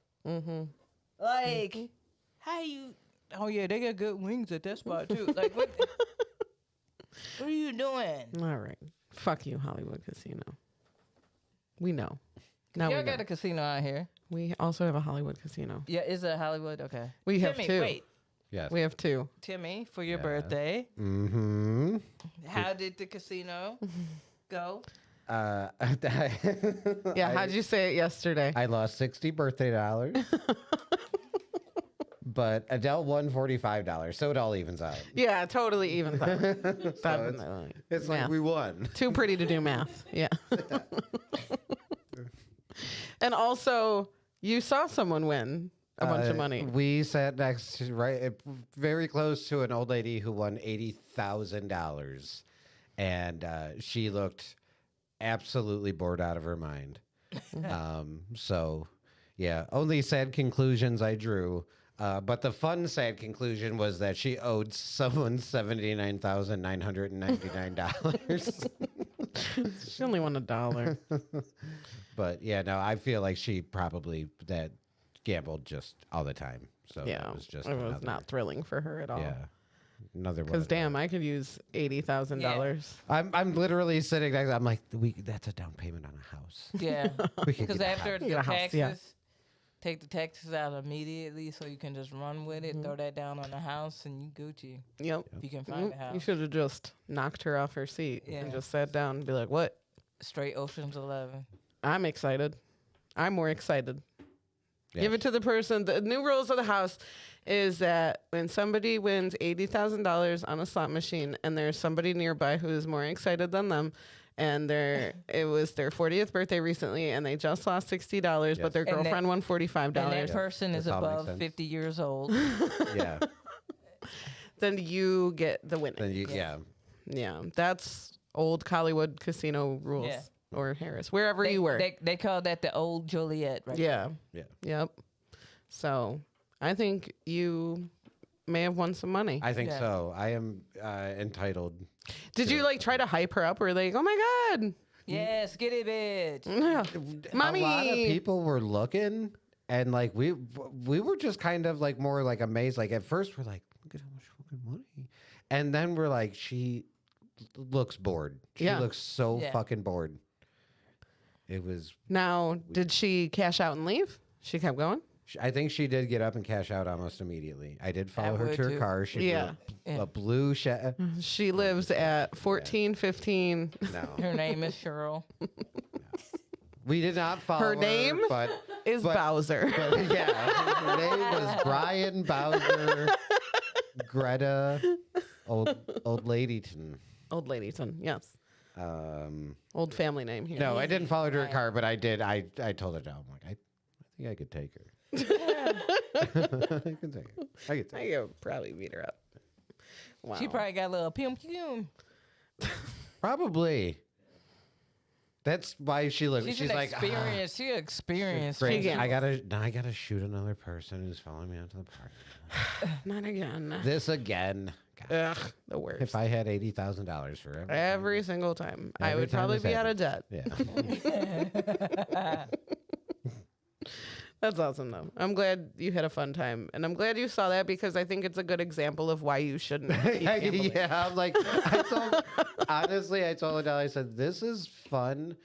Like, how you? Oh yeah, they got good wings at that spot too. Like, what are you doing? All right. Fuck you, Hollywood Casino. We know. Now Y'all we know. got a casino out here. We also have a Hollywood Casino. Yeah, is it Hollywood? Okay. We have Timmy, two. Wait, Yes. We have two. Timmy, for your Yeah. birthday, Mm-hmm. how did the casino go? Yeah, how'd you say it yesterday? I lost $60 birthday dollars. But Adele won $45, so it all evens out. Yeah, totally even. So it's like we won. Too pretty to do math. Yeah. And also, you saw someone win a bunch of money. We sat next to, very close to an old lady who won $80,000. And she looked absolutely bored out of her mind. So, yeah, only sad conclusions I drew. But the fun, sad conclusion was that she owed someone $79,999. She only won $1. But yeah, no, I feel like she probably that gambled just all the time. So Yeah, it was just it was not thrilling for her at all. yeah, another one. Because damn, I could use $80,000. I'm literally sitting next. I'm like, that's a down payment on a house. Yeah. We could Because get a after house. the Get a house, taxes, yeah. take the taxes out immediately so you can just run with it, throw that down on the house, and you Gucci. Yep. If you can find a You house. should have just knocked her off her seat Yeah. and just sat down and be like, "What? Straight Ocean's 11. I'm excited. I'm more excited." Yeah. Give it to the person. The new rules of the house is that when somebody wins $80,000 on a slot machine and there's somebody nearby who is more excited than them, and it was their 40th birthday recently and they just lost $60, but their And that- girlfriend won $45, And that person is This all makes above sense. 50 years old. Yeah. then you get the winning. Then yeah. Yeah, that's old Hollywood casino rules. Yeah. Or Harris, wherever you work. They call that the old Joliet, right? Yeah. Yeah. Yep. So I think you may have won some money. I think Yeah. so. I am entitled. Did you like try to hype her up? Or like, oh my God. Yes, get it, bitch. Yeah. Mommy. A lot of people were looking, and like we were just kind of like more like amazed. Like at first we're like, look at how much fucking money, and then we're like, she looks bored. She Yeah. looks so Yeah. fucking bored. It was. Now, did she cash out and leave? She kept going? I think she did get up and cash out almost immediately. I did follow her would to her too. car. She Yeah. blew a blue She lives at 1415. No, Her name is Cheryl. we did not follow Her name? but Is Bowser. But yeah, her name was Brian Bowser, Greta, old Ladyton. Old Ladyton, yes. Um, Old family name here. no, I didn't follow her to her car, but I did. I told her down. I'm like, I think I could take her. I can take her. I could take her. I could probably beat her up. Wow. She probably got a little pum pum. Probably. That's why she looked. She's She's an like, experience. She experienced. great. She can- I gotta shoot another person who's following me onto the park. Not again. This again. God, Ugh, the worst. if I had $80,000 for Every single time. I Every would time probably this be out of debt. yeah. That's awesome, though. I'm glad you had a fun time. And I'm glad you saw that because I think it's a good example of why you shouldn't keep gambling. Yeah, I'm like, honestly, I told Adele, I said, this is fun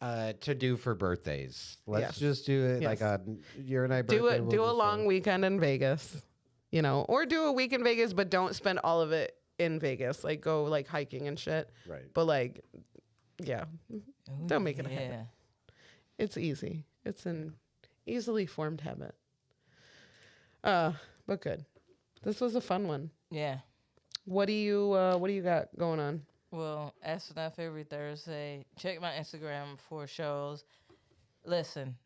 to do for birthdays. Let's Yes. just do it like Yes. on your and I Do birthday. it. we'll Do a just, long weekend in Vegas, or do a week in Vegas, but don't spend all of it in Vegas. Like go like hiking and shit. Right. But like, yeah, don't make it a yeah. habit. It's easy. It's an easily formed habit. But good. This was a fun one. Yeah. What do you got going on? Well, SNF every Thursday. Check my Instagram for shows. Listen,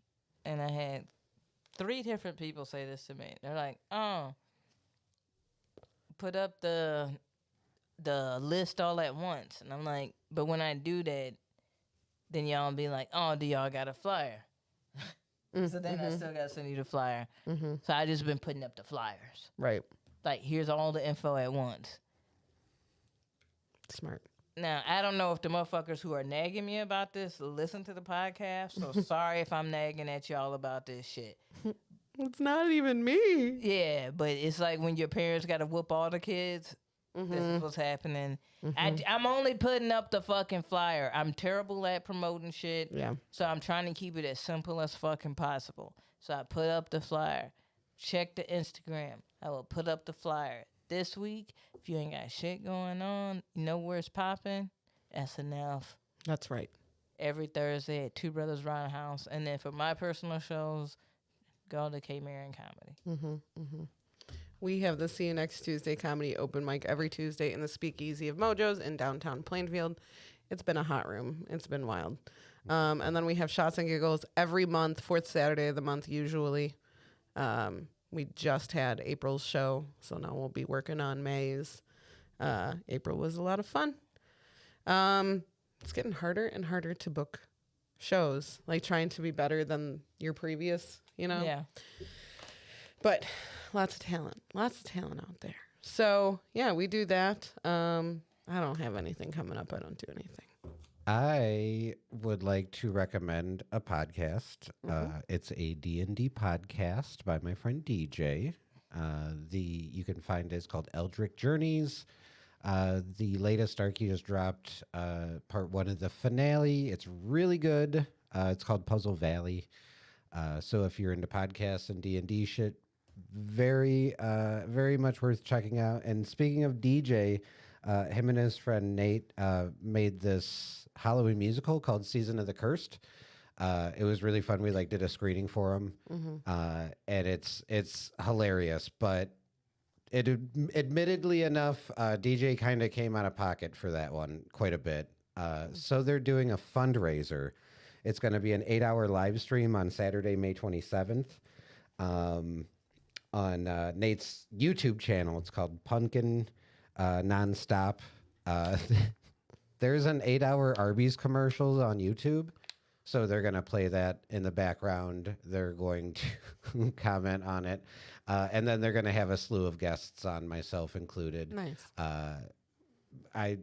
and I had 3 different people say this to me. They're like, "Oh, put up the list all at once," and I'm like, "But when I do that, then y'all be like, oh, do y'all got a flyer?" So then I still gotta send you the flyer. So I just been putting up the flyers. Right. Like, here's all the info at once. Smart. Now, I don't know if the motherfuckers who are nagging me about this listen to the podcast, so sorry if I'm nagging at y'all about this shit. It's not even me. Yeah, but it's like when your parents got to whoop all the kids. This is what's happening. I'm only putting up the fucking flyer. I'm terrible at promoting shit. Yeah. So I'm trying to keep it as simple as fucking possible. So I put up the flyer. Check the Instagram. I will put up the flyer. This week, if you ain't got shit going on, you know where it's popping? SNF. That's right. Every Thursday at Two Brothers Roundhouse. And then for my personal shows, go to K Marion Comedy. We have the See You Next Tuesday comedy open mic every Tuesday in the Speakeasy of Mojos in downtown Plainfield. It's been a hot room. It's been wild. And then we have Shots and Giggles every month, fourth Saturday of the month usually. We just had April's show, so now we'll be working on May's. April was a lot of fun. It's getting harder and harder to book shows, like trying to be better than your previous, Yeah. But lots of talent out there. So yeah, we do that. I don't have anything coming up. I don't do anything. I would like to recommend a podcast. It's a D&D podcast by my friend DJ. You can find it's called Eldritch Journeys. The latest arc he just dropped, part 1 of the finale. It's really good. It's called Puzzle Valley. So if you're into podcasts and D&D shit, very much worth checking out. And speaking of DJ, him and his friend Nate made this Halloween musical called Season of the Cursed. It was really fun. We did a screening for him, and it's hilarious. But admittedly enough, DJ kind of came out of pocket for that one quite a bit. So they're doing a fundraiser. It's going to be an 8-hour live stream on Saturday, May 27th. On Nate's YouTube channel. It's called Pumpkin Nonstop. There's an 8-hour Arby's commercials on YouTube, so they're going to play that in the background. They're going to comment on it, and then they're going to have a slew of guests on, myself included. Nice. I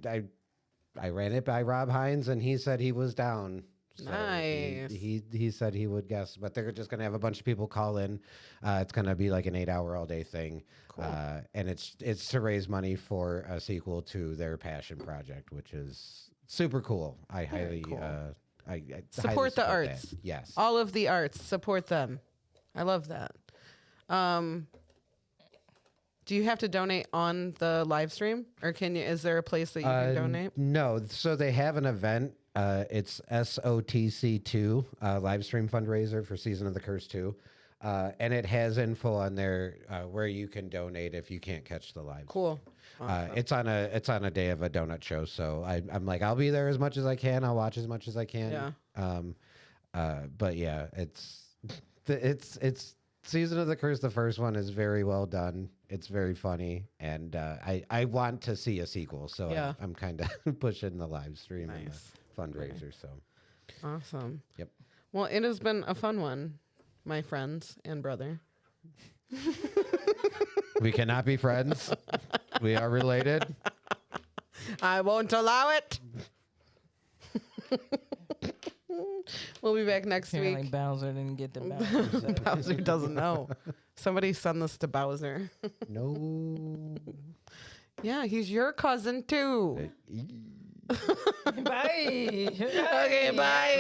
ran it by Rob Hines, and he said he was down. So Nice. He said he would guess, but they're just gonna have a bunch of people call in. It's gonna be like an 8-hour all day thing, Cool. And it's to raise money for a sequel to their passion project, which is super cool. I highly cool. I highly Support the that. arts. Yes. All of the arts. Support them. I love that. Do you have to donate on the live stream, or is there a place that you can donate? No. So they have an event. It's SOTC2 live stream fundraiser for Season of the Curse 2. And it has info on there where you can donate if you can't catch the live. Cool. It's on a day of a donut show, so I'm like, I'll be there as much as I can. I'll watch as much as I can. Yeah. But yeah, it's Season of the Curse. The first one is very well done. It's very funny, and I want to see a sequel, so Yeah. I'm kind of pushing the live stream and Nice. the fundraiser. So Awesome. Yep. Well, it has been a fun one, my friends and brother. we cannot be friends. We are related. I won't allow it. We'll be back next Apparently week. Bowser didn't get the Bowser. Bowser doesn't know. Somebody send this to Bowser. No. Yeah, he's your cousin too. Bye. Okay, bye.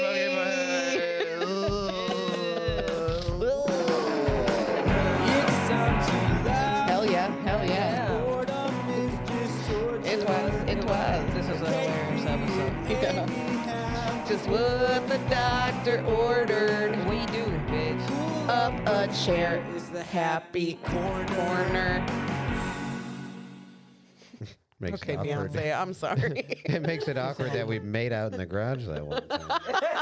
Hell yeah, hell yeah. It was. This is a hilarious episode. Yeah. Just what the doctor ordered. We do, bitch. Up a chair is the happy corner. Makes Okay, it awkward. Beyonce, I'm sorry. It makes it awkward that we made out in the garage that one time.